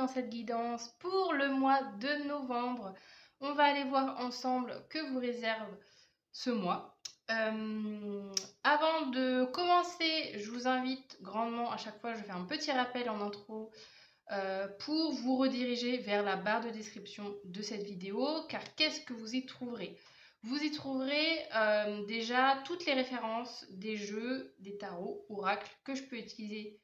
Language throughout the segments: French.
dans cette guidance pour le mois de novembre. On va aller voir ensemble que vous réserve ce mois. Avant de commencer, je vous invite grandement, à chaque fois je fais un petit rappel en intro pour vous rediriger vers la barre de description de cette vidéo, car qu'est-ce que vous y trouverez? Vous y trouverez déjà toutes les références des jeux, des tarots, oracles que je peux utiliser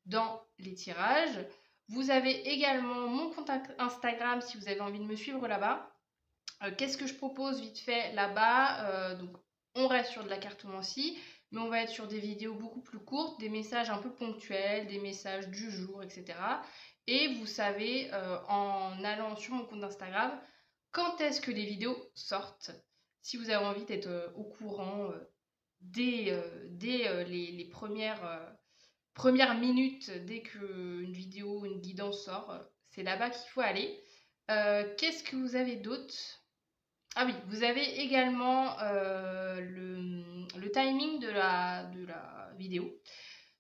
dans les tirages. Vous avez également mon compte Instagram si vous avez envie de me suivre là-bas. Qu'est-ce que je propose vite fait là-bas? Donc on reste sur de la cartomancie, mais on va être sur des vidéos beaucoup plus courtes, des messages un peu ponctuels, des messages du jour, etc. Et vous savez, en allant sur mon compte Instagram, quand est-ce que les vidéos sortent. Si vous avez envie d'être au courant dès les premières minutes, dès qu'une vidéo, une guidance sort, c'est là-bas qu'il faut aller. Qu'est-ce que vous avez d'autre? Ah oui, vous avez également le timing de la vidéo.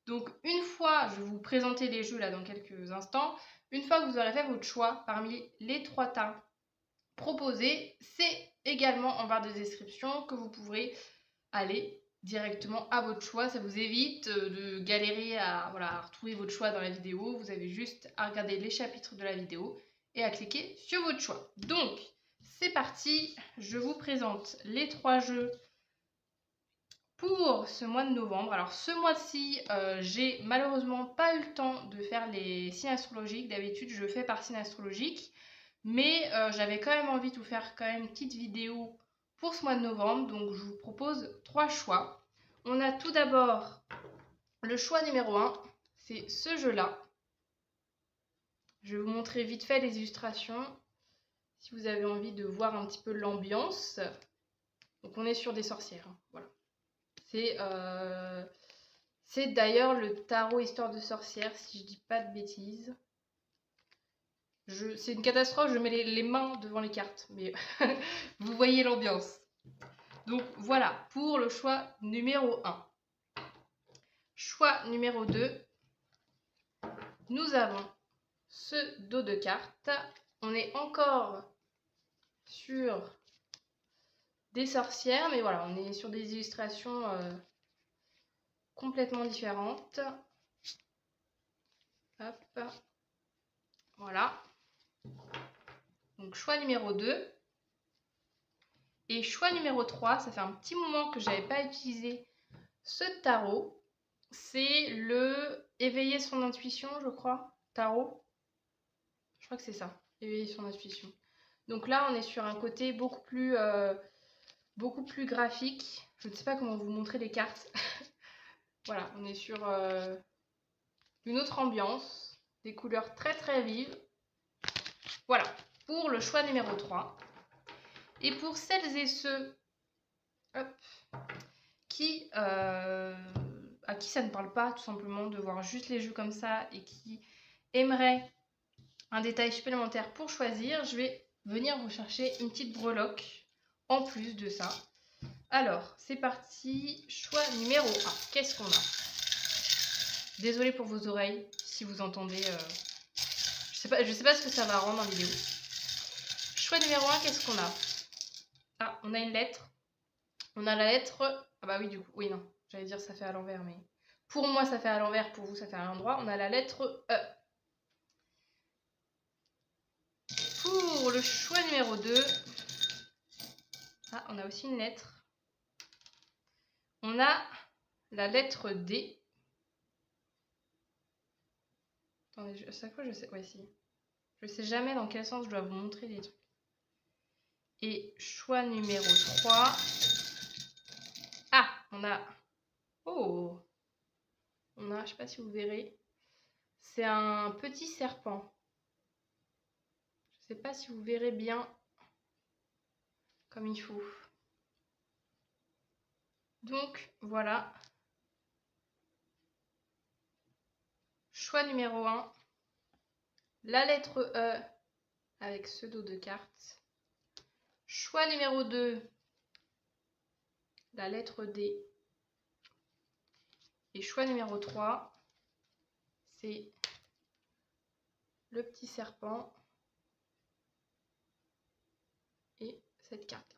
Donc une fois, je vais vous présenter les jeux là dans quelques instants, une fois que vous aurez fait votre choix parmi les 3 tas proposés, c'est également en barre de description que vous pourrez aller directement à votre choix. Ça vous évite de galérer à retrouver votre choix dans la vidéo. Vous avez juste à regarder les chapitres de la vidéo et à cliquer sur votre choix. Donc c'est parti, je vous présente les 3 jeux pour ce mois de novembre. Alors ce mois-ci, j'ai malheureusement pas eu le temps de faire les signes astrologiques. D'habitude, je fais par signe astrologique, mais j'avais quand même envie de vous faire quand même une petite vidéo pour ce mois de novembre. Donc je vous propose 3 choix. On a tout d'abord le choix numéro 1, c'est ce jeu-là. Je vais vous montrer vite fait les illustrations si vous avez envie de voir un petit peu l'ambiance. Donc on est sur des sorcières, hein. Voilà. C'est d'ailleurs le tarot Histoire de sorcière, si je dis pas de bêtises. C'est une catastrophe, je mets les mains devant les cartes, mais vous voyez l'ambiance. Donc voilà, pour le choix numéro 1. Choix numéro 2, nous avons ce dos de cartes. On est encore sur des sorcières, mais voilà, on est sur des illustrations complètement différentes. Hop, voilà. Donc choix numéro 2. Et choix numéro 3, ça fait un petit moment que je n'avais pas utilisé ce tarot. C'est le éveiller son intuition, je crois. Tarot. Je crois que c'est ça. Éveiller son intuition. Donc là, on est sur un côté beaucoup plus graphique. Je ne sais pas comment vous montrer les cartes. Voilà, on est sur une autre ambiance. Des couleurs très très vives. Voilà, pour le choix numéro 3. Et pour celles et ceux à qui ça ne parle pas tout simplement de voir juste les jeux comme ça et qui aimeraient un détail supplémentaire pour choisir, je vais venir vous chercher une petite breloque en plus de ça. Alors, c'est parti, choix numéro 1. Qu'est-ce qu'on a? Désolée pour vos oreilles si vous entendez... je sais pas ce que ça va rendre en vidéo. Choix numéro 1, qu'est-ce qu'on a? Ah, on a une lettre. On a la lettre... Ah bah oui, du coup, oui, non. J'allais dire ça fait à l'envers, mais... Pour moi, ça fait à l'envers, pour vous, ça fait à l'endroit. On a la lettre E. Pour le choix numéro 2... Ah, on a aussi une lettre. On a la lettre D. Attendez, à chaque fois, je sais... Ouais, si. Je sais jamais dans quel sens je dois vous montrer les trucs. Et choix numéro 3... Ah, on a... Oh! On a, je sais pas si vous verrez, c'est un petit serpent. Je sais pas si vous verrez bien comme il faut. Donc, voilà. Choix numéro 1. La lettre E avec ce dos de carte. Choix numéro 2. La lettre D. Et choix numéro 3. C'est le petit serpent et cette carte.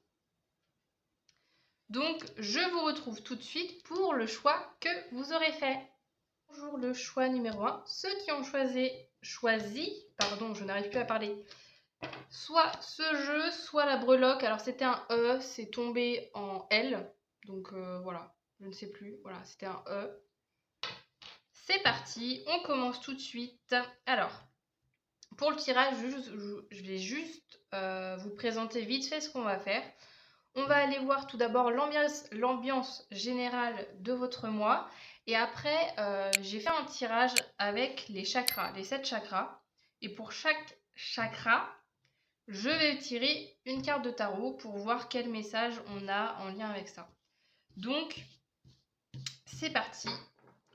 Donc, je vous retrouve tout de suite pour le choix que vous aurez fait. Bonjour, le choix numéro 1. Ceux qui ont choisi, pardon, je n'arrive plus à parler, soit ce jeu, soit la breloque. Alors, c'était un E, c'est tombé en L. Donc, voilà, je ne sais plus. Voilà, c'était un E. C'est parti, on commence tout de suite. Alors, pour le tirage, je vais juste vous présenter vite fait ce qu'on va faire. On va aller voir tout d'abord l'ambiance générale de votre mois. Et après, j'ai fait un tirage avec les chakras, les 7 chakras. Et pour chaque chakra, je vais tirer une carte de tarot pour voir quel message on a en lien avec ça. Donc, c'est parti.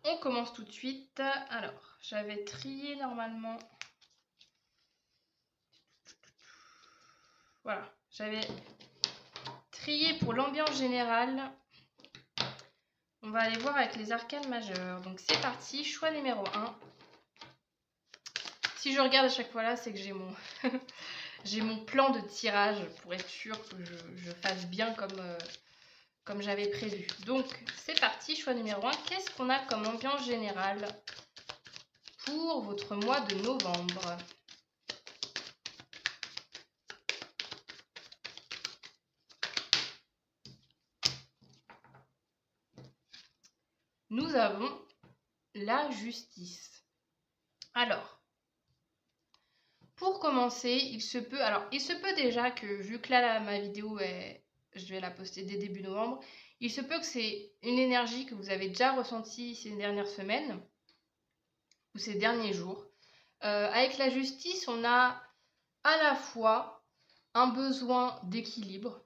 On commence tout de suite. Alors, j'avais trié normalement. Voilà, j'avais trié pour l'ambiance générale. On va aller voir avec les arcanes majeures. Donc c'est parti, choix numéro 1. Si je regarde à chaque fois là, c'est que j'ai mon j'ai mon plan de tirage pour être sûr que je fasse bien comme j'avais prévu. Donc c'est parti, choix numéro 1. Qu'est-ce qu'on a comme ambiance générale pour votre mois de novembre? Nous avons la justice. Alors, pour commencer, il se peut déjà que, vu que là ma vidéo, je vais la poster dès début novembre, il se peut que c'est une énergie que vous avez déjà ressentie ces dernières semaines ou ces derniers jours. Avec la justice, on a à la fois un besoin d'équilibre,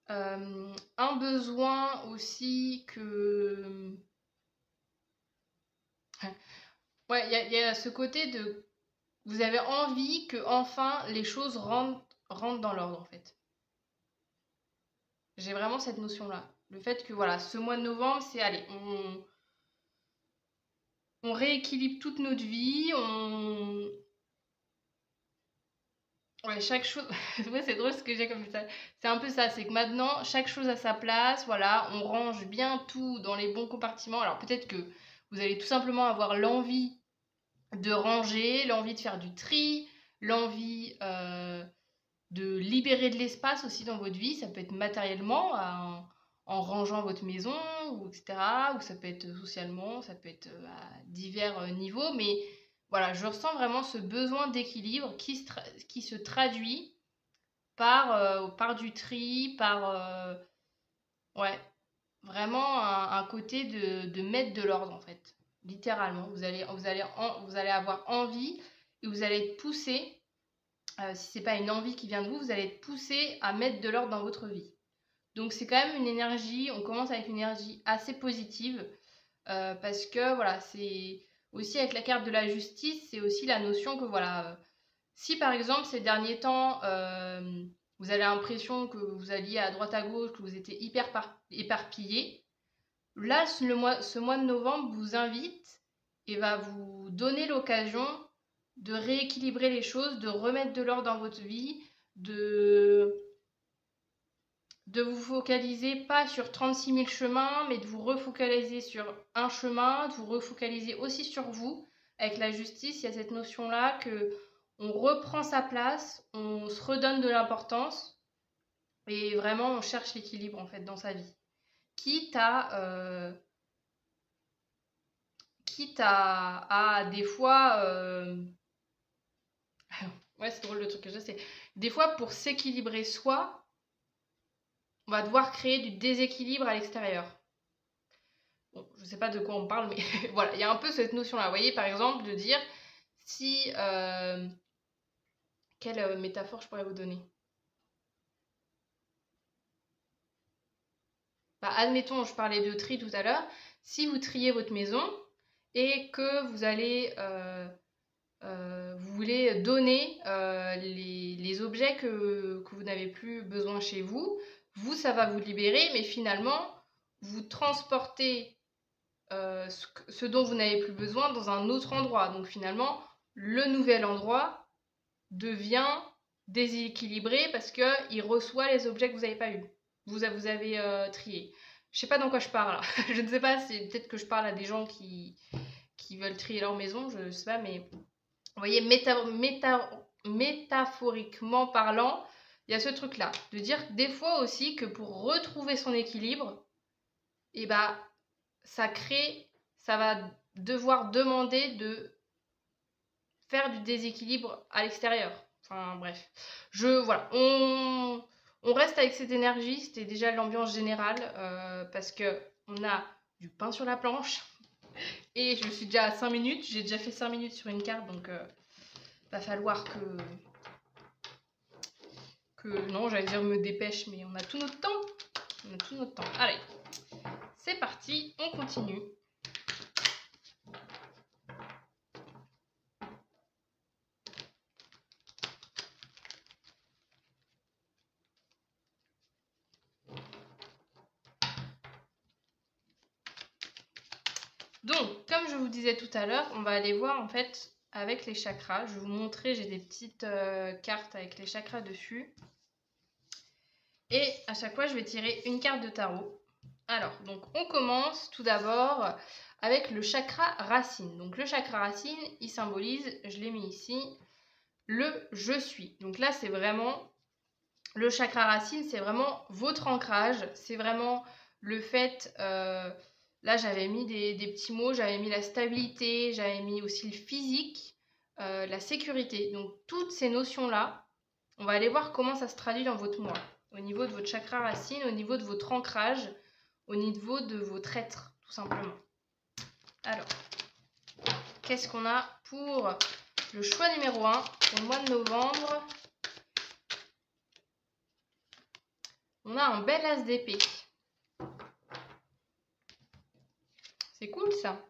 un besoin aussi que... Ouais, il y a ce côté de... Vous avez envie que enfin les choses rentrent dans l'ordre en fait. J'ai vraiment cette notion-là. Le fait que voilà, ce mois de novembre, c'est allez, on rééquilibre toute notre vie, ouais, chaque chose... ouais, c'est drôle ce que j'ai comme ça. C'est un peu ça, c'est que maintenant, chaque chose a sa place, voilà, on range bien tout dans les bons compartiments. Alors peut-être que vous allez tout simplement avoir l'envie de ranger, l'envie de faire du tri, l'envie de libérer de l'espace aussi dans votre vie. Ça peut être matériellement, en rangeant votre maison, ou etc. Ou ça peut être socialement, ça peut être à divers niveaux. Mais voilà, je ressens vraiment ce besoin d'équilibre qui se traduit par du tri, ouais, vraiment un côté de mettre de l'ordre en fait. Littéralement, vous allez avoir envie et vous allez être poussé, si c'est pas une envie qui vient de vous, vous allez être poussé à mettre de l'ordre dans votre vie. Donc c'est quand même une énergie, on commence avec une énergie assez positive, parce que voilà, c'est aussi avec la carte de la justice, c'est aussi la notion que voilà, si par exemple ces derniers temps, vous avez l'impression que vous alliez à droite à gauche, que vous étiez hyper éparpillé, là ce mois de novembre vous invite et va vous donner l'occasion de rééquilibrer les choses, de remettre de l'ordre dans votre vie, de vous focaliser pas sur 36 000 chemins, mais de vous refocaliser sur un chemin, de vous refocaliser aussi sur vous. Avec la justice, il y a cette notion-là que on reprend sa place, on se redonne de l'importance et vraiment on cherche l'équilibre en fait dans sa vie. Quitte à des fois... ouais, c'est drôle le truc que je sais. Des fois, pour s'équilibrer soi, on va devoir créer du déséquilibre à l'extérieur. Bon, je ne sais pas de quoi on parle, mais voilà, il y a un peu cette notion-là. Vous voyez, par exemple, de dire si... quelle métaphore je pourrais vous donner? Bah, admettons, je parlais de tri tout à l'heure. Si vous triez votre maison et que vous allez... vous voulez donner les objets que vous n'avez plus besoin chez vous, ça va vous libérer, mais finalement, vous transportez ce dont vous n'avez plus besoin dans un autre endroit. Donc finalement, le nouvel endroit devient déséquilibré parce qu'il reçoit les objets que vous n'avez pas eu. Vous avez trié. Je sais pas dans quoi je parle là. Je ne sais pas, c'est peut-être que je parle à des gens qui veulent trier leur maison, je sais pas, mais vous voyez, métaphoriquement parlant, il y a ce truc-là, de dire des fois aussi que pour retrouver son équilibre, et bah, ça va devoir demander de faire du déséquilibre à l'extérieur. Enfin bref, voilà, on reste avec cette énergie, c'était déjà l'ambiance générale, parce que on a du pain sur la planche, et je suis déjà à 5 minutes, j'ai déjà fait 5 minutes sur une carte, donc va falloir non, j'allais dire me dépêche, mais on a tout notre temps. On a tout notre temps. Allez, c'est parti, on continue. Donc, comme je vous disais tout à l'heure, on va aller voir en fait avec les chakras. Je vais vous montrer, j'ai des petites cartes avec les chakras dessus. Et à chaque fois, je vais tirer une carte de tarot. Alors, donc on commence tout d'abord avec le chakra racine. Donc le chakra racine, il symbolise, je l'ai mis ici, le je suis. Donc là, c'est vraiment, le chakra racine, c'est vraiment votre ancrage. C'est vraiment le fait, là j'avais mis des petits mots, j'avais mis la stabilité, j'avais mis aussi le physique, la sécurité. Donc toutes ces notions-là, on va aller voir comment ça se traduit dans votre moi. Au niveau de votre chakra racine, au niveau de votre ancrage, au niveau de votre être, tout simplement. Alors, qu'est-ce qu'on a pour le choix numéro 1 pour le mois de novembre? On a un bel as d'épée. C'est cool ça.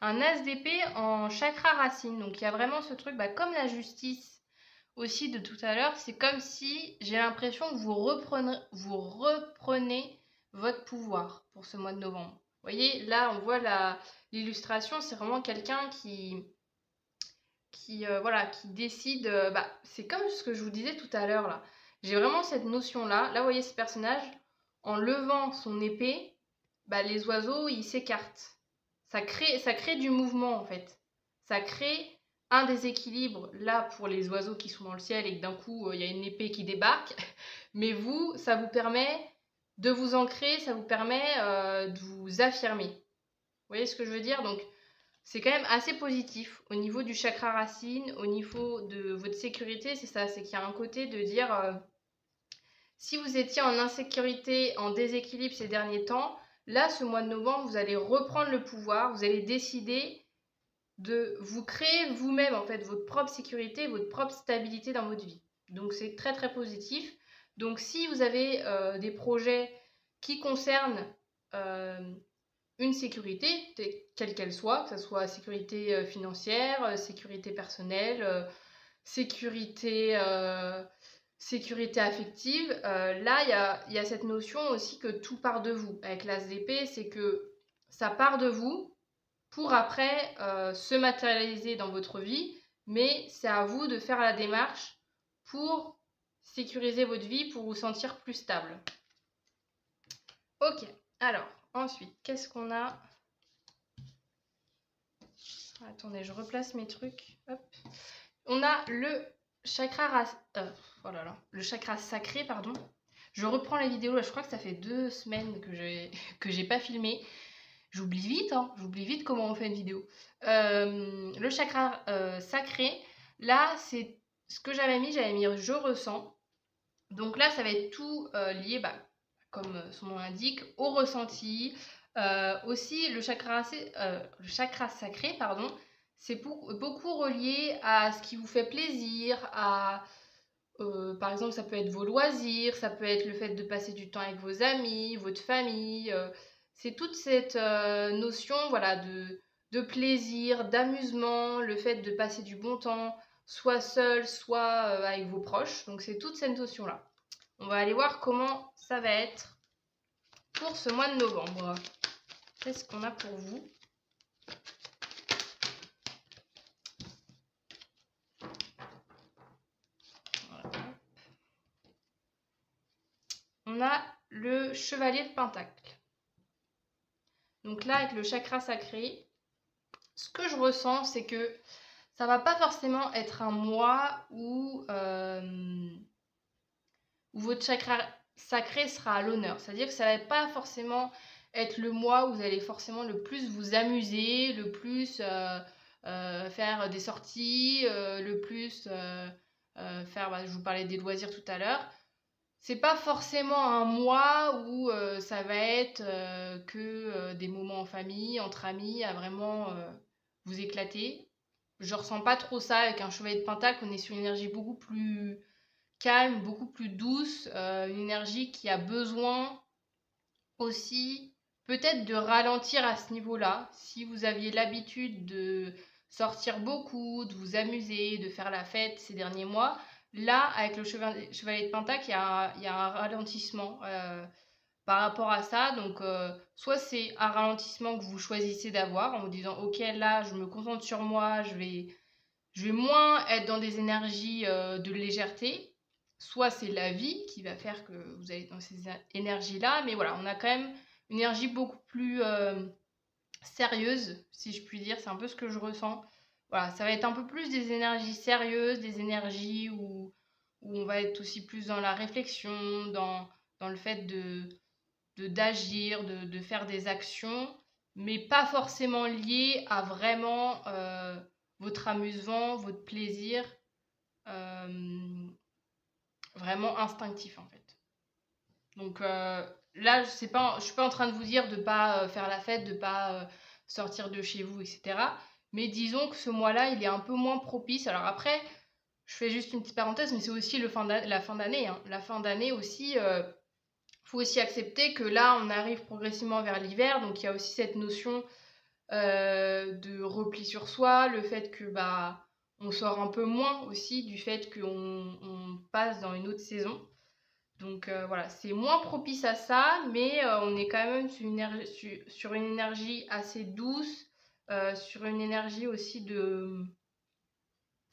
Un as d'épée en chakra racine. Donc il y a vraiment ce truc, comme la justice aussi de tout à l'heure, c'est comme si j'ai l'impression que vous reprenez votre pouvoir pour ce mois de novembre. Vous voyez, là on voit l'illustration, c'est vraiment quelqu'un qui décide, c'est comme ce que je vous disais tout à l'heure là. J'ai vraiment cette notion là, vous voyez ce personnage, en levant son épée, les oiseaux ils s'écartent. Ça crée du mouvement en fait. Ça crée un déséquilibre là pour les oiseaux qui sont dans le ciel et que d'un coup il y a une épée qui débarque. Mais vous, ça vous permet de vous ancrer, ça vous permet de vous affirmer. Vous voyez ce que je veux dire? Donc c'est quand même assez positif au niveau du chakra racine, au niveau de votre sécurité, c'est ça, c'est qu'il y a un côté de dire si vous étiez en insécurité, en déséquilibre ces derniers temps, là, ce mois de novembre, vous allez reprendre le pouvoir, vous allez décider de vous créer vous-même, en fait, votre propre sécurité, votre propre stabilité dans votre vie. Donc, c'est très, très positif. Donc, si vous avez des projets qui concernent une sécurité, quelle qu'elle soit, que ce soit sécurité financière, sécurité personnelle, sécurité affective, là il y a cette notion aussi que tout part de vous. Avec l'as d'épée, c'est que ça part de vous pour après se matérialiser dans votre vie, mais c'est à vous de faire la démarche pour sécuriser votre vie, pour vous sentir plus stable. Ok, alors ensuite, qu'est-ce qu'on a? Attendez, je replace mes trucs. Hop. On a le chakra le chakra sacré, pardon. Je reprends la vidéo, là, je crois que ça fait 2 semaines que j'ai pas filmé. J'oublie vite comment on fait une vidéo. Le chakra sacré, là, c'est ce que j'avais mis je ressens. Donc là, ça va être tout lié, comme son nom l'indique, au ressenti. Aussi, le chakra sacré, pardon, c'est beaucoup relié à ce qui vous fait plaisir, par exemple, ça peut être vos loisirs, ça peut être le fait de passer du temps avec vos amis, votre famille. C'est toute cette notion, voilà, de plaisir, d'amusement, le fait de passer du bon temps, soit seul, soit avec vos proches. Donc c'est toute cette notion-là. On va aller voir comment ça va être pour ce mois de novembre. Qu'est-ce qu'on a pour vous? on a le chevalier de pentacle. Donc là, avec le chakra sacré, ce que je ressens, c'est que ça va pas forcément être un mois où votre chakra sacré sera à l'honneur. C'est-à-dire que ça va pas forcément être le mois où vous allez forcément le plus vous amuser, le plus faire des sorties, le plus faire, je vous parlais des loisirs tout à l'heure. C'est pas forcément un mois où ça va être que des moments en famille, entre amis, à vraiment vous éclater. Je ressens pas trop ça avec un chevalier de pentacle. On est sur une énergie beaucoup plus calme, beaucoup plus douce, une énergie qui a besoin aussi peut-être de ralentir à ce niveau-là. Si vous aviez l'habitude de sortir beaucoup, de vous amuser, de faire la fête ces derniers mois, là, avec le chevalier de pentacle, il y a un ralentissement par rapport à ça. Donc, soit c'est un ralentissement que vous choisissez d'avoir en vous disant, ok, là, je me concentre sur moi, je vais moins être dans des énergies de légèreté. Soit c'est la vie qui va faire que vous allez dans ces énergies-là, mais voilà, on a quand même une énergie beaucoup plus sérieuse, si je puis dire, c'est un peu ce que je ressens. Voilà, ça va être un peu plus des énergies sérieuses, des énergies où on va être aussi plus dans la réflexion, dans le fait d'agir, de faire des actions, mais pas forcément liées à vraiment votre amusement, votre plaisir, vraiment instinctif en fait. Donc là, je suis pas en train de vous dire de pas faire la fête, de pas sortir de chez vous, etc. Mais disons que ce mois-là, il est un peu moins propice. Alors après, je fais juste une petite parenthèse, mais c'est aussi la fin d'année. Hein. La fin d'année aussi, faut aussi accepter que là, on arrive progressivement vers l'hiver, donc il y a aussi cette notion de repli sur soi, le fait que on sort un peu moins aussi du fait qu'on passe dans une autre saison. Donc voilà, c'est moins propice à ça, mais on est quand même sur une énergie assez douce, sur une énergie aussi de...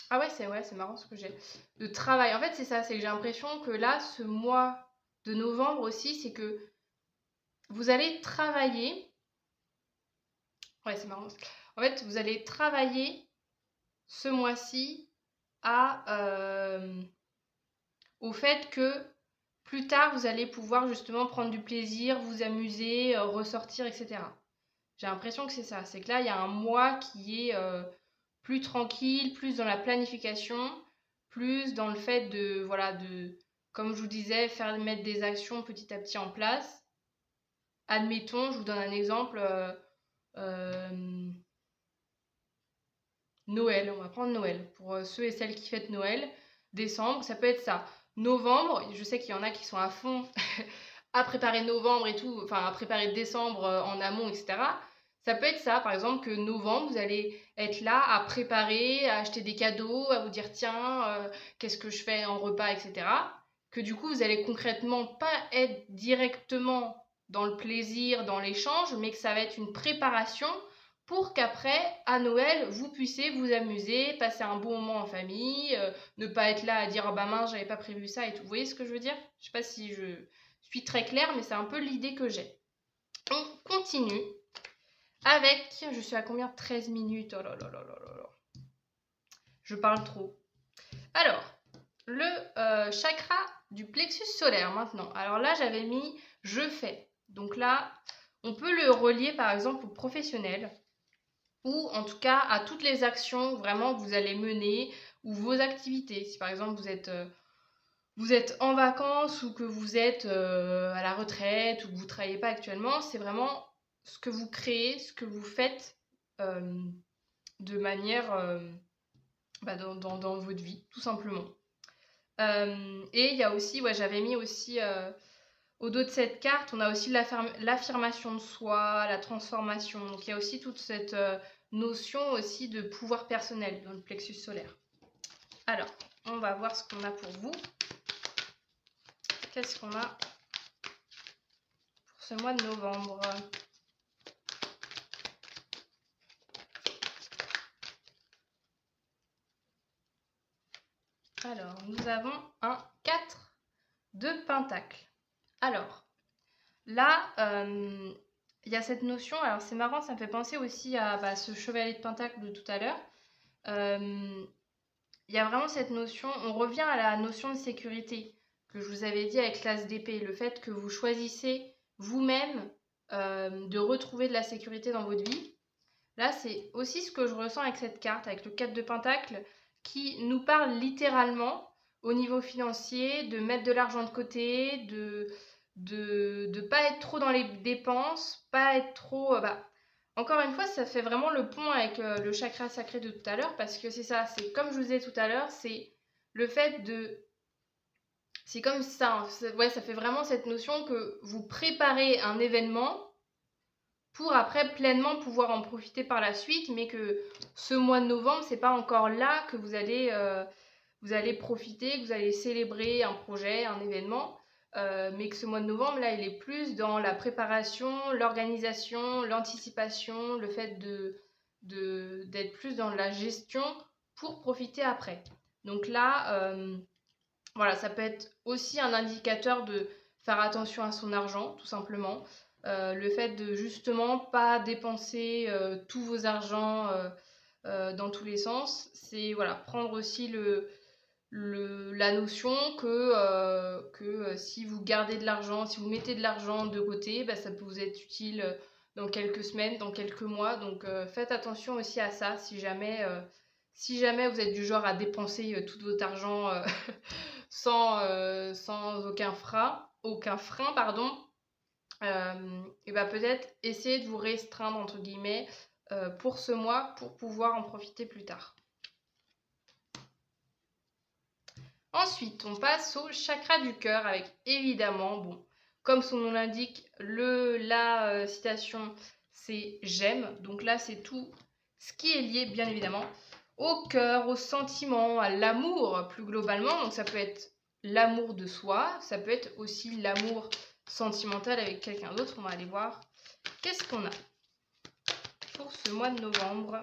Ah ouais, c'est marrant ce que j'ai. De travail. En fait, c'est ça, c'est que j'ai l'impression que là, ce mois de novembre aussi, c'est que vous allez travailler. Ouais, c'est marrant. En fait, vous allez travailler ce mois-ci au fait que plus tard, vous allez pouvoir justement prendre du plaisir, vous amuser, ressortir, etc. J'ai l'impression que c'est ça. C'est que là, il y a un mois qui est plus tranquille, plus dans la planification, plus dans le fait de, voilà, comme je vous disais, mettre des actions petit à petit en place. Admettons, je vous donne un exemple, Noël, on va prendre Noël. Pour ceux et celles qui fêtent Noël, décembre, ça peut être ça. Novembre, je sais qu'il y en a qui sont à fond à préparer novembre et tout, enfin à préparer décembre en amont, etc. Ça peut être ça, par exemple, que novembre, vous allez être là à préparer, à acheter des cadeaux, à vous dire tiens, qu'est-ce que je fais en repas, etc. Que du coup, vous allez concrètement pas être directement dans le plaisir, dans l'échange, mais que ça va être une préparation pour qu'après, à Noël, vous puissiez vous amuser, passer un bon moment en famille, ne pas être là à dire oh bah mince, j'avais pas prévu ça et tout. Vous voyez ce que je veux dire? Je sais pas si je suis très claire, mais c'est un peu l'idée que j'ai. On continue avec, je suis à combien? 13 minutes. Oh là là là là là là. Je parle trop. Alors, le chakra du plexus solaire maintenant. Alors là, j'avais mis je fais. Donc là, on peut le relier par exemple au professionnel ou en tout cas à toutes les actions vraiment que vous allez mener ou vos activités. Si par exemple vous êtes en vacances ou que vous êtes à la retraite ou que vous ne travaillez pas actuellement, c'est vraiment ce que vous créez, ce que vous faites de manière dans votre vie, tout simplement. Et il y a aussi, j'avais mis aussi au dos de cette carte, on a aussi l'affirmation de soi, la transformation. Donc il y a aussi toute cette notion aussi de pouvoir personnel dans le plexus solaire. Alors, on va voir ce qu'on a pour vous. Qu'est-ce qu'on a pour ce mois de novembre? Alors, nous avons un 4 de pentacle. Alors, là, il y a cette notion, alors c'est marrant, ça me fait penser aussi à ce chevalier de Pentacle de tout à l'heure. Il y a vraiment cette notion, on revient à la notion de sécurité que je vous avais dit avec l'as d'épée, le fait que vous choisissez vous-même de retrouver de la sécurité dans votre vie. Là, c'est aussi ce que je ressens avec cette carte, avec le 4 de Pentacle, qui nous parle littéralement au niveau financier, de mettre de l'argent de côté, de pas être trop dans les dépenses, pas être trop... encore une fois, ça fait vraiment le pont avec le chakra sacré de tout à l'heure, parce que c'est ça, c'est comme je vous disais tout à l'heure, c'est le fait de... C'est comme ça, ouais, ça fait vraiment cette notion que vous préparez un événement pour après pleinement pouvoir en profiter par la suite, mais que ce mois de novembre, c'est pas encore là que vous allez profiter, que vous allez célébrer un projet, un événement, mais que ce mois de novembre, là, il est plus dans la préparation, l'organisation, l'anticipation, le fait d'être plus dans la gestion pour profiter après. Donc là, voilà, ça peut être aussi un indicateur de faire attention à son argent, tout simplement. Le fait de justement pas dépenser tous vos argents dans tous les sens, c'est voilà, prendre aussi la notion que si vous gardez de l'argent, si vous mettez de l'argent de côté, bah, ça peut vous être utile dans quelques semaines, dans quelques mois. Donc faites attention aussi à ça si jamais vous êtes du genre à dépenser tout votre argent sans aucun frein, pardon, et bah peut-être essayer de vous restreindre entre guillemets pour ce mois pour pouvoir en profiter plus tard. Ensuite, on passe au chakra du cœur avec évidemment, bon, comme son nom l'indique, la citation c'est j'aime. Donc là, c'est tout ce qui est lié bien évidemment au cœur, aux sentiments, à l'amour plus globalement. Donc ça peut être l'amour de soi, ça peut être aussi l'amour sentimental avec quelqu'un d'autre. On va aller voir qu'est-ce qu'on a pour ce mois de novembre.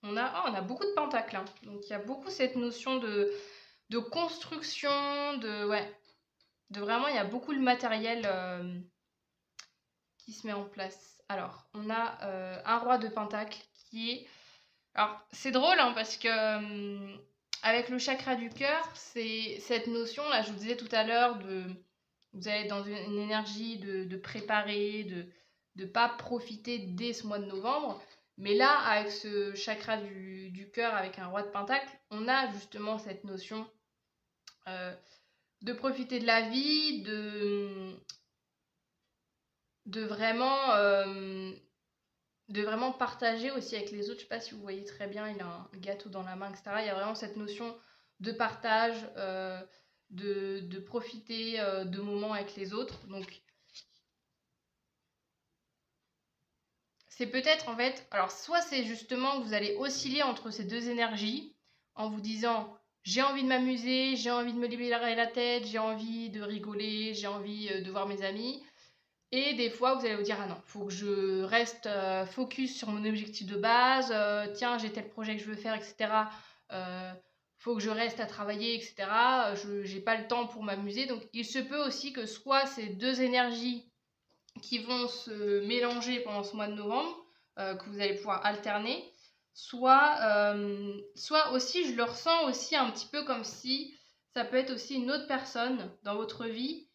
On a beaucoup de pentacles, hein. Donc il y a beaucoup cette notion de construction, de vraiment, il y a beaucoup le matériel qui se met en place. Alors, on a un roi de pentacle qui est... Alors, c'est drôle, hein, parce que avec le chakra du cœur, c'est cette notion, là, je vous disais tout à l'heure, vous allez être dans une énergie de préparer, de ne pas profiter dès ce mois de novembre. Mais là, avec ce chakra du cœur, avec un roi de pentacle, on a justement cette notion de profiter de la vie, de vraiment partager aussi avec les autres. Je ne sais pas si vous voyez très bien, il a un gâteau dans la main, etc. Il y a vraiment cette notion de partage, de profiter de moments avec les autres. Donc, c'est peut-être en fait, alors soit c'est justement que vous allez osciller entre ces deux énergies en vous disant j'ai envie de m'amuser, j'ai envie de me libérer la tête, j'ai envie de rigoler, j'ai envie de voir mes amis. Et des fois, vous allez vous dire ah non, faut que je reste focus sur mon objectif de base, tiens, j'ai tel projet que je veux faire, etc. Faut que je reste à travailler, etc. Je n'ai pas le temps pour m'amuser. Donc il se peut aussi que soit ces deux énergies qui vont se mélanger pendant ce mois de novembre, que vous allez pouvoir alterner, soit aussi, je le ressens aussi un petit peu comme si ça peut être aussi une autre personne dans votre vie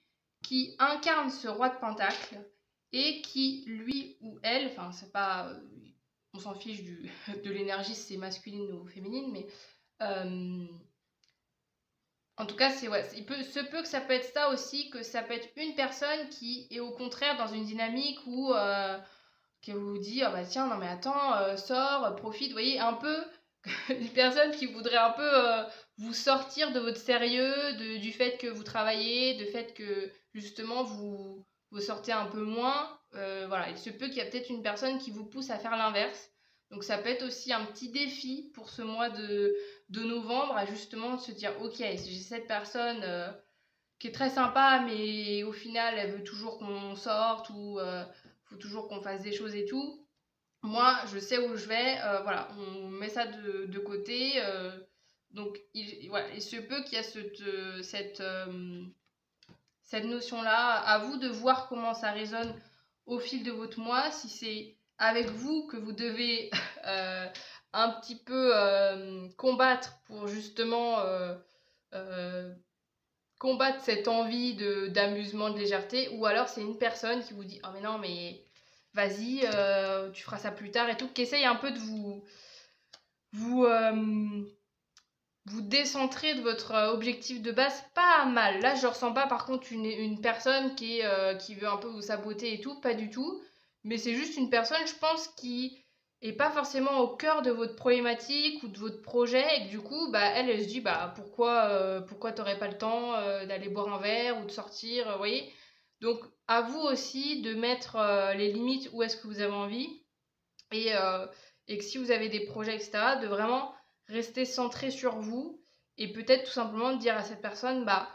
qui incarne ce roi de pentacle et qui, lui ou elle, enfin c'est pas, on s'en fiche de l'énergie si c'est masculine ou féminine, mais en tout cas, se peut que ça peut être ça aussi, que ça peut être une personne qui est au contraire dans une dynamique où qui vous dit ah bah tiens non mais attends sors profite, vous voyez un peu une personne qui voudrait un peu vous sortir de votre sérieux, du fait que vous travaillez, du fait que justement vous sortez un peu moins. Voilà, il se peut qu'il y a peut-être une personne qui vous pousse à faire l'inverse. Donc ça peut être aussi un petit défi pour ce mois de novembre à justement se dire ok, si j'ai cette personne qui est très sympa mais au final elle veut toujours qu'on sorte ou faut toujours qu'on fasse des choses et tout. Moi, je sais où je vais, voilà, on met ça de côté, Donc, voilà, il se peut qu'il y a cette notion-là. À vous de voir comment ça résonne au fil de votre mois. Si c'est avec vous que vous devez un petit peu combattre pour justement combattre cette envie d'amusement, de légèreté, ou alors c'est une personne qui vous dit oh mais non mais vas-y tu feras ça plus tard et tout, qui essaye un peu de vous, vous décentrer de votre objectif de base. Pas mal, là je ressens pas par contre une personne qui veut un peu vous saboter et tout, pas du tout, mais c'est juste une personne je pense qui est pas forcément au cœur de votre problématique ou de votre projet, et que du coup bah elle se dit bah pourquoi t'aurais pas le temps d'aller boire un verre ou de sortir, vous voyez. Donc à vous aussi de mettre les limites où est-ce que vous avez envie, et, et que si vous avez des projets etc de vraiment rester centré sur vous, et peut-être tout simplement dire à cette personne bah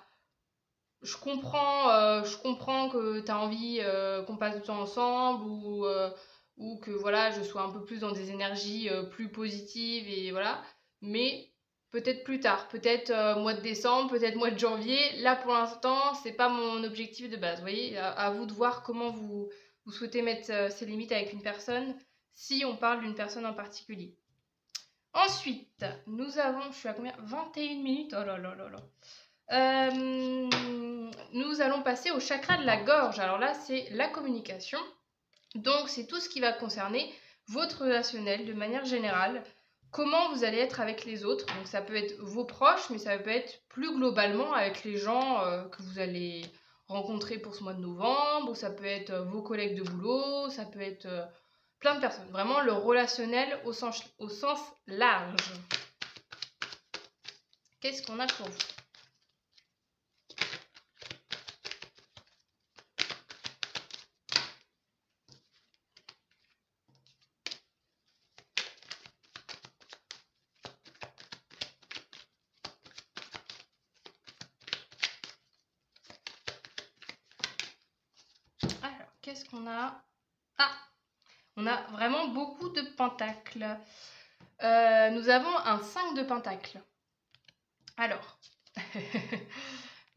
je comprends que tu as envie qu'on passe du temps ensemble, ou que voilà, je sois un peu plus dans des énergies plus positives, et voilà. Mais peut-être plus tard, peut-être mois de décembre, peut-être mois de janvier. Là, pour l'instant, c'est pas mon objectif de base. Vous voyez, à vous de voir comment vous souhaitez mettre ces limites avec une personne, si on parle d'une personne en particulier. Ensuite, nous avons, je suis à combien? 21 minutes. Oh là là là là. Nous allons passer au chakra de la gorge. Alors là, c'est la communication. Donc, c'est tout ce qui va concerner votre relationnel de manière générale. Comment vous allez être avec les autres. Donc, ça peut être vos proches, mais ça peut être plus globalement avec les gens que vous allez rencontrer pour ce mois de novembre. Ou ça peut être vos collègues de boulot. Ça peut être plein de personnes. Vraiment, le relationnel au sens large. Qu'est-ce qu'on a pour vous? Alors, qu'est-ce qu'on a? Ah, on a vraiment beaucoup de pentacles. Nous avons un 5 de pentacles. Alors,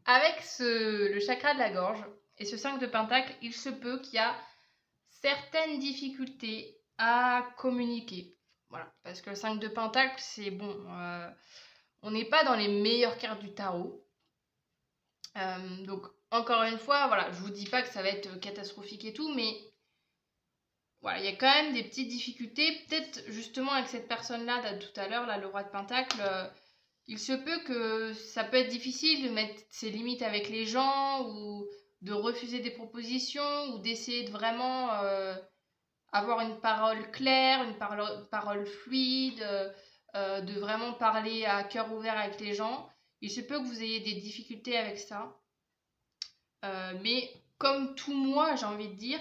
avec le chakra de la gorge et ce 5 de pentacles, il se peut qu'il y a certaines difficultés à communiquer. Voilà, parce que le 5 de pentacles, c'est bon, on n'est pas dans les meilleures cartes du tarot. Donc, encore une fois, voilà, je vous dis pas que ça va être catastrophique et tout, mais voilà, il y a quand même des petites difficultés. Peut-être justement avec cette personne-là, tout à l'heure, là, le roi de pentacle, il se peut que ça peut être difficile de mettre ses limites avec les gens, ou de refuser des propositions, ou d'essayer de vraiment avoir une parole claire, une parole fluide, de vraiment parler à cœur ouvert avec les gens. Il se peut que vous ayez des difficultés avec ça. Mais comme tout mois, j'ai envie de dire,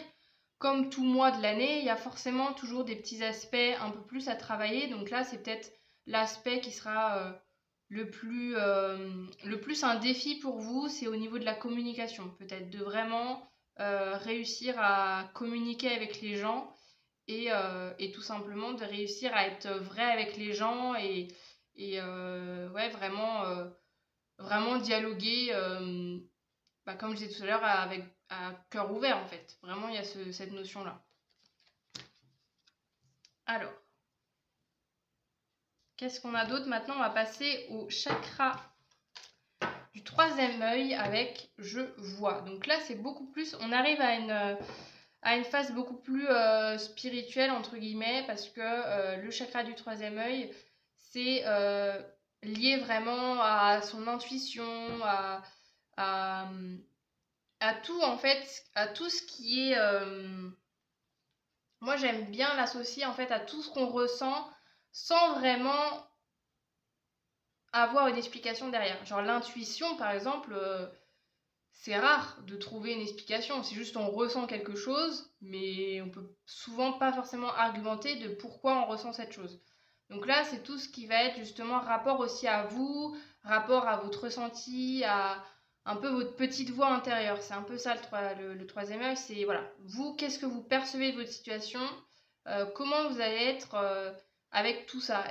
comme tout mois de l'année, il y a forcément toujours des petits aspects un peu plus à travailler. Donc là, c'est peut-être l'aspect qui sera le plus un défi pour vous, c'est au niveau de la communication. Peut-être de vraiment réussir à communiquer avec les gens, et tout simplement de réussir à être vrai avec les gens, et ouais, vraiment dialoguer. Bah, comme je disais tout à l'heure, à cœur ouvert en fait. Vraiment, il y a cette notion-là. Alors, qu'est-ce qu'on a d'autre? Maintenant, on va passer au chakra du troisième œil avec je vois. Donc là, c'est beaucoup plus, on arrive à une phase beaucoup plus spirituelle, entre guillemets, parce que le chakra du troisième œil, c'est lié vraiment à son intuition, à, à tout en fait, à tout ce qui est... moi j'aime bien l'associer en fait à tout ce qu'on ressent sans vraiment avoir une explication derrière. Genre l'intuition par exemple, c'est rare de trouver une explication, c'est juste on ressent quelque chose, mais on peut souvent pas forcément argumenter de pourquoi on ressent cette chose. Donc là, c'est tout ce qui va être justement rapport aussi à vous, rapport à votre ressenti, à un peu votre petite voix intérieure. C'est un peu ça le troisième œil, c'est voilà, vous, qu'est-ce que vous percevez de votre situation, comment vous allez être avec tout ça.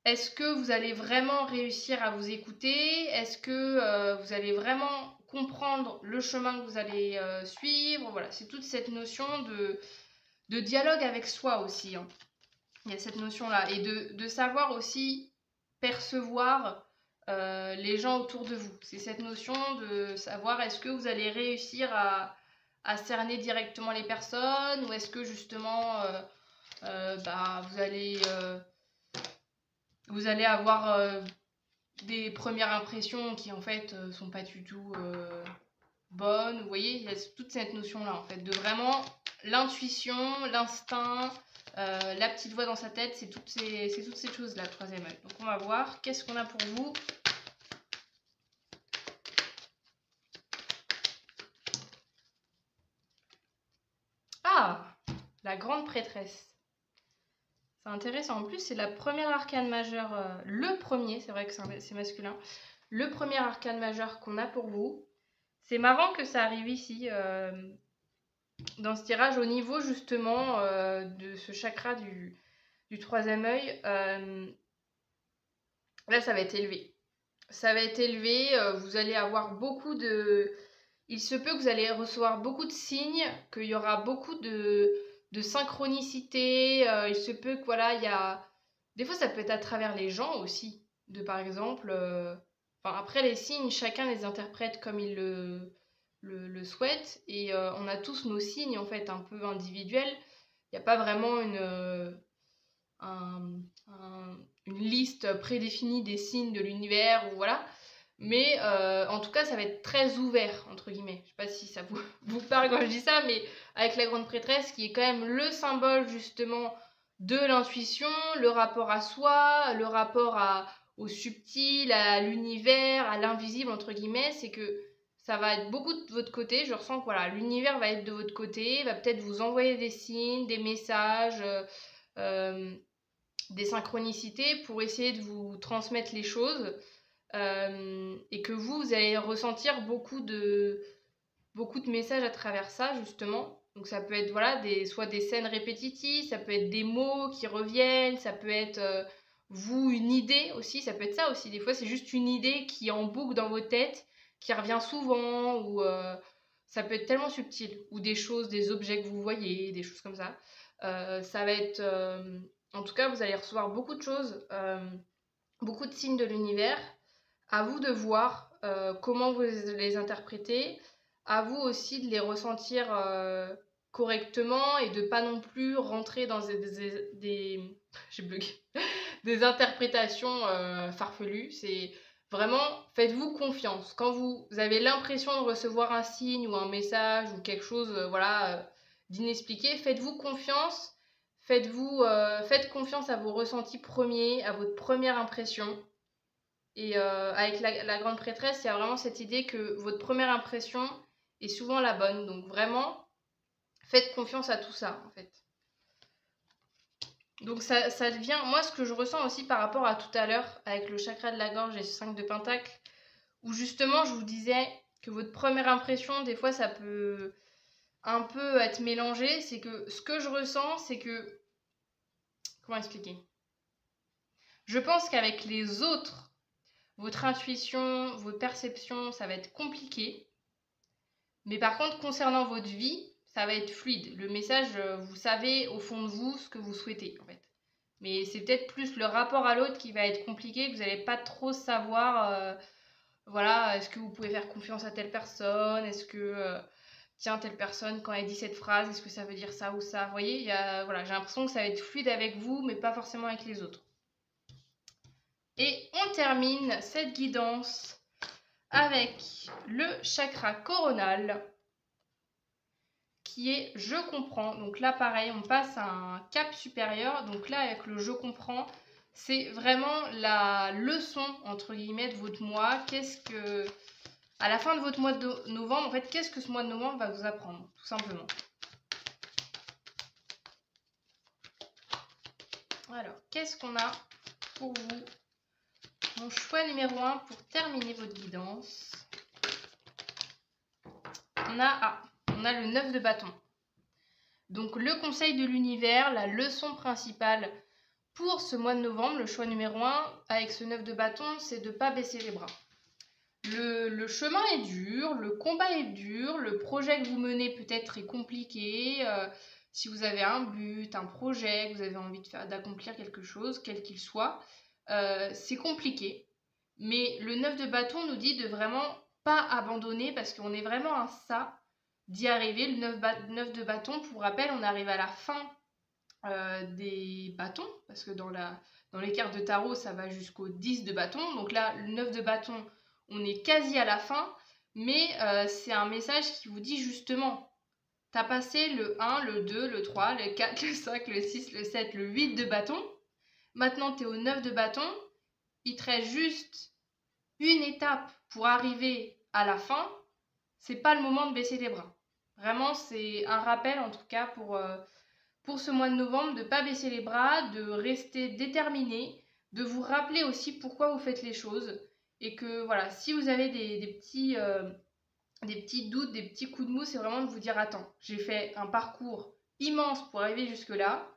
Est-ce que vous allez vraiment réussir à vous écouter? Est-ce que vous allez vraiment comprendre le chemin que vous allez suivre? Voilà, c'est toute cette notion de dialogue avec soi aussi, hein. Il y a cette notion-là. Et de savoir aussi percevoir les gens autour de vous. C'est cette notion de savoir est-ce que vous allez réussir à cerner directement les personnes ou est-ce que justement vous allez avoir des premières impressions qui en fait sont pas du tout bonnes. Vous voyez, il y a toute cette notion-là en fait, de vraiment l'intuition, l'instinct, la petite voix dans sa tête, c'est toutes ces choses-là, le troisième œil. Donc on va voir, qu'est-ce qu'on a pour vous? Ah, la grande prêtresse. C'est intéressant. En plus, c'est la première arcane majeure, le premier, c'est vrai que c'est masculin, le premier arcane majeur qu'on a pour vous. C'est marrant que ça arrive ici, dans ce tirage, au niveau justement de ce chakra du troisième œil. Là, ça va être élevé. Ça va être élevé, vous allez avoir beaucoup de... Il se peut que vous allez recevoir beaucoup de signes, qu'il y aura beaucoup de synchronicité. Il se peut que, voilà, il y a... Des fois, ça peut être à travers les gens aussi. De, par exemple... Enfin, après, les signes, chacun les interprète comme il le souhaite. Et on a tous nos signes, en fait, un peu individuels. Il n'y a pas vraiment une liste prédéfinie des signes de l'univers, ou voilà. Mais en tout cas, ça va être très ouvert, entre guillemets. Je sais pas si ça vous parle quand je dis ça, mais avec la grande prêtresse, qui est quand même le symbole, justement, de l'intuition, le rapport à soi, le rapport au subtil, à l'univers, à l'invisible, entre guillemets, c'est que ça va être beaucoup de votre côté. Je ressens que voilà, l'univers va être de votre côté, va peut-être vous envoyer des signes, des messages, des synchronicités pour essayer de vous transmettre les choses. Et que vous allez ressentir beaucoup de messages à travers ça, justement. Donc ça peut être voilà, soit des scènes répétitives, ça peut être des mots qui reviennent, ça peut être vous, une idée aussi, ça peut être ça aussi. Des fois, c'est juste une idée qui est en boucle dans vos têtes, qui revient souvent, ou ça peut être tellement subtil. Ou des choses, des objets que vous voyez, des choses comme ça. Ça va être... en tout cas, vous allez recevoir beaucoup de choses, beaucoup de signes de l'univers. À vous de voir comment vous les interprétez, à vous aussi de les ressentir correctement et de pas non plus rentrer dans j'ai bugué, des interprétations farfelues. C'est vraiment, faites-vous confiance. Quand vous avez l'impression de recevoir un signe ou un message ou quelque chose d'inexpliqué, faites-vous confiance. Faites confiance à vos ressentis premiers, à votre première impression. Et avec la grande prêtresse, il y a vraiment cette idée que votre première impression est souvent la bonne. Donc vraiment, faites confiance à tout ça, en fait. Donc ça devient... Moi, ce que je ressens aussi par rapport à tout à l'heure, avec le chakra de la gorge et le 5 de pentacle, où justement, je vous disais que votre première impression, des fois, ça peut un peu être mélangé. C'est que ce que je ressens, c'est que... Comment expliquer? Je pense qu'avec les autres, votre intuition, vos perceptions, ça va être compliqué. Mais par contre, concernant votre vie, ça va être fluide. Le message, vous savez au fond de vous ce que vous souhaitez, en fait. Mais c'est peut-être plus le rapport à l'autre qui va être compliqué, que vous n'allez pas trop savoir, voilà, est-ce que vous pouvez faire confiance à telle personne? Est-ce que, tiens, telle personne, quand elle dit cette phrase, est-ce que ça veut dire ça ou ça? Vous voyez, voilà, j'ai l'impression que ça va être fluide avec vous, mais pas forcément avec les autres. Et on termine cette guidance avec le chakra coronal qui est je comprends. Donc là pareil, on passe à un cap supérieur. Donc là avec le je comprends, c'est vraiment la leçon entre guillemets de votre mois. À la fin de votre mois de novembre, en fait, qu'est-ce que ce mois de novembre va vous apprendre, tout simplement. Alors, qu'est-ce qu'on a pour vous? Mon choix numéro 1 pour terminer votre guidance. On a le 9 de bâton. Donc le conseil de l'univers, la leçon principale pour ce mois de novembre, le choix numéro 1 avec ce 9 de bâton, c'est de ne pas baisser les bras. Le chemin est dur, le combat est dur, le projet que vous menez peut-être est compliqué. Si vous avez un but, un projet, que vous avez envie d'accomplir quelque chose, quel qu'il soit, c'est compliqué. Mais le 9 de bâton nous dit de vraiment pas abandonner parce qu'on est vraiment à ça d'y arriver. Le 9 de bâton, pour rappel, on arrive à la fin des bâtons parce que dans les cartes de tarot, ça va jusqu'au 10 de bâton. Donc là, le 9 de bâton, on est quasi à la fin, mais c'est un message qui vous dit justement, t'as passé le 1, le 2, le 3, le 4, le 5, le 6, le 7, le 8 de bâton. Maintenant, t'es au 9 de bâton. Il te reste juste une étape pour arriver à la fin. C'est pas le moment de baisser les bras. Vraiment, c'est un rappel en tout cas pour ce mois de novembre, de ne pas baisser les bras, de rester déterminé, de vous rappeler aussi pourquoi vous faites les choses. Et que voilà, si vous avez des petits doutes, des petits coups de mou, c'est vraiment de vous dire attends, j'ai fait un parcours immense pour arriver jusque-là,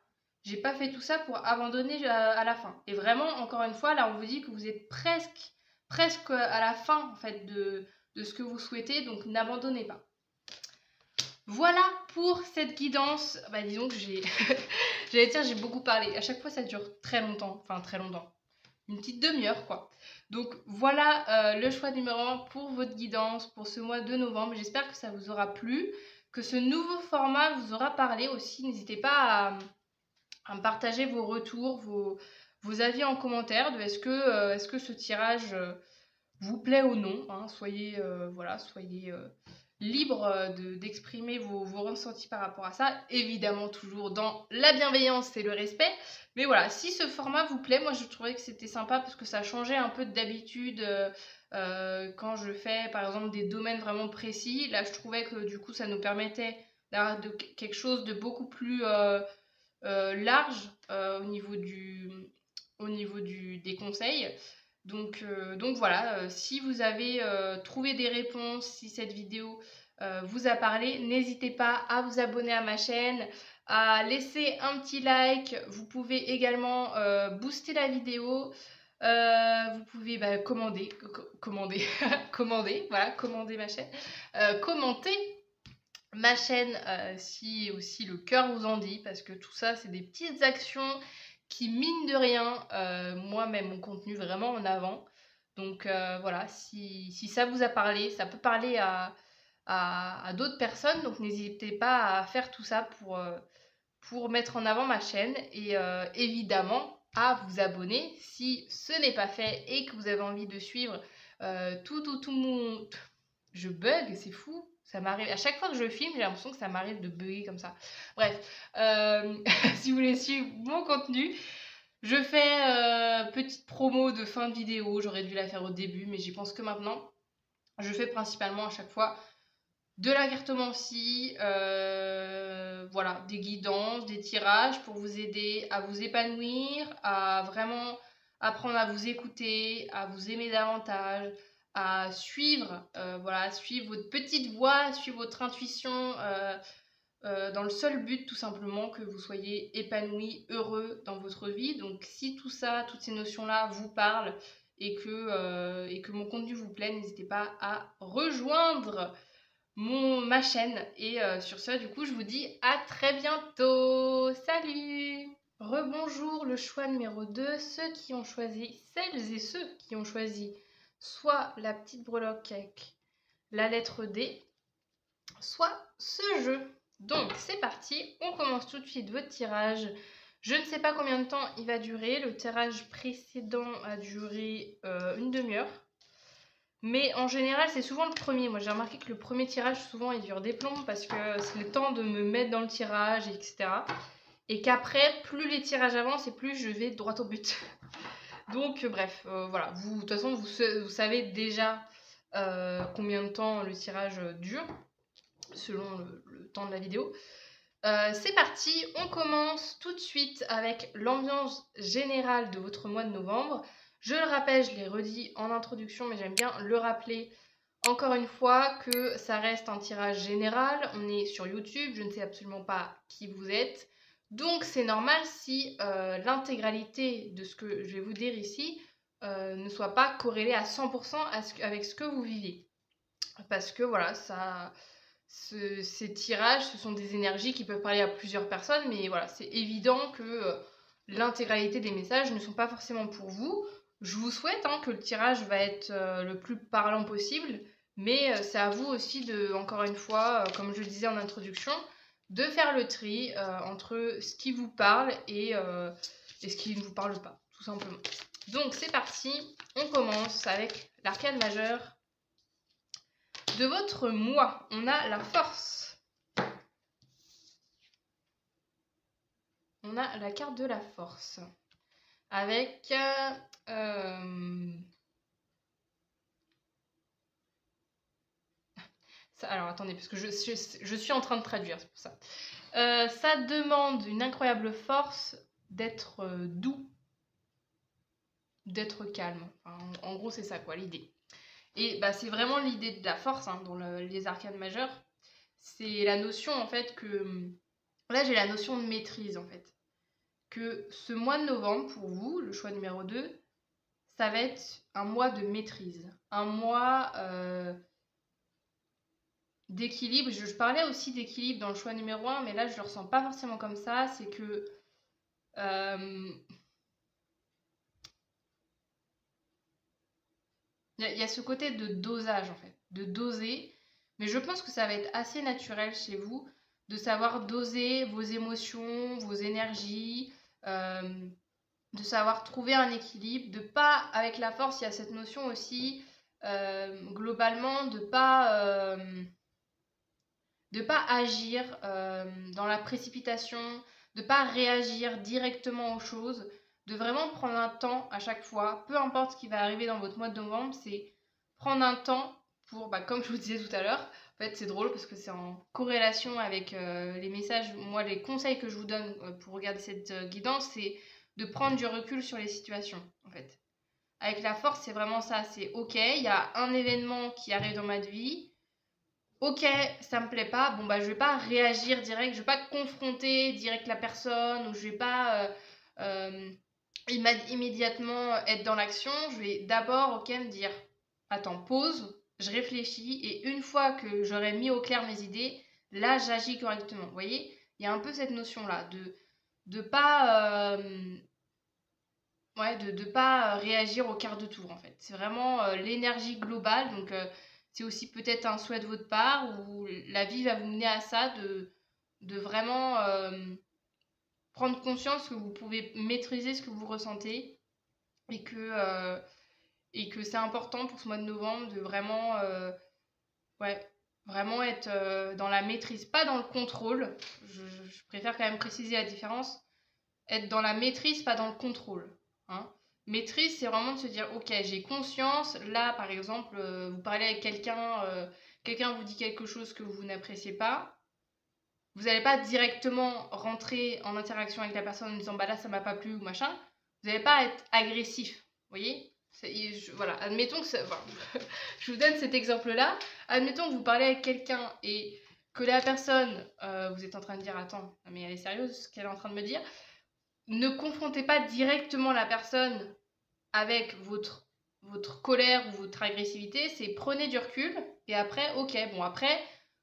j'ai pas fait tout ça pour abandonner à la fin. Et vraiment, encore une fois, là on vous dit que vous êtes presque à la fin en fait de ce que vous souhaitez, donc n'abandonnez pas. Voilà pour cette guidance. Bah disons que j'allais dire j'ai beaucoup parlé. À chaque fois ça dure très longtemps. Enfin très longtemps. Une petite demi-heure quoi. Donc voilà le choix numéro 1 pour votre guidance pour ce mois de novembre. J'espère que ça vous aura plu. Que ce nouveau format vous aura parlé aussi. N'hésitez pas à me partager vos retours, vos avis en commentaire. Est-ce que ce tirage vous plaît ou non. Hein. Soyez libre d'exprimer vos ressentis par rapport à ça, évidemment toujours dans la bienveillance et le respect, mais voilà, si ce format vous plaît, moi je trouvais que c'était sympa parce que ça changeait un peu d'habitude quand je fais par exemple des domaines vraiment précis. Là je trouvais que du coup ça nous permettait d'avoir quelque chose de beaucoup plus large au niveau des conseils. Donc voilà, si vous avez trouvé des réponses, si cette vidéo vous a parlé, n'hésitez pas à vous abonner à ma chaîne, à laisser un petit like. Vous pouvez également booster la vidéo. Vous pouvez commander ma chaîne. Commenter ma chaîne si aussi le cœur vous en dit, parce que tout ça, c'est des petites actions qui, mine de rien, moi, met mon contenu vraiment en avant. Donc voilà, si ça vous a parlé, ça peut parler à d'autres personnes, donc n'hésitez pas à faire tout ça pour mettre en avant ma chaîne et évidemment à vous abonner si ce n'est pas fait et que vous avez envie de suivre tout mon... Je bug, c'est fou. Ça m'arrive, à chaque fois que je filme, j'ai l'impression que ça m'arrive de bugger comme ça. Bref, si vous voulez suivre mon contenu, je fais petite promo de fin de vidéo. J'aurais dû la faire au début, mais j'y pense que maintenant. Je fais principalement à chaque fois de la cartomancie, voilà, des guidances, des tirages pour vous aider à vous épanouir, à vraiment apprendre à vous écouter, à vous aimer davantage, à suivre, suivre votre petite voix, suivre votre intuition, dans le seul but tout simplement que vous soyez épanoui, heureux dans votre vie. Donc si tout ça, toutes ces notions-là vous parlent et que mon contenu vous plaît, n'hésitez pas à rejoindre ma chaîne. Et sur ce, du coup, je vous dis à très bientôt. Salut! Rebonjour, le choix numéro 2, celles et ceux qui ont choisi soit la petite breloque avec la lettre D, soit ce jeu. Donc c'est parti, on commence tout de suite votre tirage. Je ne sais pas combien de temps il va durer, le tirage précédent a duré une demi-heure. Mais en général, c'est souvent le premier. Moi, j'ai remarqué que le premier tirage, souvent, il dure des plombs parce que c'est le temps de me mettre dans le tirage, etc. Et qu'après, plus les tirages avancent et plus je vais droit au but. Donc, bref, voilà. Vous, de toute façon, vous savez déjà combien de temps le tirage dure, selon le temps de la vidéo. C'est parti, on commence tout de suite avec l'ambiance générale de votre mois de novembre. Je le rappelle, je l'ai redit en introduction, mais j'aime bien le rappeler encore une fois que ça reste un tirage général. On est sur YouTube, je ne sais absolument pas qui vous êtes. Donc c'est normal si l'intégralité de ce que je vais vous dire ici ne soit pas corrélée à 100% avec ce que vous vivez. Parce que voilà, ces tirages, ce sont des énergies qui peuvent parler à plusieurs personnes, mais voilà, c'est évident que l'intégralité des messages ne sont pas forcément pour vous. Je vous souhaite que le tirage va être le plus parlant possible, mais c'est à vous aussi de, encore une fois, comme je le disais en introduction, de faire le tri entre ce qui vous parle et ce qui ne vous parle pas, tout simplement. Donc c'est parti, on commence avec l'arcane majeur. De votre moi, on a la force. On a la carte de la force. Avec... alors attendez, parce que je suis en train de traduire, c'est pour ça. Ça demande une incroyable force d'être doux, d'être calme. Enfin, en gros, c'est ça quoi, l'idée. Et bah, c'est vraiment l'idée de la force dans les arcanes majeures. C'est la notion en fait que... Là, j'ai la notion de maîtrise en fait. Que ce mois de novembre, pour vous, le choix numéro 2, ça va être un mois de maîtrise. Un mois d'équilibre. Je parlais aussi d'équilibre dans le choix numéro 1, mais là, je ne le ressens pas forcément comme ça. C'est que... il y a ce côté de dosage en fait, de doser, mais je pense que ça va être assez naturel chez vous de savoir doser vos émotions, vos énergies, de savoir trouver un équilibre, de pas, avec la force, il y a cette notion aussi, globalement, de pas agir dans la précipitation, de pas réagir directement aux choses, de vraiment prendre un temps à chaque fois, peu importe ce qui va arriver dans votre mois de novembre, c'est prendre un temps pour, bah, comme je vous disais tout à l'heure, en fait c'est drôle parce que c'est en corrélation avec les messages, moi les conseils que je vous donne pour regarder cette guidance, c'est de prendre du recul sur les situations en fait. Avec la force, c'est vraiment ça, c'est ok, il y a un événement qui arrive dans ma vie, ok, ça me plaît pas, bon bah je vais pas réagir direct, je vais pas confronter direct la personne, ou je vais pas immédiatement être dans l'action, je vais d'abord ok me dire, attends, pause, je réfléchis, et une fois que j'aurai mis au clair mes idées, là j'agis correctement, vous voyez, il y a un peu cette notion là, de pas... ouais, de pas réagir au quart de tour en fait. C'est vraiment l'énergie globale, donc c'est aussi peut-être un souhait de votre part ou la vie va vous mener à ça, de vraiment prendre conscience que vous pouvez maîtriser ce que vous ressentez et que c'est important pour ce mois de novembre de vraiment, ouais, vraiment être dans la maîtrise, pas dans le contrôle. Je préfère quand même préciser la différence. Être dans la maîtrise, pas dans le contrôle. Hein. Maîtrise, c'est vraiment de se dire, ok, j'ai conscience, là par exemple, vous parlez avec quelqu'un, quelqu'un vous dit quelque chose que vous n'appréciez pas, vous n'allez pas directement rentrer en interaction avec la personne en disant, bah là ça m'a pas plu ou machin, vous n'allez pas être agressif, vous voyez. Voilà, admettons que voilà. Je vous donne cet exemple-là, admettons que vous parlez avec quelqu'un et que la personne, vous êtes en train de dire, attends, mais elle est sérieuse ce qu'elle est en train de me dire, ne confrontez pas directement la personne avec votre colère ou votre agressivité, c'est prenez du recul et après, ok, bon après,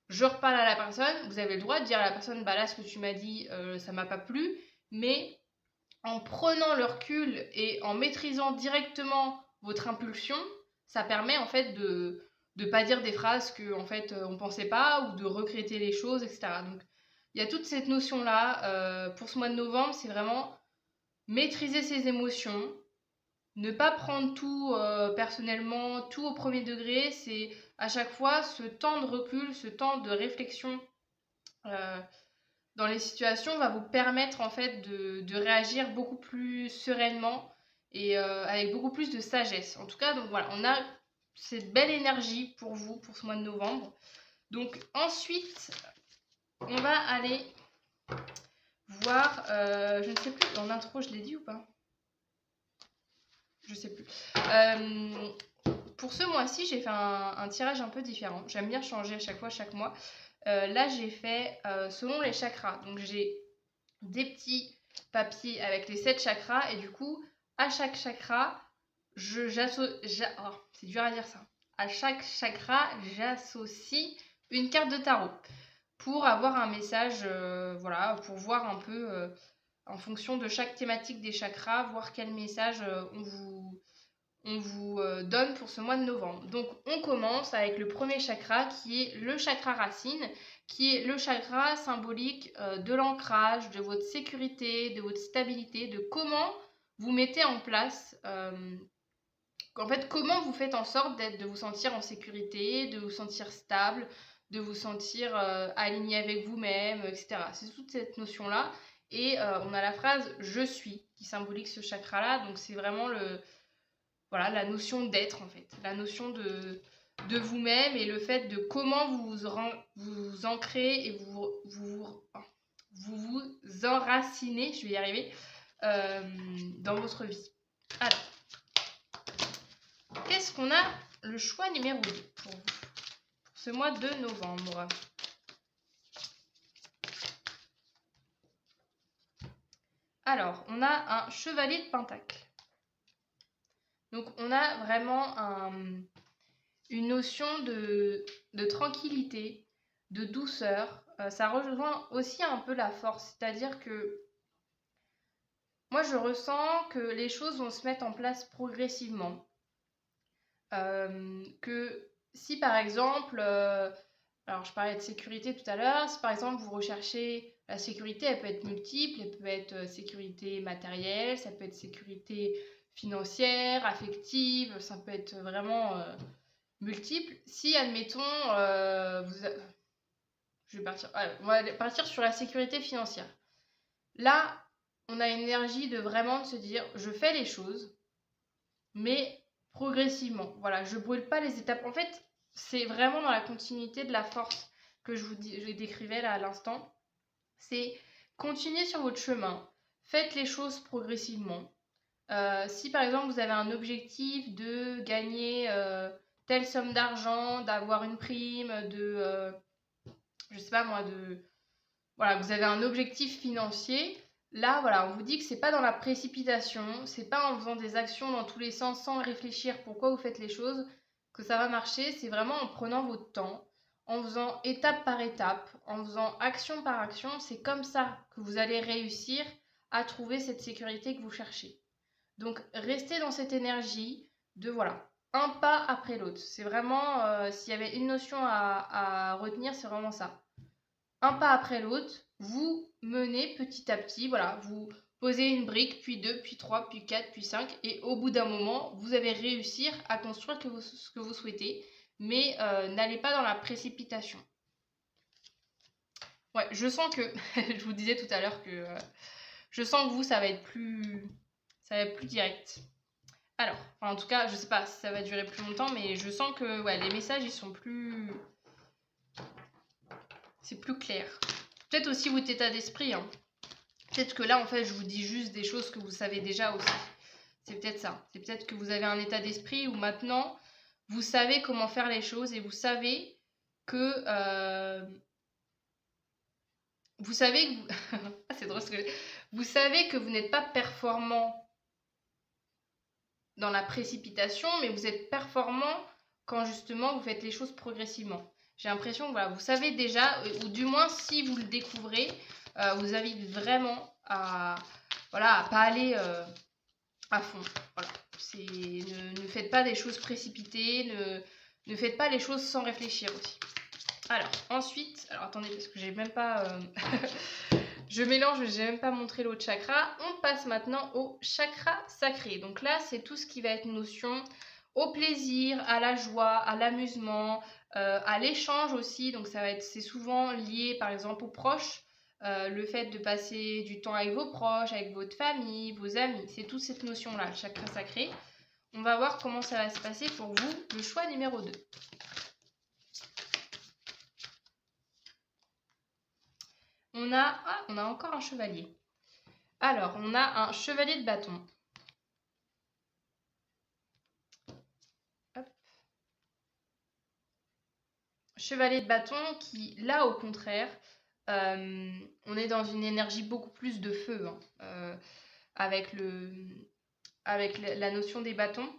je reparle à la personne, vous avez le droit de dire à la personne, bah là ce que tu m'as dit, ça m'a pas plu, mais en prenant le recul et en maîtrisant directement votre impulsion, ça permet en fait de pas dire des phrases que en fait on pensait pas ou de regretter les choses, etc. Donc il y a toute cette notion là pour ce mois de novembre, c'est vraiment maîtriser ses émotions, ne pas prendre tout personnellement, tout au premier degré, c'est à chaque fois ce temps de recul, ce temps de réflexion euh, dans les situations va vous permettre en fait de réagir beaucoup plus sereinement et avec beaucoup plus de sagesse. En tout cas, donc voilà, on a cette belle énergie pour vous pour ce mois de novembre. Donc ensuite, on va aller voir, je ne sais plus, dans l'intro je l'ai dit ou pas? Je sais plus. Pour ce mois-ci, j'ai fait un tirage un peu différent. J'aime bien changer à chaque fois, chaque mois. Là, j'ai fait selon les chakras. Donc, j'ai des petits papiers avec les 7 chakras. Et du coup, à chaque chakra, c'est dur à dire ça. À chaque chakra, j'associe une carte de tarot pour avoir un message, voilà, pour voir un peu en fonction de chaque thématique des chakras, voir quel message on vous donne pour ce mois de novembre. Donc on commence avec le premier chakra qui est le chakra racine, qui est le chakra symbolique de l'ancrage, de votre sécurité, de votre stabilité, de comment vous mettez en place, en fait comment vous faites en sorte de vous sentir en sécurité, de vous sentir stable, de vous sentir aligné avec vous-même, etc. C'est toute cette notion-là. Et on a la phrase « je suis » qui symbolise ce chakra-là. Donc c'est vraiment voilà, la notion d'être en fait, la notion de vous-même et le fait de comment vous ancrez et vous enracinez, je vais y arriver, dans votre vie. Alors, qu'est-ce qu'on a le choix numéro 2 pour vous, pour ce mois de novembre? Alors, on a un chevalier de pentacle. Donc, on a vraiment une notion de tranquillité, de douceur. Ça rejoint aussi un peu la force, c'est-à-dire que moi, je ressens que les choses vont se mettre en place progressivement. Que si par exemple, alors je parlais de sécurité tout à l'heure, si par exemple vous recherchez la sécurité, elle peut être multiple, elle peut être sécurité matérielle, ça peut être sécurité financière, affective, ça peut être vraiment multiple. Si admettons, on va partir sur la sécurité financière. Là, on a une énergie de vraiment se dire, je fais les choses, mais progressivement. Voilà, je brûle pas les étapes. En fait, c'est vraiment dans la continuité de la force que je décrivais là à l'instant. C'est continuer sur votre chemin, faites les choses progressivement. Si par exemple vous avez un objectif de gagner telle somme d'argent, d'avoir une prime, je sais pas moi, voilà, vous avez un objectif financier. Là, voilà, on vous dit que c'est pas dans la précipitation, c'est pas en faisant des actions dans tous les sens sans réfléchir pourquoi vous faites les choses que ça va marcher. C'est vraiment en prenant votre temps, en faisant étape par étape, en faisant action par action. C'est comme ça que vous allez réussir à trouver cette sécurité que vous cherchez. Donc, restez dans cette énergie de voilà, un pas après l'autre. C'est vraiment, s'il y avait une notion à retenir, c'est vraiment ça. Un pas après l'autre, vous menez petit à petit, voilà, vous posez une brique, puis deux, puis trois, puis quatre, puis cinq, et au bout d'un moment, vous allez réussir à construire ce que vous souhaitez, mais n'allez pas dans la précipitation. Ouais, je sens que, je vous disais tout à l'heure que je sens que vous, ça va être plus direct. Alors, en tout cas, je sais pas si ça va durer plus longtemps, mais je sens que ouais, les messages, ils sont plus... C'est plus clair. Peut-être aussi votre état d'esprit, hein. Peut-être que là, en fait, je vous dis juste des choses que vous savez déjà aussi. C'est peut-être ça. C'est peut-être que vous avez un état d'esprit où maintenant, vous savez comment faire les choses et vous savez que... vous savez que vous... ah, c'est drôle ce que... Vous savez que vous n'êtes pas performant dans la précipitation, mais vous êtes performant quand justement vous faites les choses progressivement. J'ai l'impression que voilà, vous savez déjà, ou du moins si vous le découvrez, vous invite vraiment à voilà, à pas aller à fond. Voilà. Ne faites pas des choses précipitées, ne faites pas les choses sans réfléchir aussi. Alors, ensuite, alors attendez, parce que j'ai même pas... je mélange, j'ai même pas montré l'autre chakra. On passe maintenant au chakra sacré. Donc là, c'est tout ce qui va être notion au plaisir, à la joie, à l'amusement, à l'échange aussi. Donc ça va être, c'est souvent lié par exemple aux proches. Le fait de passer du temps avec vos proches, avec votre famille, vos amis. C'est toute cette notion-là, le chakra sacré. On va voir comment ça va se passer pour vous, le choix numéro 2. On a encore un chevalier. Alors, on a un chevalier de bâton. Hop. Chevalier de bâton qui, là, au contraire, on est dans une énergie beaucoup plus de feu, hein, avec la notion des bâtons.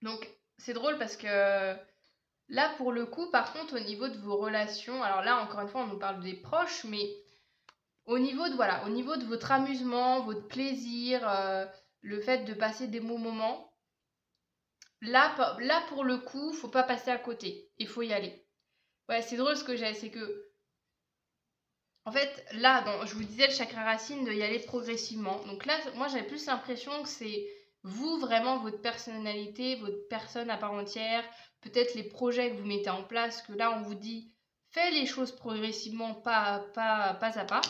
Donc c'est drôle parce que là, pour le coup, par contre, au niveau de vos relations, alors là, encore une fois, on nous parle des proches, mais au niveau de votre amusement, votre plaisir, le fait de passer des bons moments, là pour le coup, faut pas passer à côté. Il faut y aller. Ouais, c'est drôle ce que j'ai, c'est que, en fait, là, je vous disais le chakra racine de y aller progressivement. Donc là, moi, j'avais plus l'impression que c'est vous, vraiment, votre personnalité, votre personne à part entière, peut-être les projets que vous mettez en place, que là, on vous dit, fais les choses progressivement, pas à pas.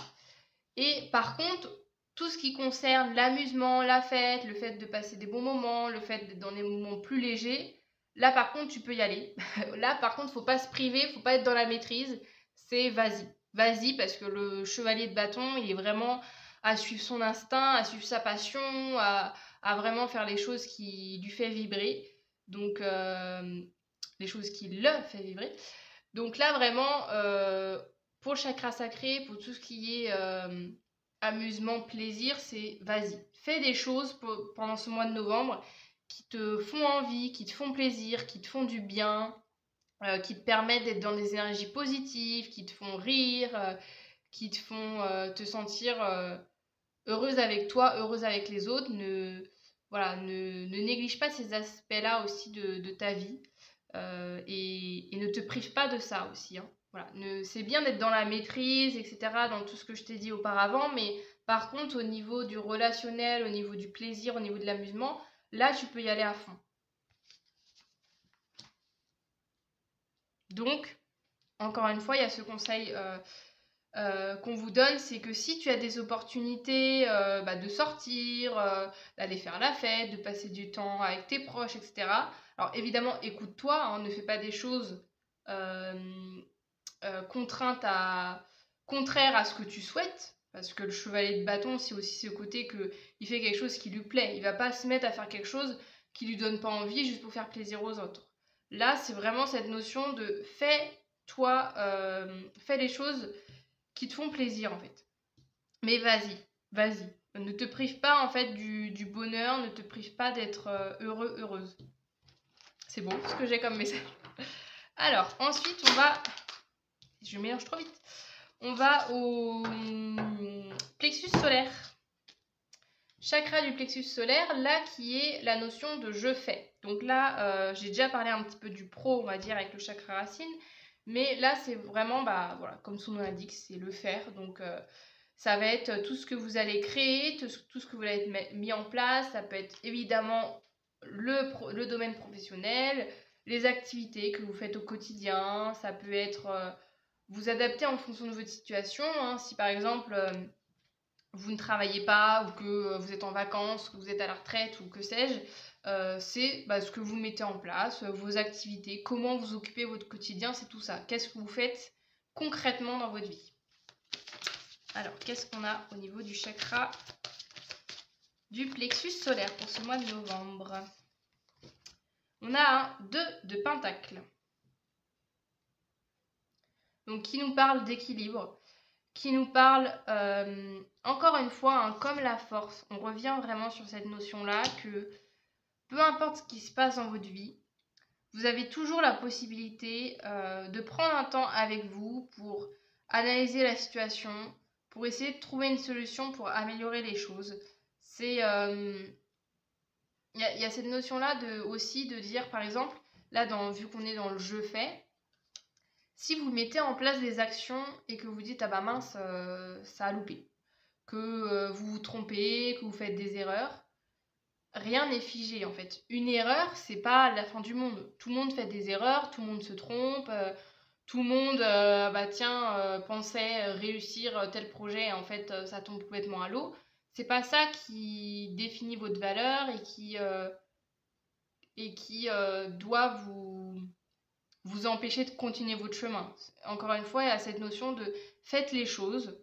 Et par contre, tout ce qui concerne l'amusement, la fête, le fait de passer des bons moments, le fait d'être dans des moments plus légers, là par contre tu peux y aller. Là par contre faut pas se priver, faut pas être dans la maîtrise, c'est vas-y. Vas-y parce que le chevalier de bâton il est vraiment à suivre son instinct, à suivre sa passion, à vraiment faire les choses qui lui fait vibrer. Donc les choses qui le fait vibrer. Donc là vraiment pour le chakra sacré, pour tout ce qui est amusement, plaisir, c'est vas-y, fais des choses pendant ce mois de novembre qui te font envie, qui te font plaisir, qui te font du bien, qui te permettent d'être dans des énergies positives, qui te font rire, qui te font te sentir heureuse avec toi, heureuse avec les autres. Ne néglige pas ces aspects-là aussi de ta vie et ne te prive pas de ça aussi, hein. Voilà. C'est bien d'être dans la maîtrise, etc., dans tout ce que je t'ai dit auparavant, mais par contre, au niveau du relationnel, au niveau du plaisir, au niveau de l'amusement, là, tu peux y aller à fond. Donc, encore une fois, il y a ce conseil qu'on vous donne, c'est que si tu as des opportunités de sortir, d'aller faire la fête, de passer du temps avec tes proches, etc. Alors évidemment, écoute-toi, hein, ne fais pas des choses euh, contraires à ce que tu souhaites, parce que le chevalier de bâton, c'est aussi ce côté que il fait quelque chose qui lui plaît. Il va pas se mettre à faire quelque chose qui lui donne pas envie juste pour faire plaisir aux autres. Là, c'est vraiment cette notion de fais les choses qui te font plaisir en fait. Mais vas-y. Ne te prive pas en fait du bonheur, ne te prive pas d'être heureux, heureuse. C'est bon ce que j'ai comme message. Alors, ensuite, je mélange trop vite. On va au plexus solaire. Chakra du plexus solaire, là qui est la notion de je fais. Donc là, j'ai déjà parlé un petit peu du pro, on va dire, avec le chakra racine. Mais là, c'est vraiment, voilà, comme son nom l'indique, c'est le faire. Donc ça va être tout ce que vous allez créer, tout ce que vous allez mis en place. Ça peut être évidemment le domaine professionnel, les activités que vous faites au quotidien. Ça peut être vous adapter en fonction de votre situation, hein. Si par exemple vous ne travaillez pas ou que vous êtes en vacances, que vous êtes à la retraite ou que sais-je, c'est ce que vous mettez en place, vos activités, comment vous occupez votre quotidien, c'est tout ça. Qu'est-ce que vous faites concrètement dans votre vie? Alors, qu'est-ce qu'on a au niveau du chakra du plexus solaire pour ce mois de novembre? On a un 2 de pentacle. Donc, qui nous parle d'équilibre, qui nous parle, encore une fois, hein, comme la force. On revient vraiment sur cette notion-là que peu importe ce qui se passe dans votre vie, vous avez toujours la possibilité de prendre un temps avec vous pour analyser la situation, pour essayer de trouver une solution pour améliorer les choses. Il y a cette notion-là aussi de dire, par exemple, là, vu qu'on est dans le je fais, si vous mettez en place des actions et que vous dites, ah bah mince, ça a loupé, que vous vous trompez, que vous faites des erreurs, rien n'est figé en fait. Une erreur, c'est pas la fin du monde. Tout le monde fait des erreurs, tout le monde se trompe, tout le monde pensait réussir tel projet, en fait ça tombe complètement à l'eau. C'est pas ça qui définit votre valeur et qui doit vous empêcher de continuer votre chemin. Encore une fois, il y a cette notion de faites les choses.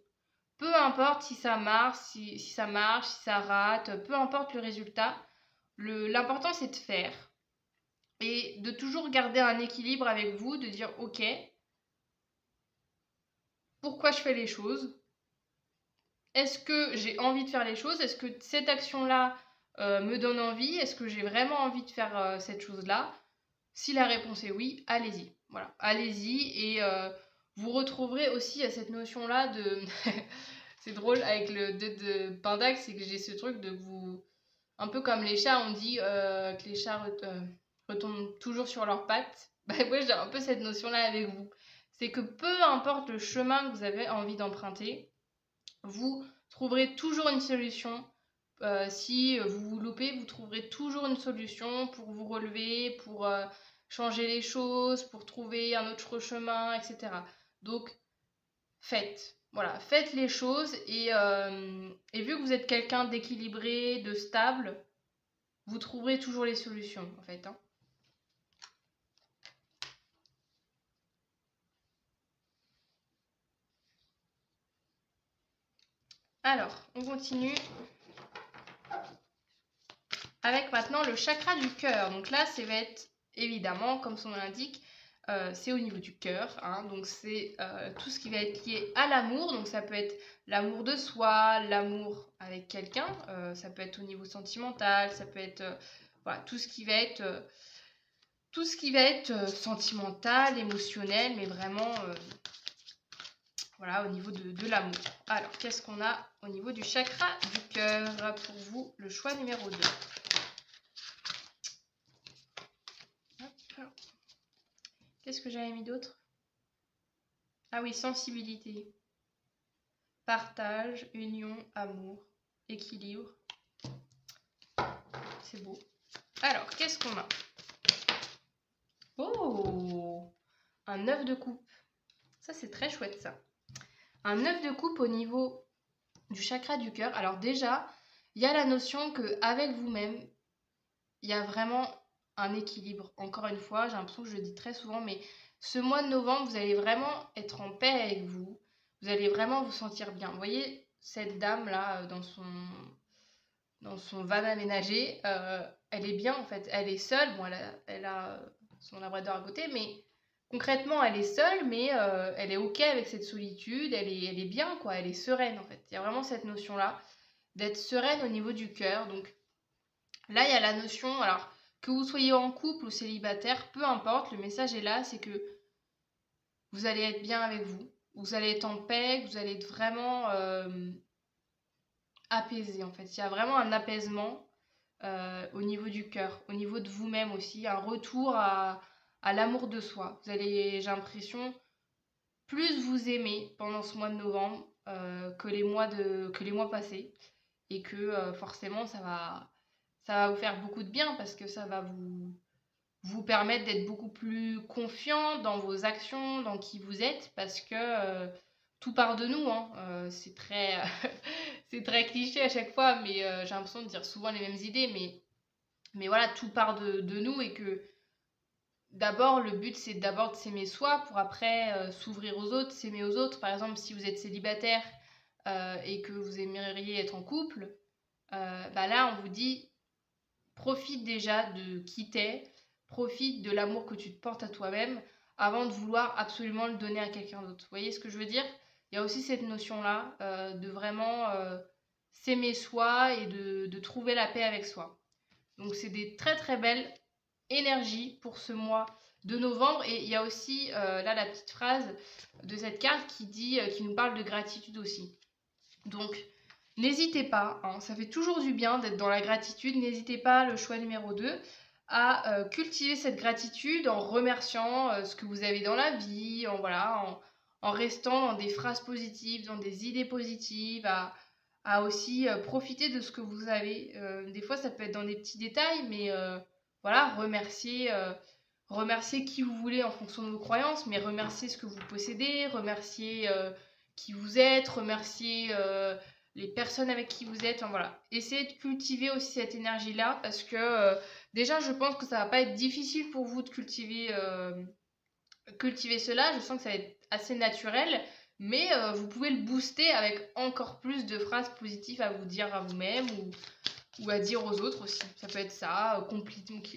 Peu importe si ça marche, si ça marche, si ça rate, peu importe le résultat, l'important c'est de faire et de toujours garder un équilibre avec vous, de dire ok, pourquoi je fais les choses. Est-ce que j'ai envie de faire les choses? Est-ce que cette action-là me donne envie? Est-ce que j'ai vraiment envie de faire cette chose-là? Si la réponse est oui, allez-y. Voilà, allez-y et vous retrouverez aussi à cette notion-là de... C'est drôle avec le de Pindac, c'est que j'ai ce truc de vous... Un peu comme les chats, on dit que les chats retombent toujours sur leurs pattes. Bah, moi, j'ai un peu cette notion-là avec vous. C'est que peu importe le chemin que vous avez envie d'emprunter, vous trouverez toujours une solution. Si vous vous loupez, vous trouverez toujours une solution pour vous relever, pour changer les choses, pour trouver un autre chemin, etc. Donc, faites. Voilà, faites les choses et vu que vous êtes quelqu'un d'équilibré, de stable, vous trouverez toujours les solutions, en fait. Hein. Alors, on continue avec maintenant le chakra du cœur. Donc là, ça va être évidemment, comme son nom l'indique, c'est au niveau du cœur. Hein, donc c'est tout ce qui va être lié à l'amour. Donc ça peut être l'amour de soi, l'amour avec quelqu'un. Ça peut être au niveau sentimental, ça peut être voilà, tout ce qui va être sentimental, émotionnel, mais vraiment voilà, au niveau de l'amour. Alors, qu'est-ce qu'on a au niveau du chakra du cœur pour vous, le choix numéro 2? Qu'est-ce que j'avais mis d'autre? Ah oui, sensibilité. Partage, union, amour, équilibre. C'est beau. Alors, qu'est-ce qu'on a? Oh! Un œuf de coupe. Ça, c'est très chouette, ça. Un œuf de coupe au niveau du chakra du cœur. Alors déjà, il y a la notion qu'avec vous-même, il y a vraiment un équilibre. Encore une fois, j'ai l'impression que je le dis très souvent, mais ce mois de novembre, vous allez vraiment être en paix avec vous. Vous allez vraiment vous sentir bien. Vous voyez cette dame-là dans son van aménagé, elle est bien en fait. Elle est seule. Bon, elle a son labrador à côté, mais concrètement, elle est seule, mais elle est OK avec cette solitude. Elle est bien, quoi. Elle est sereine en fait. Il y a vraiment cette notion-là d'être sereine au niveau du cœur. Donc là, il y a la notion, alors que vous soyez en couple ou célibataire, peu importe, le message est là, c'est que vous allez être bien avec vous. Vous allez être en paix, vous allez être vraiment apaisé en fait. Il y a vraiment un apaisement au niveau du cœur, au niveau de vous-même aussi, un retour à l'amour de soi. Vous allez, j'ai l'impression, plus vous aimer pendant ce mois de novembre que les mois passés. Et que forcément, ça va vous faire beaucoup de bien parce que ça va vous permettre d'être beaucoup plus confiant dans vos actions, dans qui vous êtes, parce que tout part de nous. Hein. C'est très, c'est très cliché à chaque fois, mais j'ai l'impression de dire souvent les mêmes idées, mais voilà, tout part de nous et que d'abord, le but, c'est d'abord de s'aimer soi pour après s'ouvrir aux autres, s'aimer aux autres. Par exemple, si vous êtes célibataire et que vous aimeriez être en couple, bah là, on vous dit, profite déjà de qui t'es, profite de l'amour que tu te portes à toi-même avant de vouloir absolument le donner à quelqu'un d'autre. Vous voyez ce que je veux dire? Il y a aussi cette notion-là de vraiment s'aimer soi et de trouver la paix avec soi. Donc c'est des très très belles énergies pour ce mois de novembre. Et il y a aussi là la petite phrase de cette carte qui nous parle de gratitude aussi. Donc n'hésitez pas, hein, ça fait toujours du bien d'être dans la gratitude. N'hésitez pas, le choix numéro 2, à cultiver cette gratitude en remerciant ce que vous avez dans la vie, en restant dans des phrases positives, dans des idées positives, à aussi profiter de ce que vous avez. Des fois, ça peut être dans des petits détails, mais voilà, remercier qui vous voulez en fonction de vos croyances, mais remercier ce que vous possédez, remercier qui vous êtes, remercier les personnes avec qui vous êtes. Enfin, voilà. Essayez de cultiver aussi cette énergie-là parce que déjà, je pense que ça va pas être difficile pour vous de cultiver cela. Je sens que ça va être assez naturel, mais vous pouvez le booster avec encore plus de phrases positives à vous dire à vous-même ou à dire aux autres aussi. Ça peut être ça,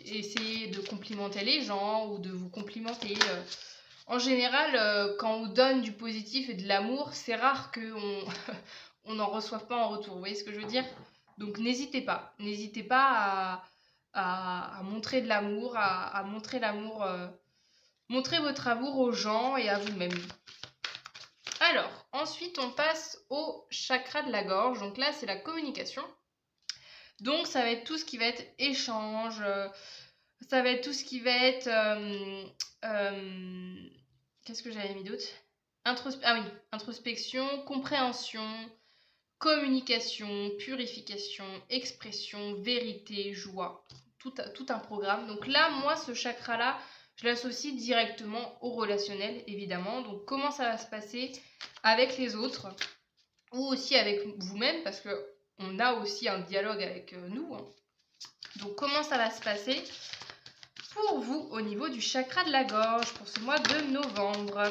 essayer de complimenter les gens ou de vous complimenter. En général, quand on donne du positif et de l'amour, c'est rare qu'on on n'en reçoive pas en retour. Vous voyez ce que je veux dire? Donc n'hésitez pas. N'hésitez pas à montrer de l'amour, à montrer l'amour, montrer votre amour aux gens et à vous-même. Alors, ensuite, on passe au chakra de la gorge. Donc là, c'est la communication. Donc, ça va être tout ce qui va être échange. Ça va être tout ce qui va être... qu'est-ce que j'avais mis d'autre? Introspection, compréhension, communication, purification, expression, vérité, joie. Tout un programme. Donc là, moi, ce chakra-là, je l'associe directement au relationnel, évidemment. Donc comment ça va se passer avec les autres ou aussi avec vous-même, parce qu'on a aussi un dialogue avec nous. Hein. Donc comment ça va se passer pour vous au niveau du chakra de la gorge pour ce mois de novembre?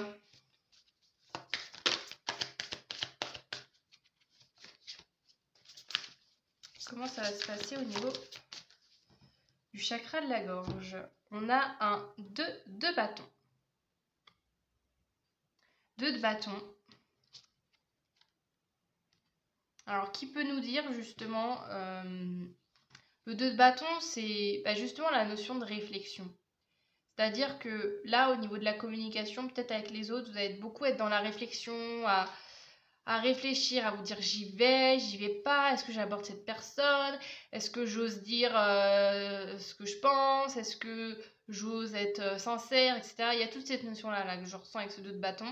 Comment ça va se passer au niveau du chakra de la gorge? On a deux bâtons. 2 de bâton. Alors, qui peut nous dire justement, le 2 de bâton, c'est justement la notion de réflexion. C'est-à-dire que là, au niveau de la communication, peut-être avec les autres, vous allez beaucoup être dans la réflexion, à réfléchir, à vous dire j'y vais pas, est-ce que j'aborde cette personne, est-ce que j'ose dire ce que je pense, est-ce que j'ose être sincère, etc. Il y a toute cette notion-là là, que je ressens avec ce 2 de bâton.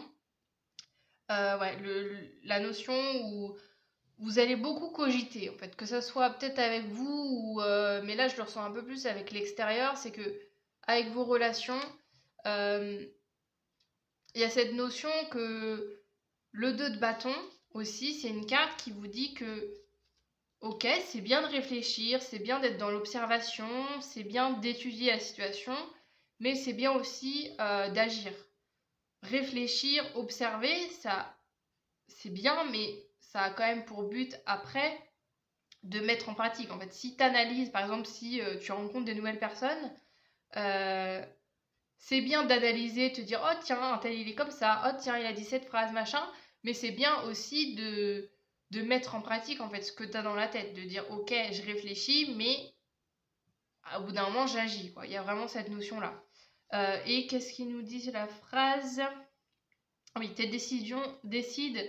Ouais, la notion où vous allez beaucoup cogiter, en fait, que ça soit peut-être avec vous, ou, mais là je le ressens un peu plus avec l'extérieur, c'est que avec vos relations, il y a cette notion que le 2 de bâton aussi, c'est une carte qui vous dit que, ok, c'est bien de réfléchir, c'est bien d'être dans l'observation, c'est bien d'étudier la situation, mais c'est bien aussi d'agir. Réfléchir, observer, ça, c'est bien, mais ça a quand même pour but après de mettre en pratique. En fait, si tu analyses, par exemple, si tu rencontres des nouvelles personnes, c'est bien d'analyser, te dire oh tiens, un tel il est comme ça, oh tiens, il a dit cette phrase, machin, mais c'est bien aussi de mettre en pratique en fait ce que tu as dans la tête, de dire ok, je réfléchis, mais au bout d'un moment, j'agis. Il y a vraiment cette notion-là. Et qu'est-ce qu'il nous dit la phrase? Oui, tes décisions décident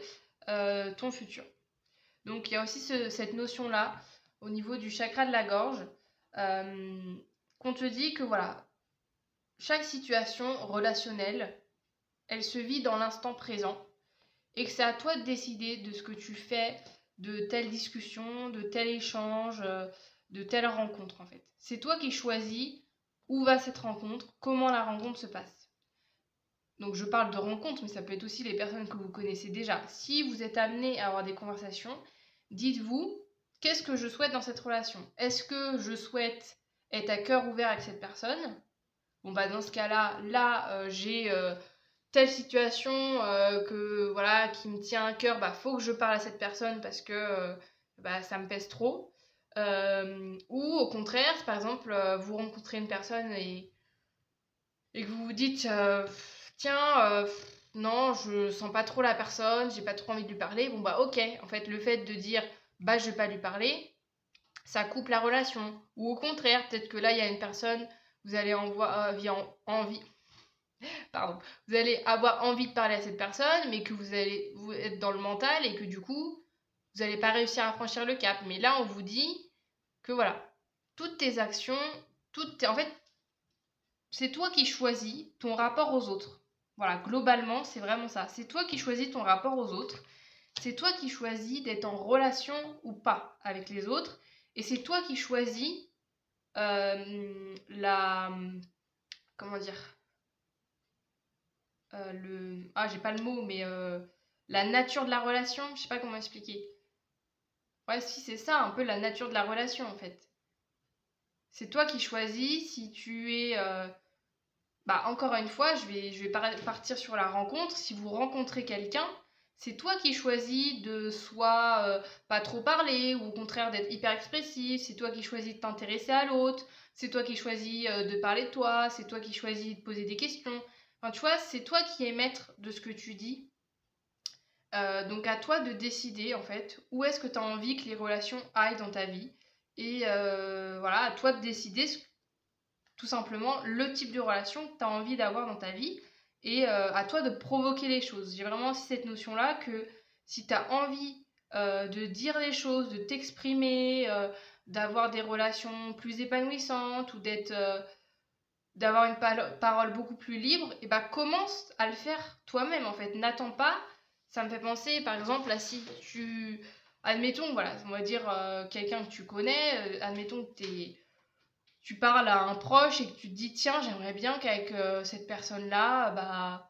ton futur. Donc il y a aussi cette notion-là au niveau du chakra de la gorge qu'on te dit que voilà, chaque situation relationnelle, elle se vit dans l'instant présent et que c'est à toi de décider de ce que tu fais, de telle discussion, de tel échange, de telle rencontre en fait. C'est toi qui choisis où va cette rencontre, comment la rencontre se passe. Donc je parle de rencontre, mais ça peut être aussi les personnes que vous connaissez déjà. Si vous êtes amené à avoir des conversations, dites-vous, qu'est-ce que je souhaite dans cette relation? Est-ce que je souhaite être à cœur ouvert avec cette personne? Bon bah dans ce cas-là, j'ai telle situation que voilà qui me tient à cœur, bah faut que je parle à cette personne parce que ça me pèse trop. Ou au contraire, par exemple, vous rencontrez une personne et que vous vous dites tiens, non, je sens pas trop la personne, j'ai pas trop envie de lui parler. Bon bah ok, en fait le fait de dire bah je vais pas lui parler, ça coupe la relation. Ou au contraire, peut-être que là il y a une personne, vous allez pardon, vous allez avoir envie de parler à cette personne, mais que vous allez être dans le mental et que du coup vous n'allez pas réussir à franchir le cap. Mais là on vous dit que voilà, toutes tes actions, en fait c'est toi qui choisis ton rapport aux autres. Voilà, globalement, c'est vraiment ça. C'est toi qui choisis ton rapport aux autres. C'est toi qui choisis d'être en relation ou pas avec les autres. Et c'est toi qui choisis la... Comment dire j'ai pas le mot, mais la nature de la relation. Je sais pas comment expliquer. Ouais, si, c'est ça, un peu la nature de la relation, en fait. C'est toi qui choisis si tu es... encore une fois, je vais partir sur la rencontre. Si vous rencontrez quelqu'un, c'est toi qui choisis de soit pas trop parler ou au contraire d'être hyper expressif. C'est toi qui choisis de t'intéresser à l'autre. C'est toi qui choisis de parler de toi. C'est toi qui choisis de poser des questions. Enfin, tu vois, c'est toi qui es maître de ce que tu dis. Donc à toi de décider en fait où est-ce que tu as envie que les relations aillent dans ta vie. Et voilà, à toi de décider tout simplement le type de relation que tu as envie d'avoir dans ta vie. Et à toi de provoquer les choses. J'ai vraiment aussi cette notion-là que si tu as envie de dire les choses, de t'exprimer, d'avoir des relations plus épanouissantes ou d'avoir une parole beaucoup plus libre, et bah commence à le faire toi-même en fait. N'attends pas. Ça me fait penser par exemple à si tu. Admettons, voilà, on va dire quelqu'un que tu connais, admettons que tu parles à un proche et que tu te dis tiens, j'aimerais bien qu'avec cette personne-là, bah,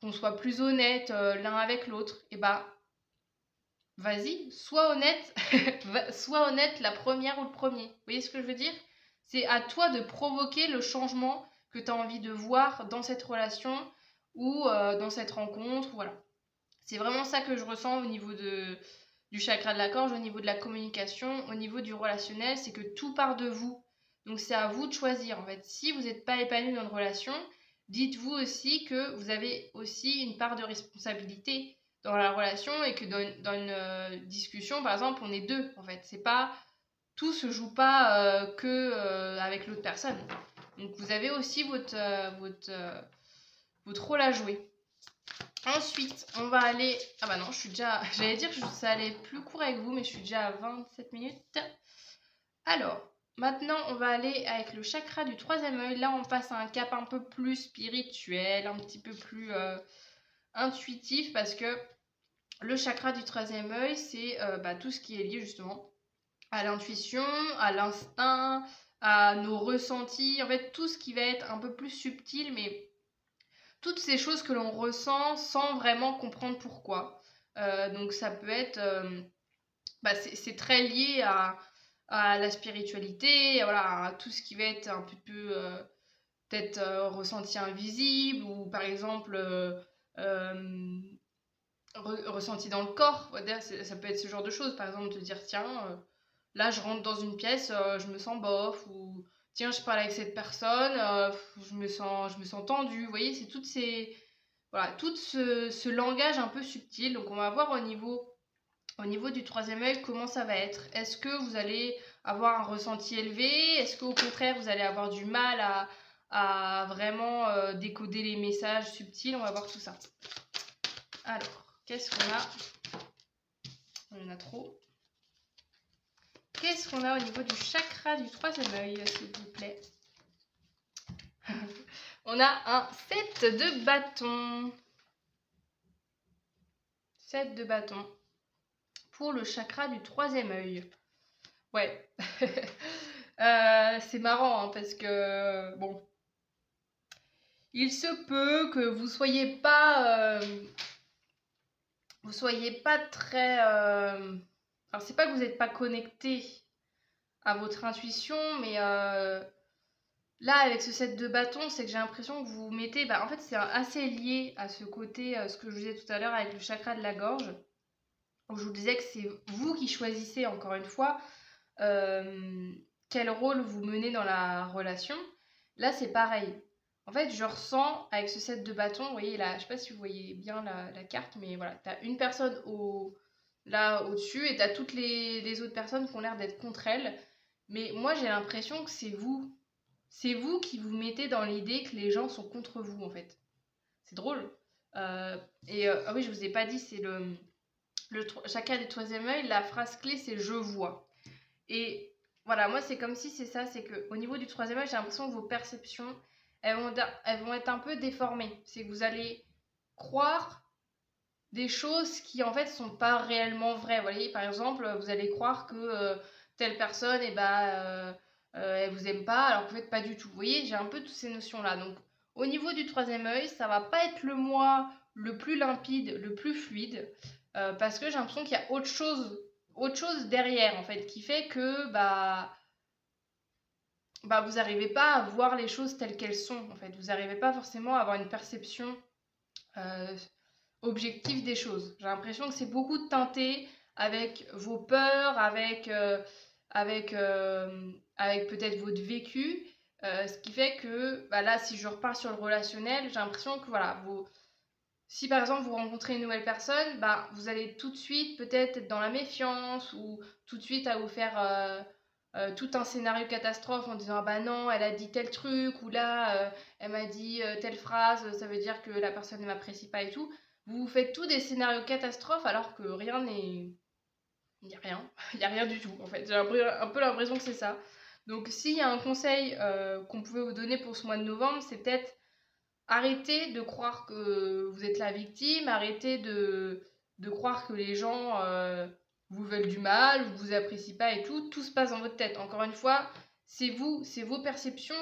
qu'on soit plus honnête l'un avec l'autre. Et bah, vas-y, sois honnête, sois honnête la première ou le premier. Vous voyez ce que je veux dire? C'est à toi de provoquer le changement que tu as envie de voir dans cette relation ou dans cette rencontre. Voilà. C'est vraiment ça que je ressens au niveau du chakra de la gorge, au niveau de la communication, au niveau du relationnel, c'est que tout part de vous. Donc c'est à vous de choisir en fait. Si vous n'êtes pas épanoui dans une relation, dites-vous aussi que vous avez aussi une part de responsabilité dans la relation et que dans une discussion, par exemple, on est deux en fait. C'est pas tout se joue pas que avec l'autre personne. Donc vous avez aussi votre rôle à jouer. Ensuite, on va aller... Ah bah non, je suis déjà... J'allais dire que ça allait plus court avec vous, mais je suis déjà à 27 minutes. Alors, maintenant, on va aller avec le chakra du troisième œil. Là, on passe à un cap un peu plus spirituel, un petit peu plus intuitif, parce que le chakra du troisième œil, c'est tout ce qui est lié justement à l'intuition, à l'instinct, à nos ressentis. En fait, tout ce qui va être un peu plus subtil, mais toutes ces choses que l'on ressent sans vraiment comprendre pourquoi. Donc ça peut être... c'est très lié à la spiritualité, voilà, à tout ce qui va être un peu peut-être ressenti invisible ou par exemple ressenti dans le corps. Ça peut être ce genre de choses. Par exemple, te dire tiens, là je rentre dans une pièce, je me sens bof, ou tiens, je parle avec cette personne, je me sens tendue. Vous voyez, c'est toutes ces... Voilà, tout ce langage un peu subtil. Donc on va voir au niveau du troisième œil comment ça va être. Est-ce que vous allez avoir un ressenti élevé? Est-ce qu'au contraire, vous allez avoir du mal à vraiment décoder les messages subtils? On va voir tout ça. Alors, qu'est-ce qu'on a? On en a trop. Qu'est-ce qu'on a au niveau du chakra du troisième œil, s'il vous plaît? On a un 7 de bâton. 7 de bâton pour le chakra du troisième œil. Ouais. C'est marrant hein, parce que, bon, il se peut que vous soyez pas très... Alors, c'est pas que vous n'êtes pas connecté à votre intuition, mais là, avec ce set de bâtons, c'est que j'ai l'impression que vous vous mettez... en fait, c'est assez lié à ce côté, ce que je vous disais tout à l'heure avec le chakra de la gorge, où je vous disais que c'est vous qui choisissez, encore une fois, quel rôle vous menez dans la relation. Là, c'est pareil. En fait, je ressens avec ce set de bâtons, vous voyez là, je sais pas si vous voyez bien la carte, mais voilà, tu as une personne là au-dessus et tu as toutes les autres personnes qui ont l'air d'être contre elle. Mais moi, j'ai l'impression que c'est vous. C'est vous qui vous mettez dans l'idée que les gens sont contre vous, en fait. C'est drôle. Ah oui, je vous ai pas dit, c'est chacun des troisième œil, la phrase clé, c'est « je vois ». Et voilà, moi, c'est comme si c'est ça, c'est qu'au niveau du troisième œil, j'ai l'impression que vos perceptions, elles vont être un peu déformées. C'est que vous allez croire des choses qui, en fait, sont pas réellement vraies. Vous voyez, par exemple, vous allez croire que telle personne, elle vous aime pas, alors qu'en fait, pas du tout. Vous voyez, j'ai un peu toutes ces notions-là. Donc, au niveau du troisième œil, ça va pas être le moi le plus limpide, le plus fluide, parce que j'ai l'impression qu'il y a autre chose derrière, en fait, qui fait que, vous n'arrivez pas à voir les choses telles qu'elles sont, en fait. Vous n'arrivez pas forcément à avoir une perception objective des choses. J'ai l'impression que c'est beaucoup teinté avec vos peurs, avec peut-être votre vécu. Ce qui fait que là, si je repars sur le relationnel, j'ai l'impression que voilà, si par exemple vous rencontrez une nouvelle personne, vous allez tout de suite peut-être être dans la méfiance ou tout de suite à vous faire tout un scénario catastrophe en disant ah bah non, elle a dit tel truc ou là elle m'a dit telle phrase, ça veut dire que la personne ne m'apprécie pas et tout. Vous vous faites tous des scénarios catastrophes alors que rien n'est... Il n'y a rien, il n'y a rien du tout en fait. J'ai un peu l'impression que c'est ça. Donc s'il y a un conseil qu'on pouvait vous donner pour ce mois de novembre, c'est peut-être arrêtez de croire que vous êtes la victime, arrêtez de croire que les gens vous veulent du mal ou vous apprécient pas et tout se passe dans votre tête. Encore une fois, c'est vous, c'est vos perceptions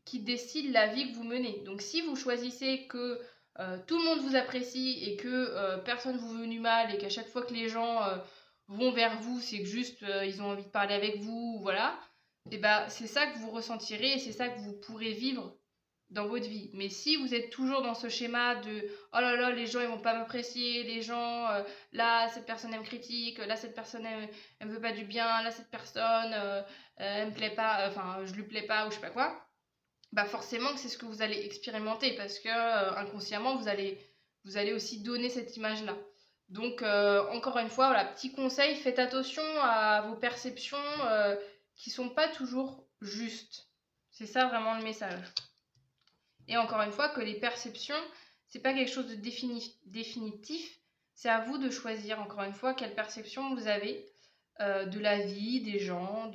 qui décident la vie que vous menez. Donc si vous choisissez que tout le monde vous apprécie et que personne vous veut du mal et qu'à chaque fois que les gens vont vers vous, c'est que juste ils ont envie de parler avec vous, voilà, et c'est ça que vous ressentirez et c'est ça que vous pourrez vivre dans votre vie. Mais si vous êtes toujours dans ce schéma de oh là là, les gens ils vont pas m'apprécier, les gens là cette personne elle me critique, là cette personne elle me veut pas du bien, là cette personne elle me plaît pas, enfin je lui plais pas ou je sais pas quoi, forcément que c'est ce que vous allez expérimenter parce que inconsciemment vous allez aussi donner cette image là. Donc encore une fois, voilà, petit conseil, faites attention à vos perceptions qui sont pas toujours justes. C'est ça vraiment le message. Et encore une fois, que les perceptions, c'est pas quelque chose de définitif, c'est à vous de choisir, encore une fois, quelle perception vous avez de la vie, des gens,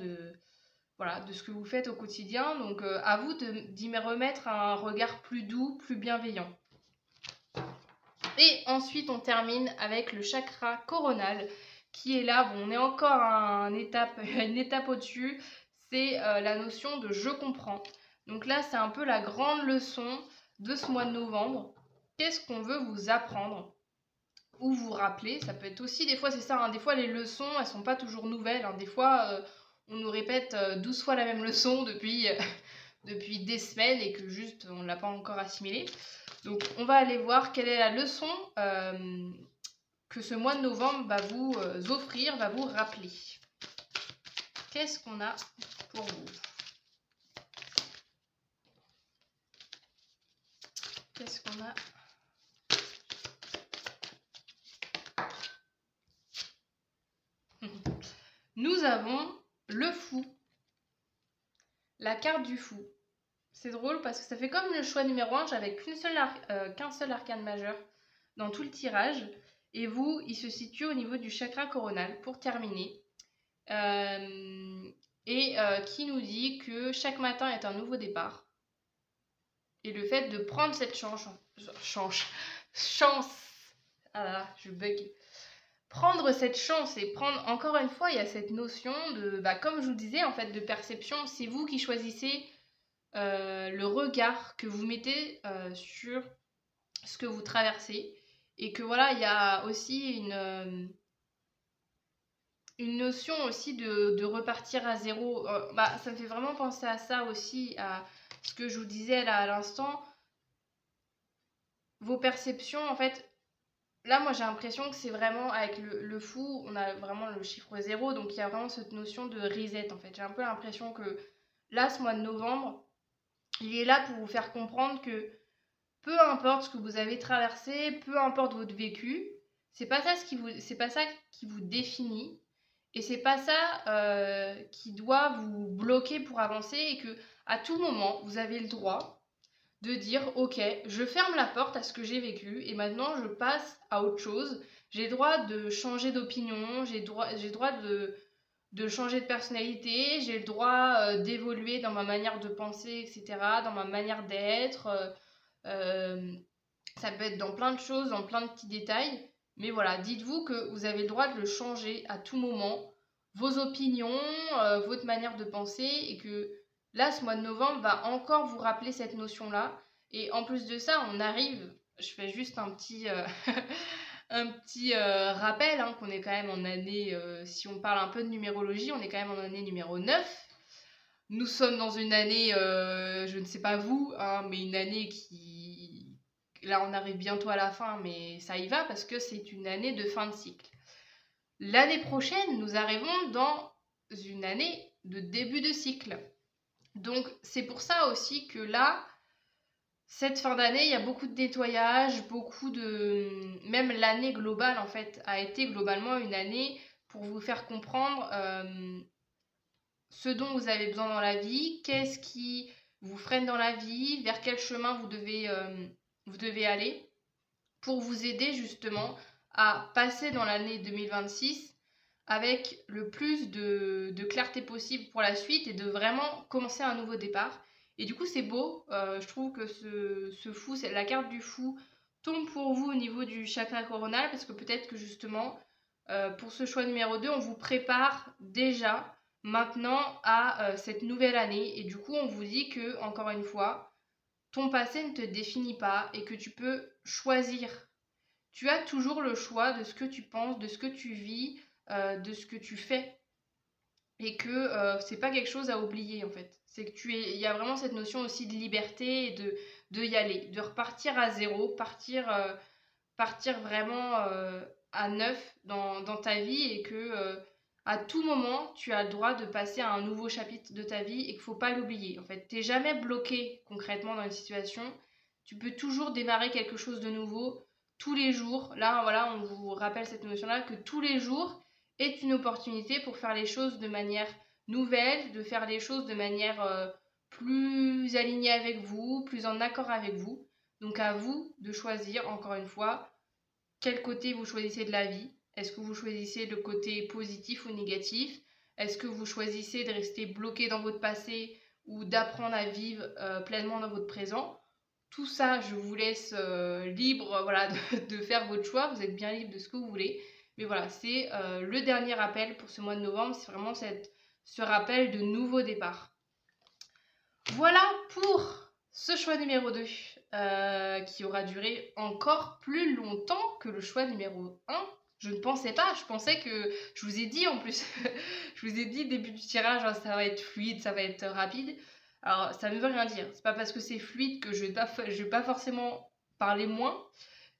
voilà, de ce que vous faites au quotidien. Donc à vous d'y remettre un regard plus doux, plus bienveillant. Et ensuite, on termine avec le chakra coronal, qui est là, bon, on est encore à une étape au-dessus, c'est la notion de « je comprends ». Donc là, c'est un peu la grande leçon de ce mois de novembre. Qu'est-ce qu'on veut vous apprendre ou vous rappeler? Ça peut être aussi, des fois c'est ça, hein, des fois les leçons, elles sont pas toujours nouvelles. Hein. Des fois, on nous répète 12 fois la même leçon depuis des semaines et que juste on ne l'a pas encore assimilée. Donc on va aller voir quelle est la leçon que ce mois de novembre va vous offrir, va vous rappeler. Qu'est-ce qu'on a pour vous? Qu'est-ce qu'on a? Nous avons le fou. La carte du fou. C'est drôle parce que ça fait comme le choix numéro 1, j'avais qu'un seul arcane majeur dans tout le tirage. Et vous, il se situe au niveau du chakra coronal pour terminer. Qui nous dit que chaque matin est un nouveau départ. Et le fait de prendre cette chance. Ah là, je bug. Prendre cette chance et prendre, encore une fois, il y a cette notion de, comme je vous disais, en fait, de perception. C'est vous qui choisissez le regard que vous mettez sur ce que vous traversez. Et que voilà, il y a aussi une notion aussi de repartir à zéro. Ça me fait vraiment penser à ça aussi, à ce que je vous disais là à l'instant. Vos perceptions, en fait, là moi j'ai l'impression que c'est vraiment avec le fou, on a vraiment le chiffre 0, donc il y a vraiment cette notion de reset en fait. J'ai un peu l'impression que là, ce mois de novembre, il est là pour vous faire comprendre que peu importe ce que vous avez traversé, peu importe votre vécu, c'est pas ça qui vous définit. Et c'est pas ça qui doit vous bloquer pour avancer et que à tout moment, vous avez le droit de dire ok, je ferme la porte à ce que j'ai vécu et maintenant je passe à autre chose. J'ai le droit de changer d'opinion, j'ai le droit de changer de personnalité, j'ai le droit d'évoluer dans ma manière de penser, etc., dans ma manière d'être. Ça peut être dans plein de choses, dans plein de petits détails. Mais voilà, dites-vous que vous avez le droit de le changer à tout moment, vos opinions, votre manière de penser, et que là, ce mois de novembre va encore vous rappeler cette notion-là. Et en plus de ça, on arrive, je fais juste un petit, rappel, hein, qu'on est quand même en année, si on parle un peu de numérologie, on est quand même en année numéro 9. Nous sommes dans une année, je ne sais pas vous, hein, mais une année qui... Là, on arrive bientôt à la fin, mais ça y va parce que c'est une année de fin de cycle. L'année prochaine, nous arrivons dans une année de début de cycle. Donc c'est pour ça aussi que là, cette fin d'année, il y a beaucoup de nettoyage, même l'année globale en fait a été globalement une année pour vous faire comprendre ce dont vous avez besoin dans la vie, qu'est-ce qui vous freine dans la vie, vers quel chemin vous devez aller pour vous aider justement à passer dans l'année 2026 avec le plus de clarté possible pour la suite et de vraiment commencer un nouveau départ. Et du coup, c'est beau. Je trouve que ce fou, la carte du fou, tombe pour vous au niveau du chakra coronal parce que peut-être que justement, pour ce choix numéro 2, on vous prépare déjà maintenant à cette nouvelle année. Et du coup, on vous dit que, encore une fois, ton passé ne te définit pas et que tu peux choisir. Tu as toujours le choix de ce que tu penses, de ce que tu vis, de ce que tu fais. Et que c'est pas quelque chose à oublier en fait. C'est que il y a vraiment cette notion aussi de liberté et de y aller, de repartir à zéro, partir vraiment à neuf dans ta vie et que à tout moment tu as le droit de passer à un nouveau chapitre de ta vie et qu'il faut pas l'oublier. En fait, t'es jamais bloqué concrètement dans une situation. Tu peux toujours démarrer quelque chose de nouveau tous les jours. Là, voilà, on vous rappelle cette notion-là que tous les jours est une opportunité pour faire les choses de manière nouvelle, de faire les choses de manière plus alignée avec vous, plus en accord avec vous. Donc à vous de choisir, encore une fois, quel côté vous choisissez de la vie. Est-ce que vous choisissez le côté positif ou négatif? Est-ce que vous choisissez de rester bloqué dans votre passé ou d'apprendre à vivre pleinement dans votre présent? Tout ça, je vous laisse libre voilà, de faire votre choix. Vous êtes bien libre de ce que vous voulez. Mais voilà, c'est le dernier rappel pour ce mois de novembre. C'est vraiment ce rappel de nouveau départ. Voilà pour ce choix numéro 2 qui aura duré encore plus longtemps que le choix numéro 1. Je ne pensais pas, je pensais que... Je vous ai dit en plus, je vous ai dit début du tirage, hein, ça va être fluide, ça va être rapide. Alors ça ne veut rien dire, c'est pas parce que c'est fluide que je vais pas forcément parler moins.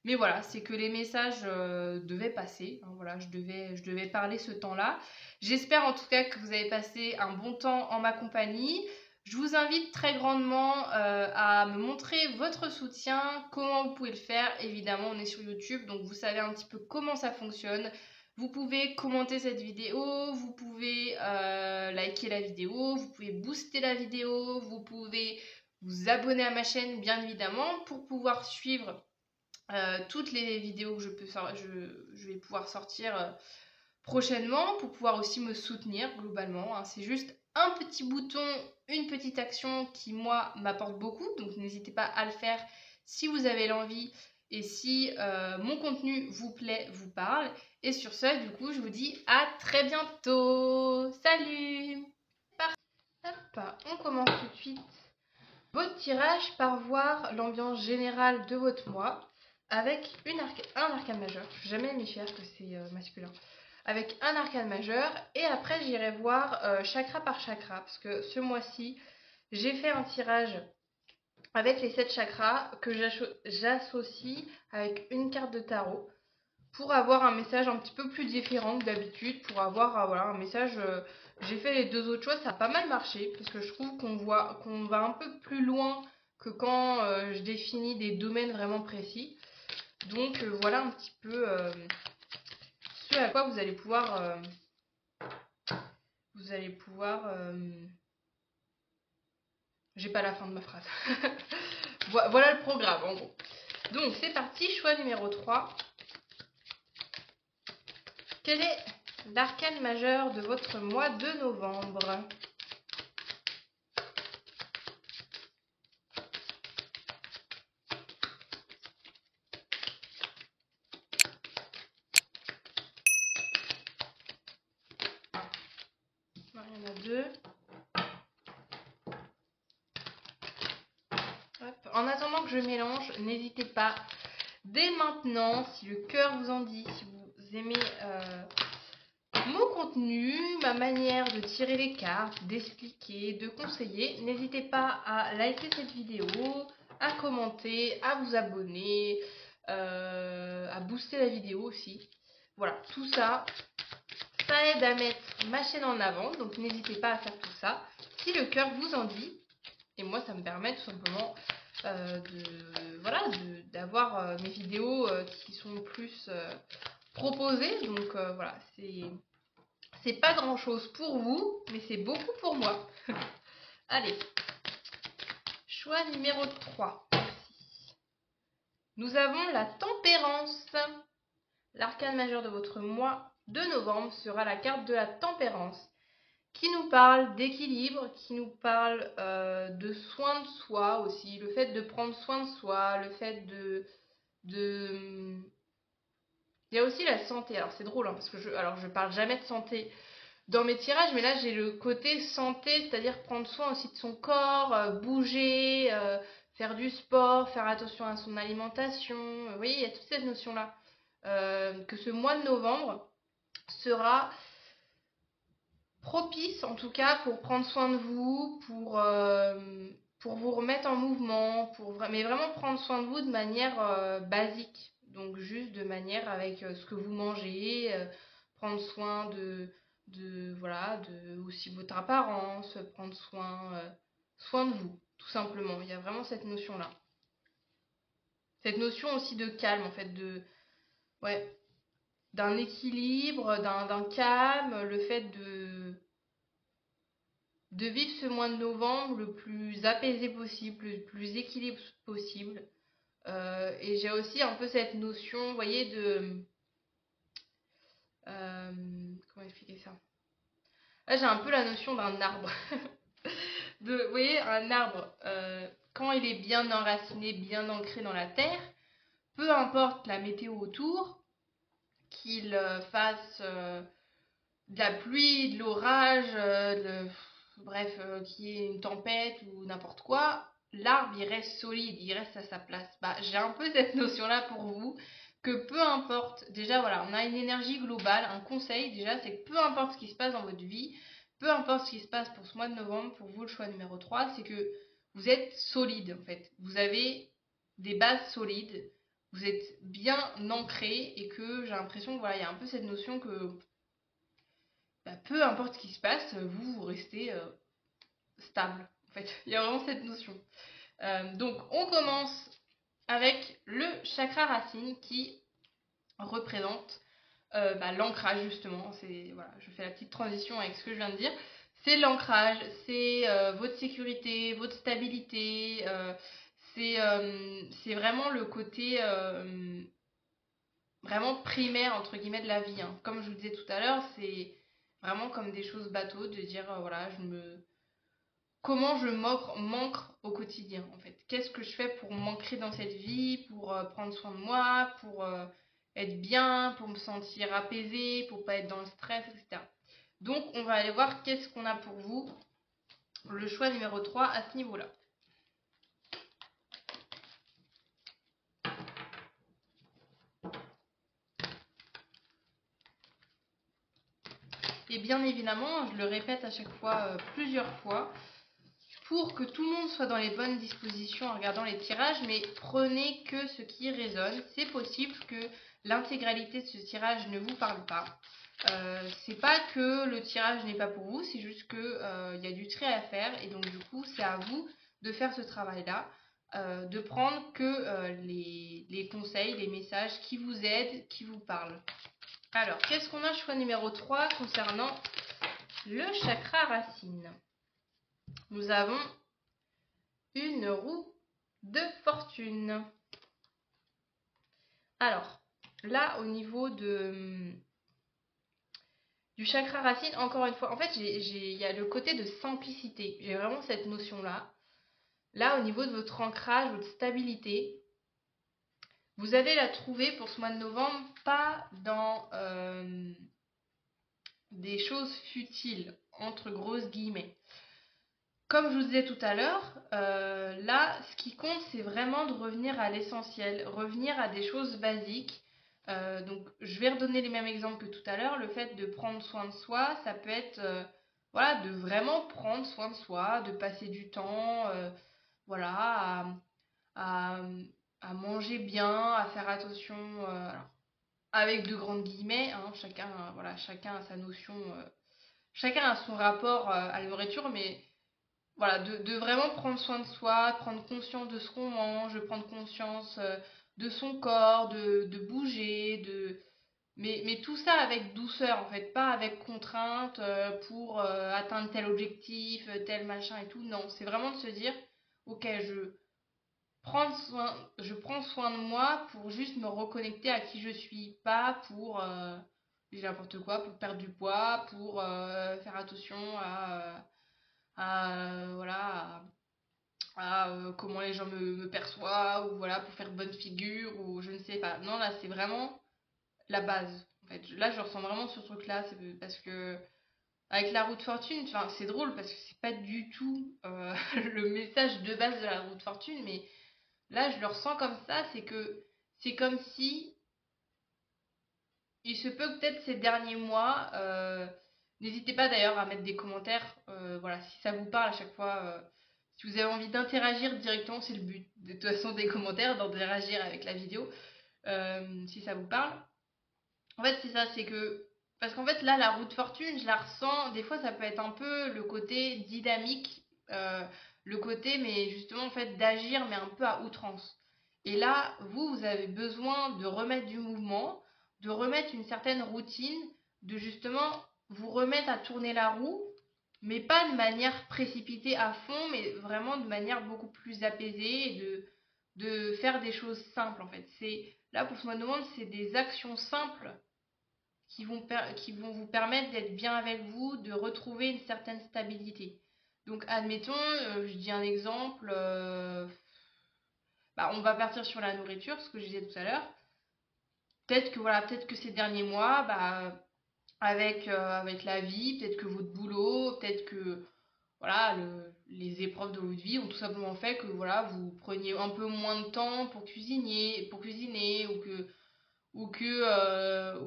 Mais voilà, c'est que les messages devaient passer. Hein, voilà, je devais parler ce temps-là. J'espère en tout cas que vous avez passé un bon temps en ma compagnie. Je vous invite très grandement à me montrer votre soutien, comment vous pouvez le faire. Évidemment, on est sur YouTube, donc vous savez un petit peu comment ça fonctionne. Vous pouvez commenter cette vidéo, vous pouvez liker la vidéo, vous pouvez booster la vidéo, vous pouvez vous abonner à ma chaîne, bien évidemment, pour pouvoir suivre toutes les vidéos que je vais pouvoir sortir prochainement, pour pouvoir aussi me soutenir globalement. Hein. C'est juste un petit bouton, une petite action qui, moi, m'apporte beaucoup. Donc, n'hésitez pas à le faire si vous avez l'envie et si mon contenu vous plaît, vous parle. Et sur ce, du coup, je vous dis à très bientôt. Salut! Hop, on commence tout de suite votre tirage par voir l'ambiance générale de votre mois avec un arcane majeur. Je suis jamais m'y faire que c'est masculin. Avec un arcane majeur et après j'irai voir chakra par chakra parce que ce mois-ci j'ai fait un tirage avec les 7 chakras que j'associe avec une carte de tarot pour avoir un message un petit peu plus différent que d'habitude, pour avoir voilà, un message... j'ai fait les deux autres choix, ça a pas mal marché, parce que je trouve qu'on va un peu plus loin que quand je définis des domaines vraiment précis. Donc voilà un petit peu ce à quoi vous allez pouvoir... j'ai pas la fin de ma phrase. Voilà le programme en gros. Donc c'est parti, choix numéro 3. Quel est l'arcane majeur de votre mois de novembre? Il y en a 2. Hop. En attendant que je mélange, n'hésitez pas dès maintenant, si le cœur vous en dit, si vous aimez mon contenu, ma manière de tirer les cartes, d'expliquer, de conseiller, n'hésitez pas à liker cette vidéo, à commenter, à vous abonner, à booster la vidéo aussi. Voilà, tout ça, Ça aide à mettre ma chaîne en avant, donc n'hésitez pas à faire tout ça si le cœur vous en dit. Et moi, ça me permet tout simplement d'avoir mes vidéos qui sont plus proposées. Donc voilà, c'est pas grand chose pour vous, mais c'est beaucoup pour moi. Allez, choix numéro 3. Nous avons la tempérance. L'arcane majeur de votre mois de novembre sera la carte de la tempérance, qui nous parle d'équilibre, qui nous parle de soin de soi aussi, le fait de prendre soin de soi, le fait de... Il y a aussi la santé. Alors c'est drôle, hein, parce que je parle jamais de santé dans mes tirages, mais là j'ai le côté santé, c'est-à-dire prendre soin aussi de son corps, bouger, faire du sport, faire attention à son alimentation. Vous voyez, il y a toute cette notion-là. Que ce mois de novembre sera propice en tout cas pour prendre soin de vous, pour vous remettre en mouvement, mais vraiment prendre soin de vous de manière basique. Donc juste de manière avec ce que vous mangez, prendre soin voilà, de aussi votre apparence, prendre soin de vous, tout simplement. Il y a vraiment cette notion-là. Cette notion aussi de calme, en fait, ouais, d'un équilibre, d'un calme, le fait de vivre ce mois de novembre le plus apaisé possible, le plus équilibré possible. Et j'ai aussi un peu cette notion, vous voyez, comment expliquer ça? Là, j'ai un peu la notion d'un arbre. Vous voyez, un arbre, quand il est bien enraciné, bien ancré dans la terre, peu importe la météo autour, qu'il fasse de la pluie, de l'orage, bref, qu'il y ait une tempête ou n'importe quoi, l'arbre il reste solide, il reste à sa place. Bah, j'ai un peu cette notion-là pour vous, que peu importe, déjà voilà, on a une énergie globale, un conseil déjà, c'est que peu importe ce qui se passe dans votre vie, peu importe ce qui se passe pour ce mois de novembre, pour vous le choix numéro 3, c'est que vous êtes solide en fait. Vous avez des bases solides, vous êtes bien ancré et que j'ai l'impression que voilà, il y a un peu cette notion que bah, peu importe ce qui se passe, vous restez stable. En fait, il y a vraiment cette notion. Donc, on commence avec le chakra racine qui représente l'ancrage justement. Voilà, je fais la petite transition avec ce que je viens de dire. C'est l'ancrage, c'est votre sécurité, votre stabilité. C'est vraiment le côté vraiment primaire entre guillemets de la vie, hein. Comme je vous disais tout à l'heure, c'est vraiment comme des choses bateaux de dire voilà, comment je m'ancre au quotidien en fait. Qu'est-ce que je fais pour m'ancrer dans cette vie, pour prendre soin de moi, pour être bien, pour me sentir apaisée, pour pas être dans le stress, etc. Donc on va aller voir qu'est-ce qu'on a pour vous, le choix numéro 3 à ce niveau-là. Et bien évidemment, je le répète à chaque fois, plusieurs fois, pour que tout le monde soit dans les bonnes dispositions en regardant les tirages, mais prenez que ce qui résonne. C'est possible que l'intégralité de ce tirage ne vous parle pas. C'est pas que le tirage n'est pas pour vous, c'est juste que y a du tri à faire et donc du coup c'est à vous de faire ce travail-là, de prendre que les conseils, les messages qui vous aident, qui vous parlent. Alors, qu'est-ce qu'on a choix numéro 3 concernant le chakra racine? Nous avons une roue de fortune. Alors, là, au niveau du chakra racine, encore une fois, en fait, il y a le côté de simplicité. J'ai vraiment cette notion-là. Là, au niveau de votre ancrage, votre stabilité, vous allez la trouver pour ce mois de novembre, pas dans des choses futiles, entre grosses guillemets. Comme je vous disais tout à l'heure, là, ce qui compte, c'est vraiment de revenir à l'essentiel, revenir à des choses basiques. Donc, je vais redonner les mêmes exemples que tout à l'heure. Le fait de prendre soin de soi, ça peut être voilà, de vraiment prendre soin de soi, de passer du temps voilà, à manger bien, à faire attention. Alors, avec de grandes guillemets, hein, chacun, voilà, chacun a sa notion, chacun a son rapport à la nourriture, mais voilà, de vraiment prendre soin de soi, prendre conscience de ce qu'on mange, de prendre conscience de son corps, de bouger, mais tout ça avec douceur en fait, pas avec contrainte pour atteindre tel objectif, tel machin et tout. Non, c'est vraiment de se dire, ok, je prends soin de moi pour juste me reconnecter à qui je suis, pas pour dire n'importe quoi, pour perdre du poids, pour faire attention voilà, comment les gens me perçoivent, ou voilà, pour faire bonne figure, ou je ne sais pas. Non, là, c'est vraiment la base. En fait, là, je ressens vraiment ce truc-là, c'est parce que avec la roue de fortune, enfin, c'est drôle parce que c'est pas du tout le message de base de la roue de fortune, mais là, je le ressens comme ça, c'est que c'est comme si il se peut que peut-être ces derniers mois, n'hésitez pas d'ailleurs à mettre des commentaires, voilà, si ça vous parle à chaque fois, si vous avez envie d'interagir directement, c'est le but, de toute façon des commentaires, d'interagir avec la vidéo, si ça vous parle. En fait, c'est ça, c'est que, parce qu'en fait là, la roue de fortune, je la ressens, des fois ça peut être un peu le côté dynamique, le côté, mais justement en fait d'agir, mais un peu à outrance. Et là, vous avez besoin de remettre du mouvement, de remettre une certaine routine, de justement vous remettre à tourner la roue, mais pas de manière précipitée à fond, mais vraiment de manière beaucoup plus apaisée, et de faire des choses simples en fait. C'est là pour ce mois de novembre, c'est des actions simples qui vont vous permettre d'être bien avec vous, de retrouver une certaine stabilité. Donc, admettons, je dis un exemple, bah, on va partir sur la nourriture, ce que je disais tout à l'heure. Peut-être que voilà, peut-être que ces derniers mois, bah, avec la vie, peut-être que votre boulot, peut-être que voilà, les épreuves de votre vie ont tout simplement fait que voilà, vous preniez un peu moins de temps pour cuisiner, ou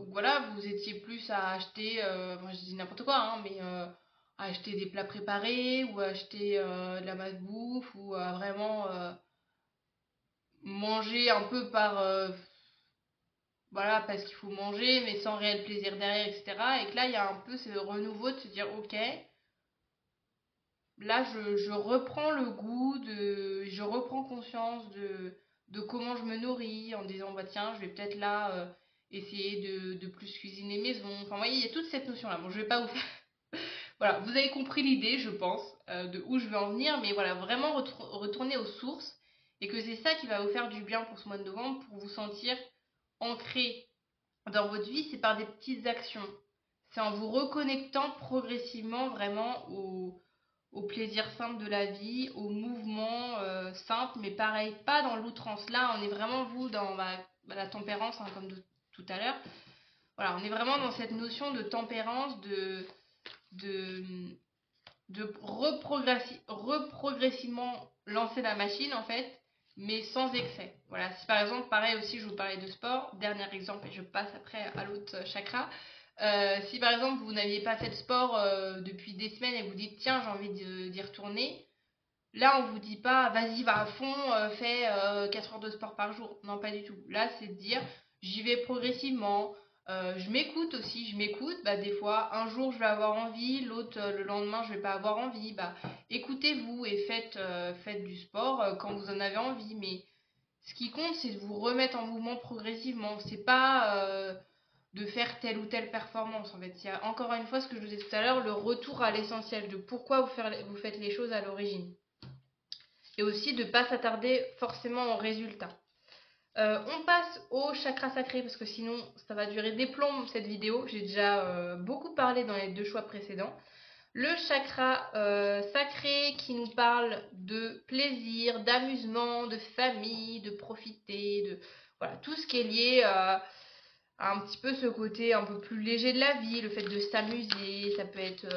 voilà, vous étiez plus à acheter, enfin, je dis n'importe quoi, hein, mais à acheter des plats préparés, ou à acheter de la malbouffe, ou à vraiment manger un peu par, voilà, parce qu'il faut manger, mais sans réel plaisir derrière, etc. Et que là, il y a un peu ce renouveau de se dire, ok, là, je reprends le goût, je reprends conscience de comment je me nourris, en disant, bah tiens, je vais peut-être là essayer de plus cuisiner maison. Enfin, vous voyez, il y a toute cette notion-là. Bon, je vais pas vous faire... Voilà, vous avez compris l'idée, je pense, de où je veux en venir, mais voilà, vraiment retourner aux sources, et que c'est ça qui va vous faire du bien pour ce mois de novembre, pour vous sentir ancré dans votre vie, c'est par des petites actions. C'est en vous reconnectant progressivement vraiment au plaisir simple de la vie, au mouvement simple, mais pareil, pas dans l'outrance. Là, on est vraiment, vous, dans la tempérance, hein, comme tout à l'heure. Voilà, on est vraiment dans cette notion de tempérance, de, de reprogressivement lancer la machine, en fait, mais sans excès. Voilà, si par exemple, pareil aussi, je vous parlais de sport, dernier exemple, et je passe après à l'autre chakra. Si par exemple vous n'aviez pas fait de sport depuis des semaines, et vous dites tiens, j'ai envie d'y retourner, là on vous dit pas vas-y, va à fond, fais 4 heures de sport par jour. Non, pas du tout. Là c'est de dire j'y vais progressivement. Je m'écoute aussi, je m'écoute. Bah, des fois, un jour je vais avoir envie, l'autre le lendemain je vais pas avoir envie. Bah, écoutez-vous et faites du sport quand vous en avez envie. Mais ce qui compte, c'est de vous remettre en mouvement progressivement. C'est pas de faire telle ou telle performance. En fait, il y a encore une fois ce que je vous disais tout à l'heure, le retour à l'essentiel de pourquoi vous faites les choses à l'origine. Et aussi de ne pas s'attarder forcément aux résultats. On passe au chakra sacré parce que sinon ça va durer des plombs cette vidéo. J'ai déjà beaucoup parlé dans les deux choix précédents. Le chakra sacré qui nous parle de plaisir, d'amusement, de famille, de profiter, de voilà, tout ce qui est lié à un petit peu ce côté un peu plus léger de la vie, le fait de s'amuser, ça peut être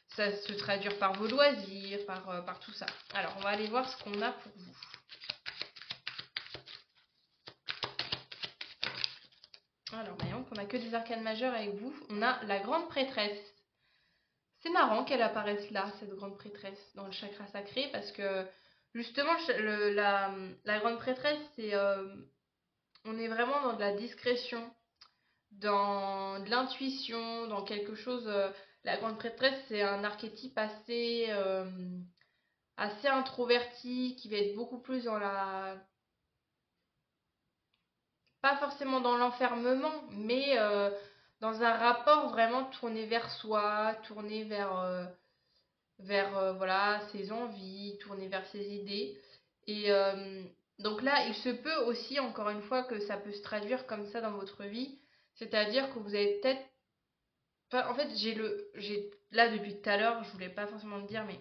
ça se traduire par vos loisirs, par tout ça. Alors on va aller voir ce qu'on a pour vous. Alors, voyons qu'on n'a que des arcanes majeures avec vous. On a la grande prêtresse. C'est marrant qu'elle apparaisse là, cette grande prêtresse, dans le chakra sacré, parce que justement, la grande prêtresse, c'est, on est vraiment dans de la discrétion, dans de l'intuition, dans quelque chose. La grande prêtresse, c'est un archétype assez introverti, qui va être beaucoup plus dans la... Pas forcément dans l'enfermement, mais dans un rapport vraiment tourné vers soi, tourné vers voilà, ses envies, tourné vers ses idées. Et donc là, il se peut aussi, encore une fois, que ça peut se traduire comme ça dans votre vie. C'est-à-dire que vous avez peut-être... Enfin, en fait, là, depuis tout à l'heure, je voulais pas forcément le dire, mais...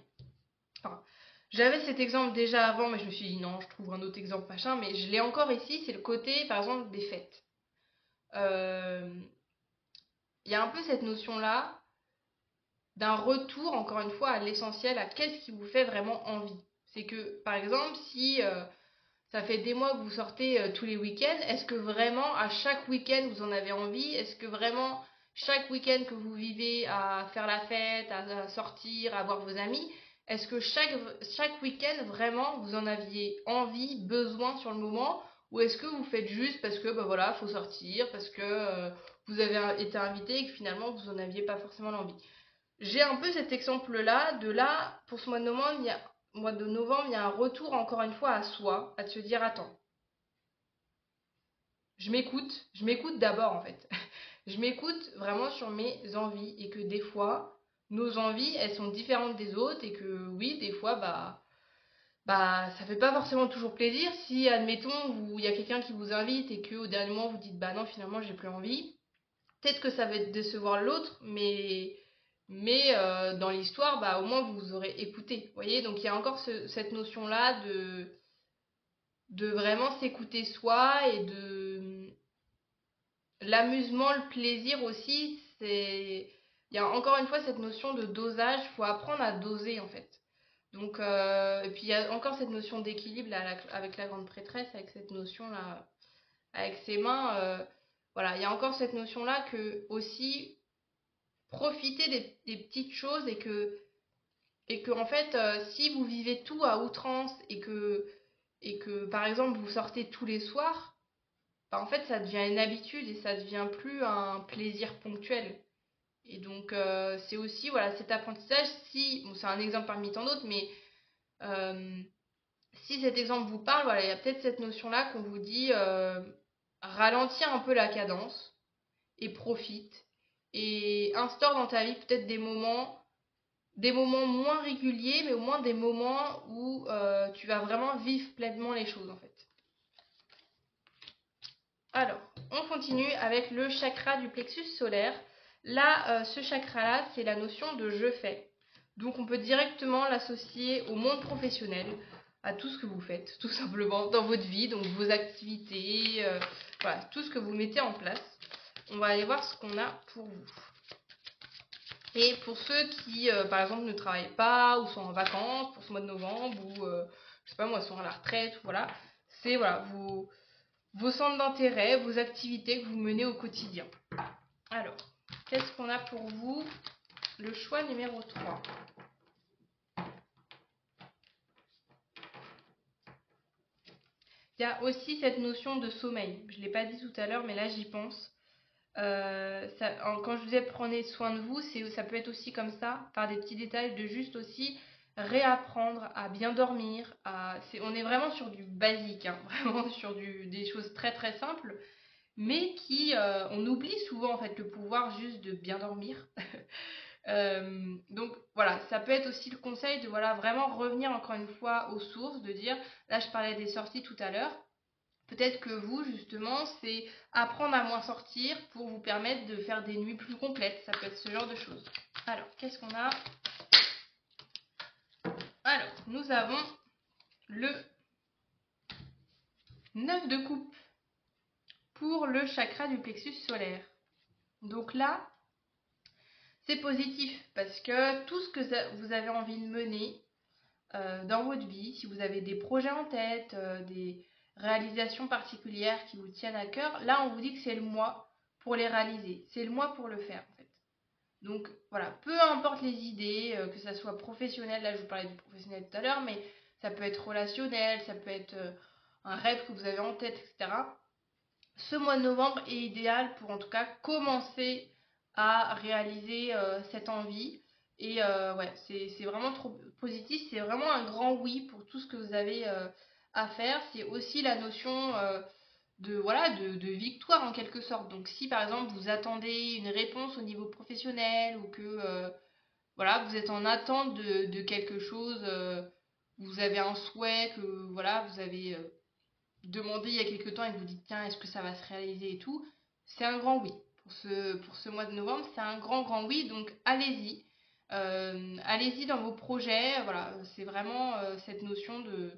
Enfin, j'avais cet exemple déjà avant, mais je me suis dit non, je trouve un autre exemple, machin. Mais je l'ai encore ici, c'est le côté, par exemple, des fêtes. Euh, Il y a un peu cette notion-là d'un retour, encore une fois, à l'essentiel, à qu'est-ce qui vous fait vraiment envie. C'est que, par exemple, si ça fait des mois que vous sortez tous les week-ends, est-ce que vraiment, à chaque week-end, vous en avez envie? Est-ce que vraiment, chaque week-end que vous vivez à faire la fête, à sortir, à voir vos amis, est-ce que chaque week-end, vraiment, vous en aviez envie, besoin sur le moment? Ou est-ce que vous faites juste parce que, bah voilà, faut sortir, parce que vous avez été invité et que finalement, vous en aviez pas forcément l'envie? J'ai un peu cet exemple-là, de là, pour ce mois de novembre, il y a un retour encore une fois à soi, à se dire, attends, je m'écoute d'abord en fait. Je m'écoute vraiment sur mes envies et que des fois, nos envies, elles sont différentes des autres et que oui, des fois, bah ça fait pas forcément toujours plaisir si, admettons, il y a quelqu'un qui vous invite et que au dernier moment vous dites, bah non, finalement, j'ai plus envie. Peut-être que ça va décevoir l'autre, mais dans l'histoire, bah, au moins vous aurez écouté. Vous voyez, donc il y a encore cette notion-là de vraiment s'écouter soi et de l'amusement, le plaisir aussi. Il y a encore une fois cette notion de dosage. Il faut apprendre à doser en fait. Donc, et puis il y a encore cette notion d'équilibre là, avec la grande prêtresse, avec cette notion-là, avec ses mains. Voilà, il y a encore cette notion-là que aussi profiter des petites choses et que en fait, si vous vivez tout à outrance et que par exemple vous sortez tous les soirs, bah, en fait ça devient une habitude et ça devient plus un plaisir ponctuel. Et donc c'est aussi voilà cet apprentissage. Si bon, c'est un exemple parmi tant d'autres, mais euh, si cet exemple vous parle, voilà, il y a peut-être cette notion-là qu'on vous dit ralentis un peu la cadence et profite et instaure dans ta vie peut-être des moments moins réguliers, mais au moins des moments où tu vas vraiment vivre pleinement les choses en fait. Alors, on continue avec le chakra du plexus solaire. Là, ce chakra-là, c'est la notion de je fais. Donc on peut directement l'associer au monde professionnel, à tout ce que vous faites, tout simplement, dans votre vie, donc vos activités, voilà, tout ce que vous mettez en place. On va aller voir ce qu'on a pour vous. Et pour ceux qui, par exemple, ne travaillent pas ou sont en vacances pour ce mois de novembre ou, je sais pas moi, sont à la retraite, voilà, c'est voilà, vos centres d'intérêt, vos activités que vous menez au quotidien. Alors, qu'est-ce qu'on a pour vous? Le choix numéro 3. Il y a aussi cette notion de sommeil. Je ne l'ai pas dit tout à l'heure, mais là j'y pense. Quand je vous disais prenez soin de vous, ça peut être aussi comme ça, par des petits détails, de juste aussi réapprendre à bien dormir. On est vraiment sur du basique, hein, vraiment sur des choses très très simples, mais on oublie souvent en fait le pouvoir juste de bien dormir. Donc voilà, ça peut être aussi le conseil de voilà, vraiment revenir encore une fois aux sources, de dire, là je parlais des sorties tout à l'heure. Peut-être que vous, justement, c'est apprendre à moins sortir pour vous permettre de faire des nuits plus complètes. Ça peut être ce genre de choses. Alors, qu'est-ce qu'on a? Alors, nous avons le 9 de coupe pour le chakra du plexus solaire. Donc là, c'est positif parce que tout ce que vous avez envie de mener dans votre vie, si vous avez des projets en tête, des réalisations particulières qui vous tiennent à cœur, là on vous dit que c'est le mois pour les réaliser, c'est le mois pour le faire en fait. Donc voilà, peu importe les idées, que ça soit professionnel, là je vous parlais du professionnel tout à l'heure, mais ça peut être relationnel, ça peut être un rêve que vous avez en tête, etc. ce mois de novembre est idéal pour en tout cas commencer à réaliser cette envie. Et ouais, c'est vraiment trop positif, c'est vraiment un grand oui pour tout ce que vous avez à faire. C'est aussi la notion voilà, de victoire en quelque sorte. Donc si par exemple vous attendez une réponse au niveau professionnel ou que voilà, vous êtes en attente de quelque chose, vous avez un souhait que voilà, vous avez demandé il y a quelque temps et que vous dites tiens, est-ce que ça va se réaliser et tout, c'est un grand oui. Pour ce mois de novembre, c'est un grand oui, donc allez-y. Allez-y dans vos projets, voilà, c'est vraiment cette notion de...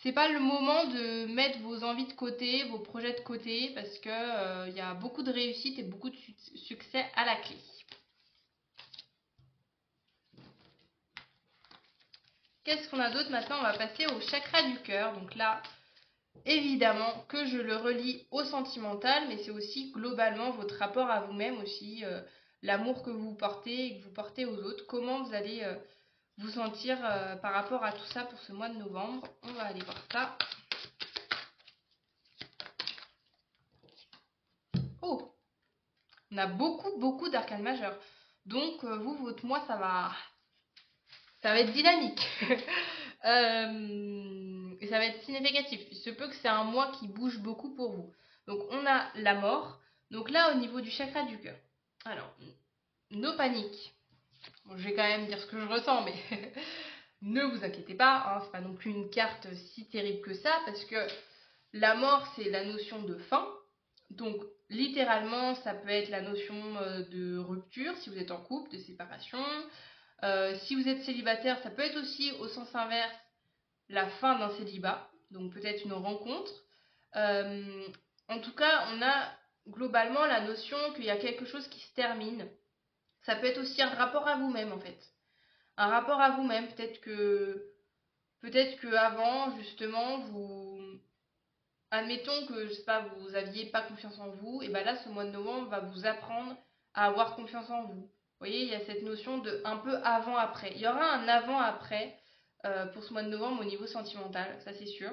C'est pas le moment de mettre vos envies de côté, vos projets de côté, parce que il y a beaucoup de réussite et beaucoup de succès à la clé. Qu'est-ce qu'on a d'autre maintenant? On va passer au chakra du cœur. Donc là, évidemment que je le relie au sentimental, mais c'est aussi globalement votre rapport à vous-même aussi, l'amour que vous portez et que vous portez aux autres. Comment vous allez vous sentir par rapport à tout ça pour ce mois de novembre? On va aller voir ça. Oh, on a beaucoup d'arcanes majeures. Donc vous, votre mois, ça va être dynamique. Et ça va être significatif. Il se peut que c'est un mois qui bouge beaucoup pour vous. Donc on a la mort. Donc là au niveau du chakra du cœur. Alors, no panique. Bon, je vais quand même dire ce que je ressens, mais ne vous inquiétez pas, hein, c'est pas non plus une carte si terrible que ça, parce que la mort c'est la notion de fin. Donc littéralement ça peut être la notion de rupture si vous êtes en couple, de séparation. Si vous êtes célibataire, ça peut être aussi au sens inverse la fin d'un célibat, donc peut-être une rencontre. Euh, En tout cas, on a globalement la notion qu'il y a quelque chose qui se termine. Ça peut être aussi un rapport à vous-même en fait. Un rapport à vous-même, peut-être que avant justement vous admettons que je sais pas vous aviez pas confiance en vous et ben là ce mois de novembre va vous apprendre à avoir confiance en vous. Vous voyez, il y a cette notion de un peu avant après. Il y aura un avant après pour ce mois de novembre au niveau sentimental, ça c'est sûr.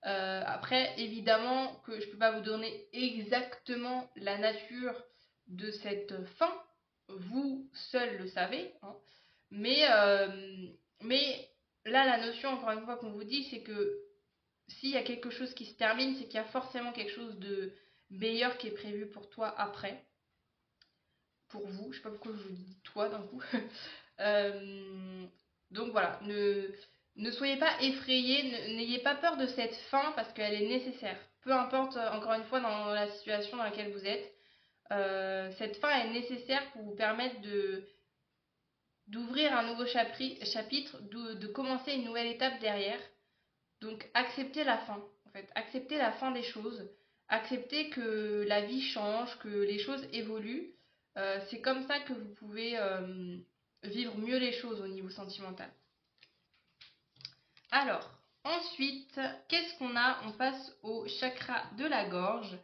Après, évidemment que je ne peux pas vous donner exactement la nature de cette fin. Vous seul le savez. Hein. Mais, mais là, la notion, encore une fois, qu'on vous dit, c'est que s'il y a quelque chose qui se termine, c'est qu'il y a forcément quelque chose de meilleur qui est prévu pour toi après. Pour vous. Je ne sais pas pourquoi je vous dis toi d'un coup. Euh, donc voilà, ne soyez pas effrayés, n'ayez pas peur de cette fin parce qu'elle est nécessaire. Peu importe, encore une fois, dans la situation dans laquelle vous êtes, cette fin est nécessaire pour vous permettre d'ouvrir un nouveau chapitre, de commencer une nouvelle étape derrière. Donc acceptez la fin, en fait, acceptez la fin des choses, acceptez que la vie change, que les choses évoluent. C'est comme ça que vous pouvez vivre mieux les choses au niveau sentimental. Alors, ensuite, qu'est-ce qu'on a? On passe au chakra de la gorge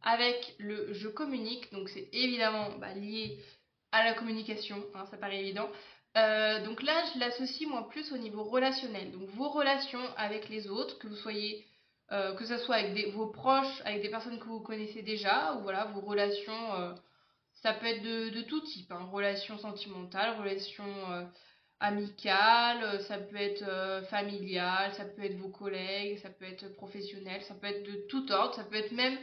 avec le je communique. Donc, c'est évidemment lié à la communication, hein, ça paraît évident. Donc là, je l'associe moi plus au niveau relationnel. Donc, vos relations avec les autres, que vous soyez, que ce soit avec vos proches, avec des personnes que vous connaissez déjà, ou voilà, vos relations, ça peut être de tout type, hein, relations sentimentales, relations amicales, ça peut être familial, ça peut être vos collègues, ça peut être professionnel, ça peut être de tout ordre, ça peut être même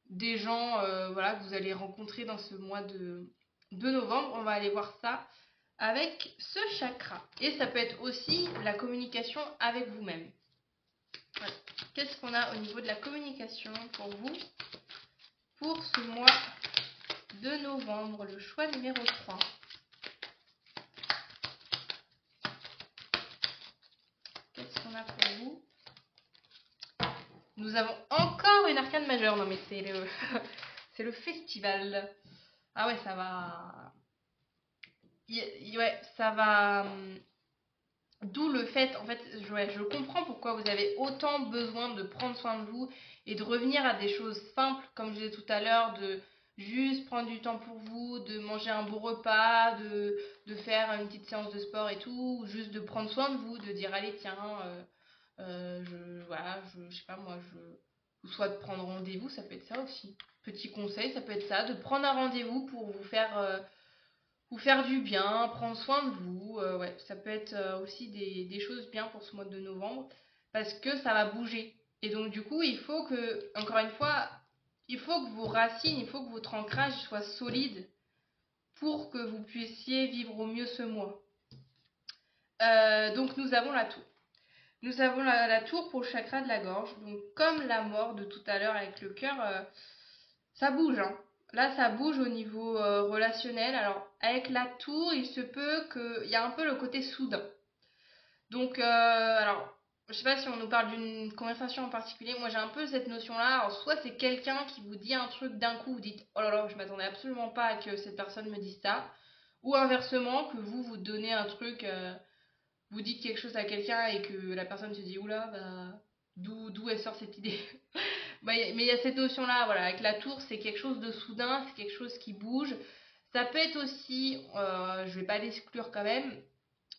des gens voilà, que vous allez rencontrer dans ce mois de novembre. On va aller voir ça avec ce chakra. Et ça peut être aussi la communication avec vous-même. Voilà. Qu'est-ce qu'on a au niveau de la communication pour vous pour ce mois de novembre? Le choix numéro 3. Qu'est-ce qu'on a pour vous? Nous avons encore une arcane majeure. Non mais c'est le c'est le festival. Ah ouais, ça va. Ouais, ça va. D'où le fait, en fait, je comprends pourquoi vous avez autant besoin de prendre soin de vous et de revenir à des choses simples, comme je disais tout à l'heure, de juste prendre du temps pour vous, de manger un beau repas, de faire une petite séance de sport et tout, ou juste de prendre soin de vous, de dire allez tiens, voilà, je sais pas moi, ou soit de prendre rendez-vous, ça peut être ça aussi. Petit conseil, ça peut être ça, de prendre un rendez-vous pour vous faire du bien, prendre soin de vous. Ouais, ça peut être aussi des choses bien pour ce mois de novembre, parce que ça va bouger. Et donc du coup, il faut que, encore une fois, il faut que vos racines, il faut que votre ancrage soit solide pour que vous puissiez vivre au mieux ce mois. Donc nous avons la tour. Nous avons la tour pour le chakra de la gorge. Donc comme la mort de tout à l'heure avec le cœur, ça bouge, hein. Là, ça bouge au niveau relationnel. Alors avec la tour, il se peut qu'il y a un peu le côté soudain. Donc, alors, je sais pas si on nous parle d'une conversation en particulier. Moi, j'ai un peu cette notion-là. Alors, soit c'est quelqu'un qui vous dit un truc d'un coup, vous dites, oh là là, je m'attendais absolument pas à que cette personne me dise ça. Ou inversement, que vous donnez un truc, vous dites quelque chose à quelqu'un et que la personne se dit, oula, bah, d'où elle sort cette idée. Bah, mais il y a cette notion-là, voilà, avec la tour, c'est quelque chose de soudain, c'est quelque chose qui bouge. Ça peut être aussi, je vais pas l'exclure quand même,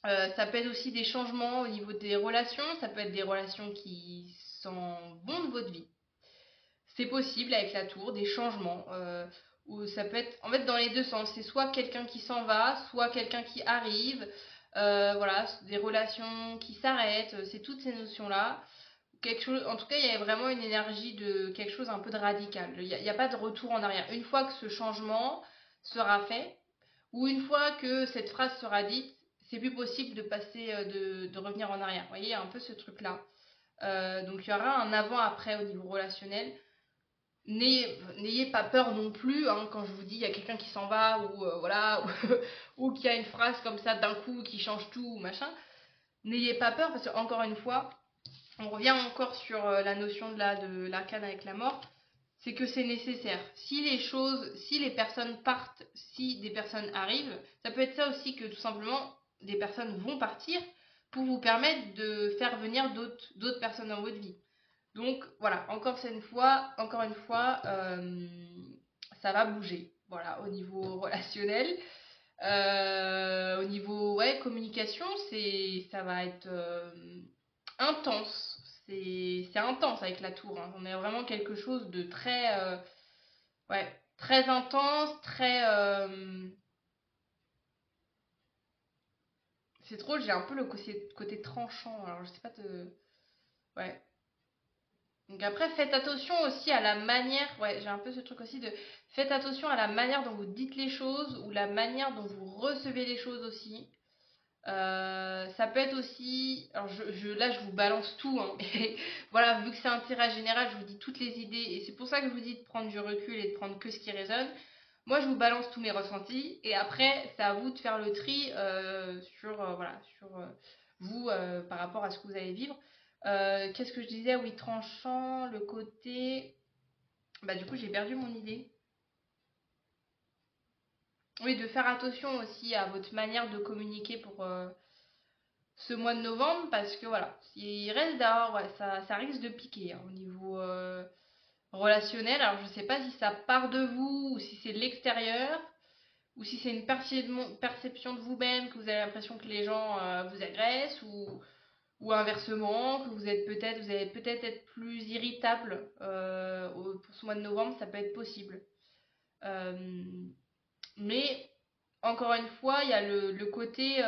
ça peut être aussi des changements au niveau des relations, ça peut être des relations qui sont bonnes de votre vie. C'est possible avec la tour, des changements, ou ça peut être en fait dans les deux sens. C'est soit quelqu'un qui s'en va, soit quelqu'un qui arrive, voilà, des relations qui s'arrêtent, c'est toutes ces notions-là. Quelque chose, en tout cas, il y a vraiment une énergie de quelque chose un peu de radical. Il y a pas de retour en arrière. Une fois que ce changement sera fait, ou une fois que cette phrase sera dite, c'est plus possible de passer, de revenir en arrière. Vous voyez, il y a un peu ce truc-là. Donc il y aura un avant-après au niveau relationnel. N'ayez pas peur non plus, hein, quand je vous dis il y a quelqu'un qui s'en va, ou voilà, ou qu'il y a une phrase comme ça d'un coup qui change tout, ou machin. N'ayez pas peur parce que, encore une fois, on revient encore sur la notion de l'arcane avec la mort, c'est que c'est nécessaire. Si les choses, si les personnes partent, si des personnes arrivent, ça peut être ça aussi, que tout simplement des personnes vont partir pour vous permettre de faire venir d'autres personnes dans votre vie. Donc voilà, encore une fois, ça va bouger. Voilà, au niveau relationnel, au niveau ouais, communication, ça va être intense. C'est intense avec la tour, hein. On a vraiment quelque chose de très, ouais, très intense, très. C'est trop, j'ai un peu le côté tranchant. Alors je sais pas te. Ouais. Donc après, faites attention aussi à la manière. Ouais, j'ai un peu ce truc aussi de. Faites attention à la manière dont vous dites les choses ou la manière dont vous recevez les choses aussi. Ça peut être aussi, alors là je vous balance tout, hein, mais voilà, vu que c'est un tirage général, je vous dis toutes les idées et c'est pour ça que je vous dis de prendre du recul et de prendre que ce qui résonne. Moi je vous balance tous mes ressentis et après c'est à vous de faire le tri voilà, sur vous par rapport à ce que vous allez vivre. Qu'est-ce que je disais? Oui, tranchant, le côté. Bah, du coup, j'ai perdu mon idée. Oui, de faire attention aussi à votre manière de communiquer pour, ce mois de novembre parce que voilà, il reste d'avoir, ouais, ça risque de piquer, hein, au niveau relationnel. Alors je sais pas si ça part de vous ou si c'est de l'extérieur ou si c'est une perception de vous-même que vous avez l'impression que les gens vous agressent ou inversement que vous allez peut-être être plus irritable pour ce mois de novembre, ça peut être possible. Euh, mais encore une fois, il y a le côté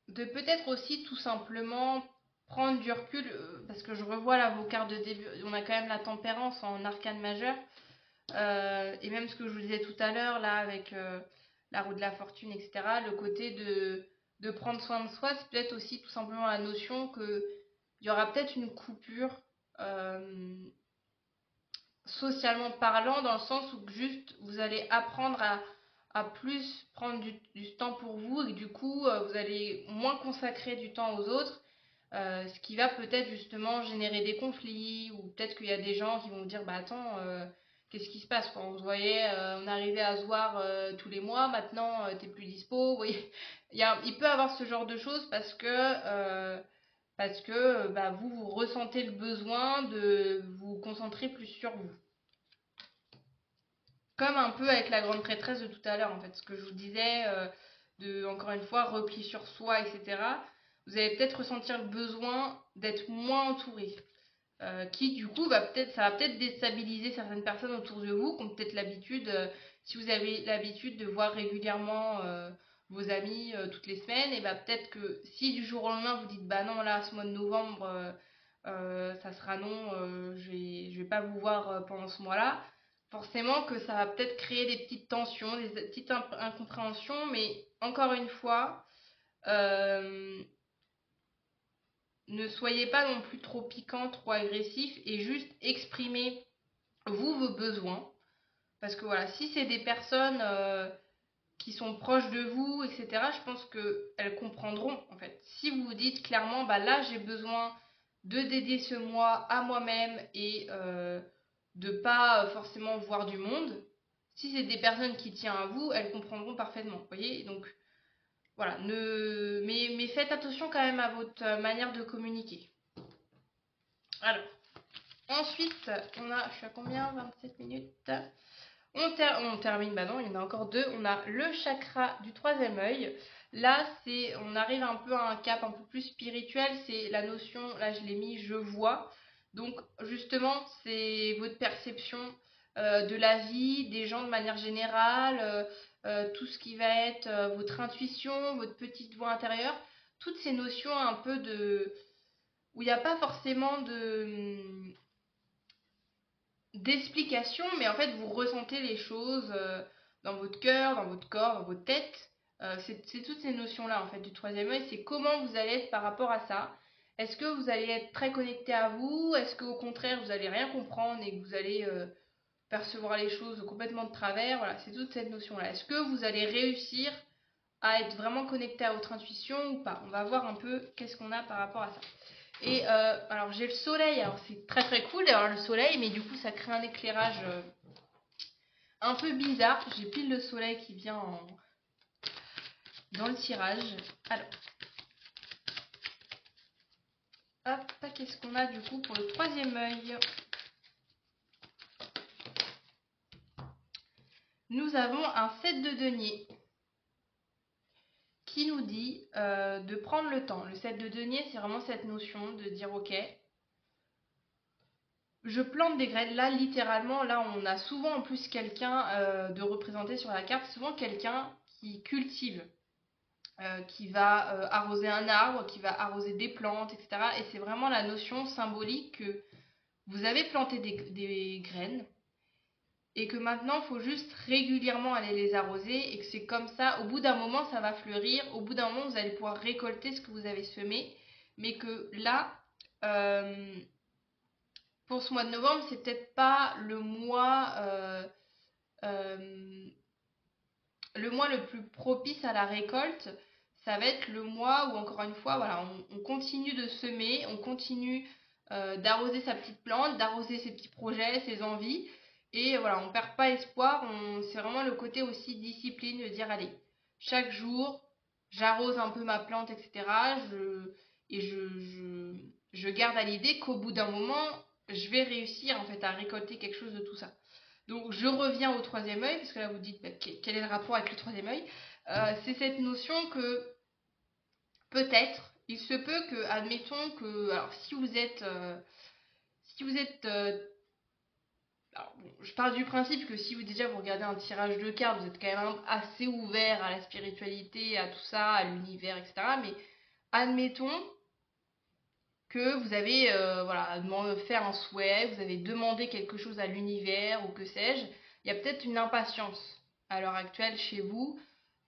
de peut-être aussi tout simplement prendre du recul, parce que je revois là vos cartes de début, on a quand même la tempérance en arcane majeur, et même ce que je vous disais tout à l'heure là avec la roue de la fortune, etc. Le côté de prendre soin de soi, c'est peut-être aussi tout simplement la notion que il y aura peut-être une coupure socialement parlant, dans le sens où juste vous allez apprendre à plus prendre du temps pour vous et du coup vous allez moins consacrer du temps aux autres, ce qui va peut-être justement générer des conflits ou peut-être qu'il y a des gens qui vont vous dire bah attends, qu'est-ce qui se passe quand on se voyait, on arrivait à se voir tous les mois, maintenant t'es plus dispo, vous voyez. Il peut avoir ce genre de choses parce que bah, vous ressentez le besoin de vous concentrer plus sur vous. Comme un peu avec la grande prêtresse de tout à l'heure, en fait, ce que je vous disais, de, encore une fois, repli sur soi, etc. vous allez peut-être ressentir le besoin d'être moins entouré. Qui du coup ça va peut-être déstabiliser certaines personnes autour de vous qui ont peut-être l'habitude, si vous avez l'habitude de voir régulièrement vos amis toutes les semaines, et bah peut-être que si du jour au lendemain vous dites bah non là ce mois de novembre ça sera non, je vais pas vous voir pendant ce mois-là, forcément que ça va peut-être créer des petites tensions, des petites incompréhensions, mais encore une fois, euh, ne soyez pas non plus trop piquant, trop agressif et juste exprimez vous vos besoins. Parce que voilà, si c'est des personnes qui sont proches de vous, etc., je pense qu'elles comprendront en fait. Si vous vous dites clairement, bah là j'ai besoin de dédier ce mois à moi-même et de pas forcément voir du monde, si c'est des personnes qui tiennent à vous, elles comprendront parfaitement. Vous voyez, donc voilà, mais faites attention quand même à votre manière de communiquer. Alors, ensuite, je suis à combien? 27 minutes. On termine, bah non, il y en a encore deux. On a le chakra du troisième œil. Là, on arrive un peu à un cap un peu plus spirituel. C'est la notion, là je l'ai mis, je vois. Donc, justement, c'est votre perception de la vie, des gens de manière générale, tout ce qui va être votre intuition, votre petite voix intérieure. Toutes ces notions un peu où il n'y a pas forcément d'explication, mais en fait vous ressentez les choses dans votre cœur, dans votre corps, dans votre tête. C'est toutes ces notions-là en fait du troisième œil, c'est comment vous allez être par rapport à ça. Est-ce que vous allez être très connecté à vous? Est-ce qu'au contraire vous allez rien comprendre et que vous allez percevoir les choses complètement de travers? Voilà, c'est toute cette notion-là. Est-ce que vous allez réussir à être vraiment connecté à votre intuition ou pas? On va voir un peu qu'est-ce qu'on a par rapport à ça. Et alors j'ai le soleil, alors c'est très très cool d'avoir le soleil, mais du coup ça crée un éclairage un peu bizarre. J'ai pile le soleil qui vient dans le tirage. Alors, hop, qu'est-ce qu'on a du coup pour le troisième œil? Nous avons un 7 de denier qui nous dit de prendre le temps. Le 7 de denier, c'est vraiment cette notion de dire ok, je plante des graines. Là, littéralement, là, on a souvent en plus quelqu'un de représenté sur la carte, souvent quelqu'un qui cultive, qui va arroser un arbre, qui va arroser des plantes, etc. Et c'est vraiment la notion symbolique que vous avez planté des graines et que maintenant, il faut juste régulièrement aller les arroser et que c'est comme ça, au bout d'un moment, ça va fleurir, au bout d'un moment, vous allez pouvoir récolter ce que vous avez semé, mais que là, euh, pour ce mois de novembre, c'est peut-être pas euh, le mois le plus propice à la récolte. Ça va être le mois où, encore une fois, voilà, on continue de semer, on continue d'arroser sa petite plante, d'arroser ses petits projets, ses envies. Et voilà, on perd pas espoir. C'est vraiment le côté aussi discipline de dire, allez, chaque jour, j'arrose un peu ma plante, etc. Je garde à l'idée qu'au bout d'un moment, je vais réussir en fait à récolter quelque chose de tout ça. Donc je reviens au troisième œil, parce que là vous dites bah, quel est le rapport avec le troisième œil. C'est cette notion que peut-être, il se peut que, admettons que, alors si vous êtes, alors, bon, je pars du principe que si vous déjà vous regardez un tirage de cartes, vous êtes quand même assez ouvert à la spiritualité, à tout ça, à l'univers, etc. Mais admettons que vous avez voilà, fait un souhait, vous avez demandé quelque chose à l'univers ou que sais-je, il y a peut-être une impatience à l'heure actuelle chez vous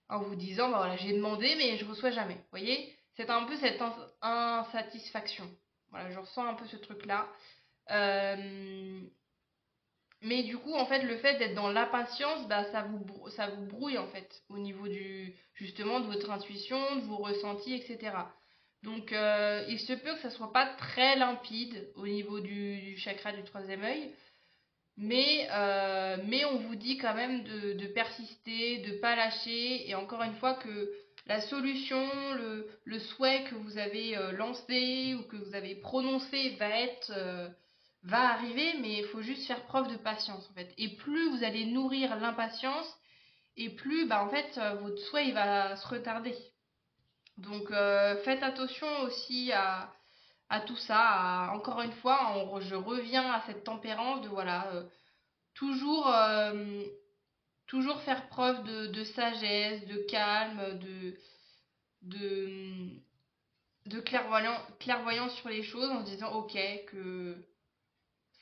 en vous disant bah voilà, j'ai demandé mais je reçois jamais. Vous voyez, c'est un peu cette insatisfaction. Voilà, je ressens un peu ce truc-là. Euh, mais du coup, en fait, le fait d'être dans l'impatience, bah, ça vous brouille en fait au niveau justement de votre intuition, de vos ressentis, etc. Donc, il se peut que ça soit pas très limpide au niveau du chakra du troisième œil, mais on vous dit quand même de persister, de pas lâcher, et encore une fois que la solution, le souhait que vous avez lancé ou que vous avez prononcé va arriver, mais il faut juste faire preuve de patience en fait. Et plus vous allez nourrir l'impatience, et plus bah, en fait votre souhait il va se retarder. Donc faites attention aussi à tout ça. Encore une fois, je reviens à cette tempérance de voilà, toujours, toujours faire preuve de sagesse, de calme, de, de clairvoyance sur les choses en se disant ok, que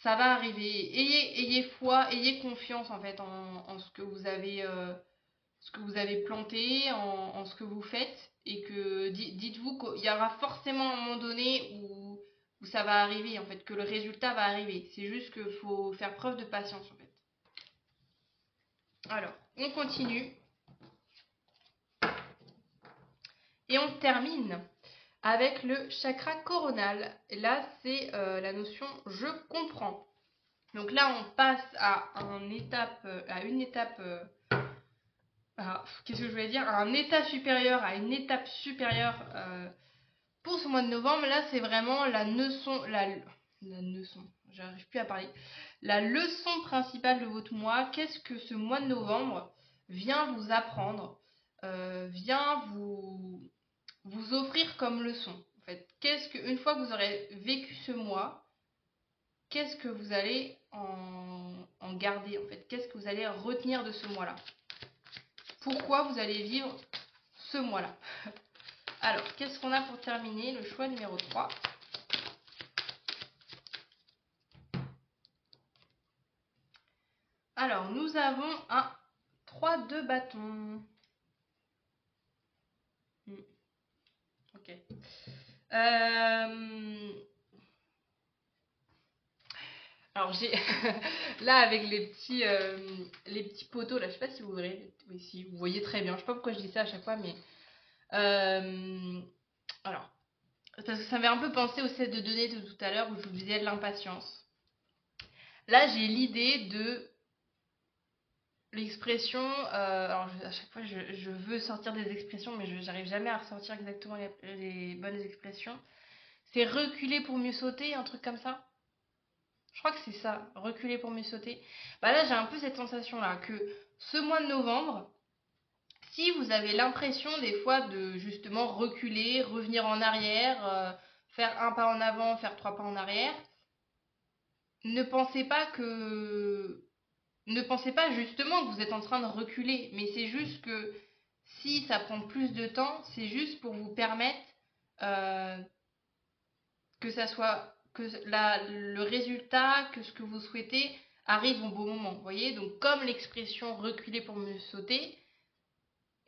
ça va arriver. Ayez foi, ayez confiance en fait en ce que vous avez planté, en ce que vous faites, et que dites-vous qu'il y aura forcément un moment donné où ça va arriver, en fait, que le résultat va arriver. C'est juste qu'il faut faire preuve de patience, en fait. Alors, on continue. Et on termine avec le chakra coronal. Et là, c'est la notion je comprends. Donc là, on passe à une étape qu'est-ce que je voulais dire, à un état supérieur, à une étape supérieure pour ce mois de novembre. Là, c'est vraiment la leçon, j'arrive plus à parler, la leçon principale de votre mois. Qu'est-ce que ce mois de novembre vient vous apprendre, vient vous offrir comme leçon, en fait. Qu'est-ce que, une fois que vous aurez vécu ce mois, qu'est-ce que vous allez en garder, en fait? Qu'est-ce que vous allez retenir de ce mois-là? Pourquoi vous allez vivre ce mois-là? Alors, qu'est-ce qu'on a pour terminer? Le choix numéro 3. Alors, nous avons un 3 de bâton. Ok. Alors, j'ai là avec les petits poteaux, là, je sais pas si vous voyez, oui, si vous voyez très bien. Je sais pas pourquoi je dis ça à chaque fois, mais alors, parce que ça m'avait un peu pensé au set de données de tout à l'heure où je vous disais de l'impatience. Là, j'ai l'idée de l'expression, alors à chaque fois je veux sortir des expressions, mais j'arrive jamais à ressortir exactement les bonnes expressions. C'est reculer pour mieux sauter, un truc comme ça. Je crois que c'est ça, reculer pour mieux sauter. Bah là, j'ai un peu cette sensation-là, que ce mois de novembre, si vous avez l'impression des fois de justement reculer, revenir en arrière, faire un pas en avant, faire trois pas en arrière, ne pensez pas que ne pensez pas justement que vous êtes en train de reculer, mais c'est juste que si ça prend plus de temps, c'est juste pour vous permettre euh, que ça soit que le résultat, que ce que vous souhaitez arrive au bon moment. Vous voyez, donc comme l'expression reculer pour mieux sauter,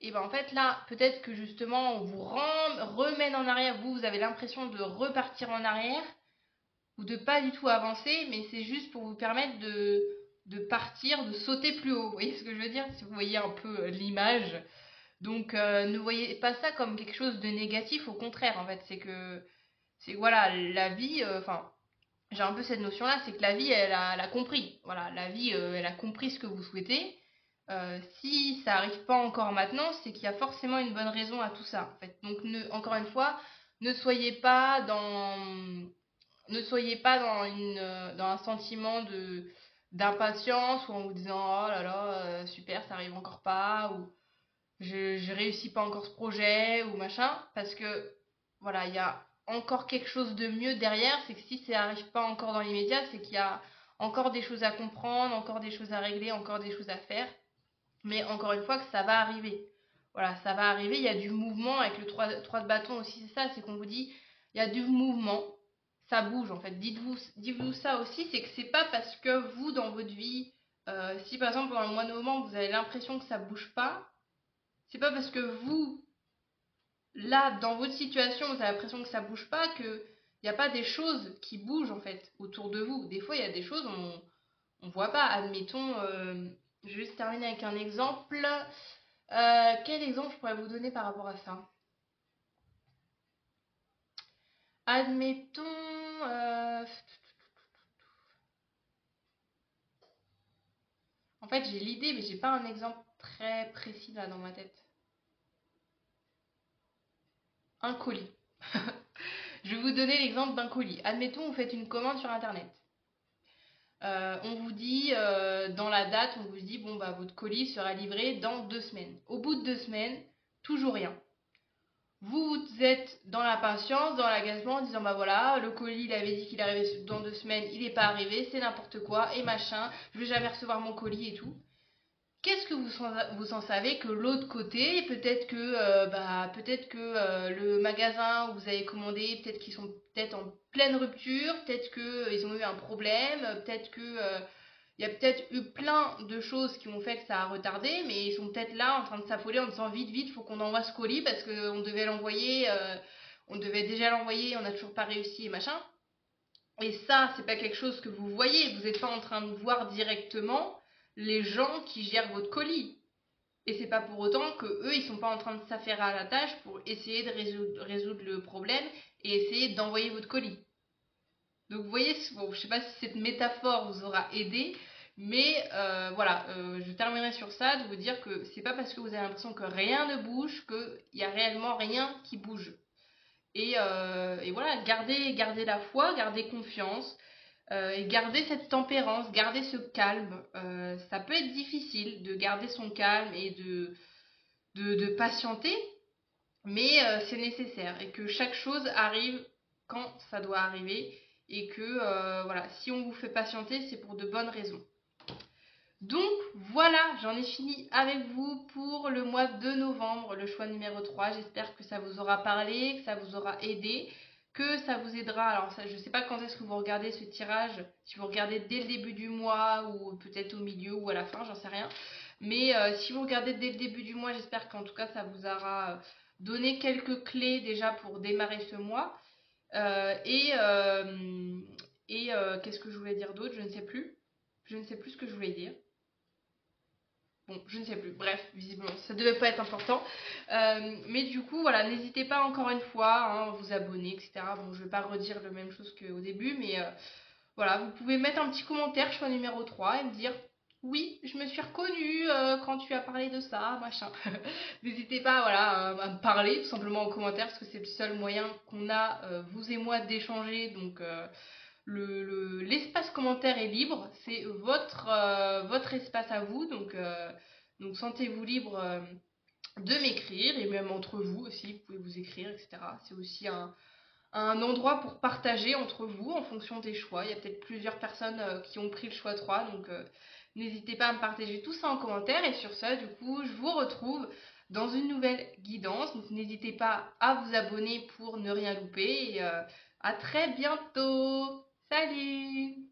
et ben en fait là, peut-être que justement on vous remène en arrière, vous avez l'impression de repartir en arrière ou de pas du tout avancer, mais c'est juste pour vous permettre de partir, de sauter plus haut. Vous voyez ce que je veux dire? Si vous voyez un peu l'image. Donc ne voyez pas ça comme quelque chose de négatif, au contraire en fait, c'est que voilà, la vie, enfin, j'ai un peu cette notion-là, c'est que la vie, elle a compris. Voilà, la vie, elle a compris ce que vous souhaitez. Si ça n'arrive pas encore maintenant, c'est qu'il y a forcément une bonne raison à tout ça, en fait. Donc, encore une fois, ne soyez pas dans, ne soyez pas dans un sentiment d'impatience ou en vous disant oh là là, super, ça arrive encore pas, ou je réussis pas encore ce projet, ou machin, parce que voilà, il y a encore quelque chose de mieux derrière. C'est que si ça n'arrive pas encore dans l'immédiat, c'est qu'il y a encore des choses à comprendre, encore des choses à régler, encore des choses à faire. Mais encore une fois, que ça va arriver. Voilà, ça va arriver. Il y a du mouvement avec le 3 de bâton aussi, c'est ça, c'est qu'on vous dit, il y a du mouvement, ça bouge en fait. Dites-vous ça aussi, c'est que c'est pas parce que vous, dans votre vie, si par exemple pendant le mois de novembre, vous avez l'impression que ça bouge pas, c'est pas parce que vous, là, dans votre situation, vous avez l'impression que ça bouge pas, qu'il n'y a pas des choses qui bougent en fait autour de vous. Des fois, il y a des choses, on voit pas. Admettons, je vais juste terminer avec un exemple. Quel exemple je pourrais vous donner par rapport à ça? Admettons, en fait, j'ai l'idée, mais j'ai pas un exemple très précis là dans ma tête. Un colis. Je vais vous donner l'exemple d'un colis. Admettons, vous faites une commande sur Internet. On vous dit, dans la date, on vous dit, bon, bah, votre colis sera livré dans 2 semaines. Au bout de 2 semaines, toujours rien. Vous êtes dans l'impatience, dans l'agacement, en disant bah voilà, le colis il avait dit qu'il arrivait dans 2 semaines, il n'est pas arrivé, c'est n'importe quoi, et machin, je vais jamais recevoir mon colis et tout. Qu'est-ce que vous en savez que l'autre côté, peut-être que le magasin où vous avez commandé, peut-être qu'ils sont peut-être en pleine rupture, peut-être qu'ils ont eu un problème, peut-être que il y a peut-être eu plein de choses qui ont fait que ça a retardé, mais ils sont peut-être là en train de s'affoler en disant vite, vite, faut qu'on envoie ce colis parce qu'on devait l'envoyer, on devait déjà l'envoyer, on n'a toujours pas réussi et machin. Et ça, c'est pas quelque chose que vous voyez, vous n'êtes pas en train de voir directement les gens qui gèrent votre colis. Et c'est pas pour autant que eux, ils sont pas en train de s'affairer à la tâche pour essayer de résoudre le problème et essayer d'envoyer votre colis. Donc vous voyez, bon, je sais pas si cette métaphore vous aura aidé, mais voilà, je terminerai sur ça, de vous dire que c'est pas parce que vous avez l'impression que rien ne bouge qu'il y a réellement rien qui bouge. Et voilà, gardez la foi, gardez confiance, et gardez cette tempérance, gardez ce calme. Ça peut être difficile de garder son calme et de patienter, mais c'est nécessaire et que chaque chose arrive quand ça doit arriver et que voilà, si on vous fait patienter, c'est pour de bonnes raisons. Donc voilà, j'en ai fini avec vous pour le mois de novembre, le choix numéro 3. J'espère que ça vous aura parlé, que ça vous aura aidé, que ça vous aidera. Alors ça, je ne sais pas quand est-ce que vous regardez ce tirage, si vous regardez dès le début du mois ou peut-être au milieu ou à la fin, j'en sais rien. Mais si vous regardez dès le début du mois, j'espère qu'en tout cas ça vous aura donné quelques clés déjà pour démarrer ce mois. Euh, et qu'est-ce que je voulais dire d'autre? Je ne sais plus. Je ne sais plus ce que je voulais dire. Bon, je ne sais plus. Bref, visiblement, ça devait pas être important. Mais du coup, voilà, n'hésitez pas encore une fois hein, à vous abonner, etc. Bon, je vais pas redire la même chose qu'au début, mais voilà, vous pouvez mettre un petit commentaire, choix numéro 3, et me dire oui, je me suis reconnue quand tu as parlé de ça, machin. N'hésitez pas voilà, à me parler tout simplement en commentaire, parce que c'est le seul moyen qu'on a, vous et moi, d'échanger. Donc, l'espace commentaire est libre, c'est votre espace à vous, donc sentez-vous libre de m'écrire, et même entre vous aussi, vous pouvez vous écrire, etc. C'est aussi un endroit pour partager entre vous en fonction des choix. Il y a peut-être plusieurs personnes qui ont pris le choix 3, donc n'hésitez pas à me partager tout ça en commentaire, et sur ça, du coup, je vous retrouve dans une nouvelle guidance, donc n'hésitez pas à vous abonner pour ne rien louper, et à très bientôt. Salut!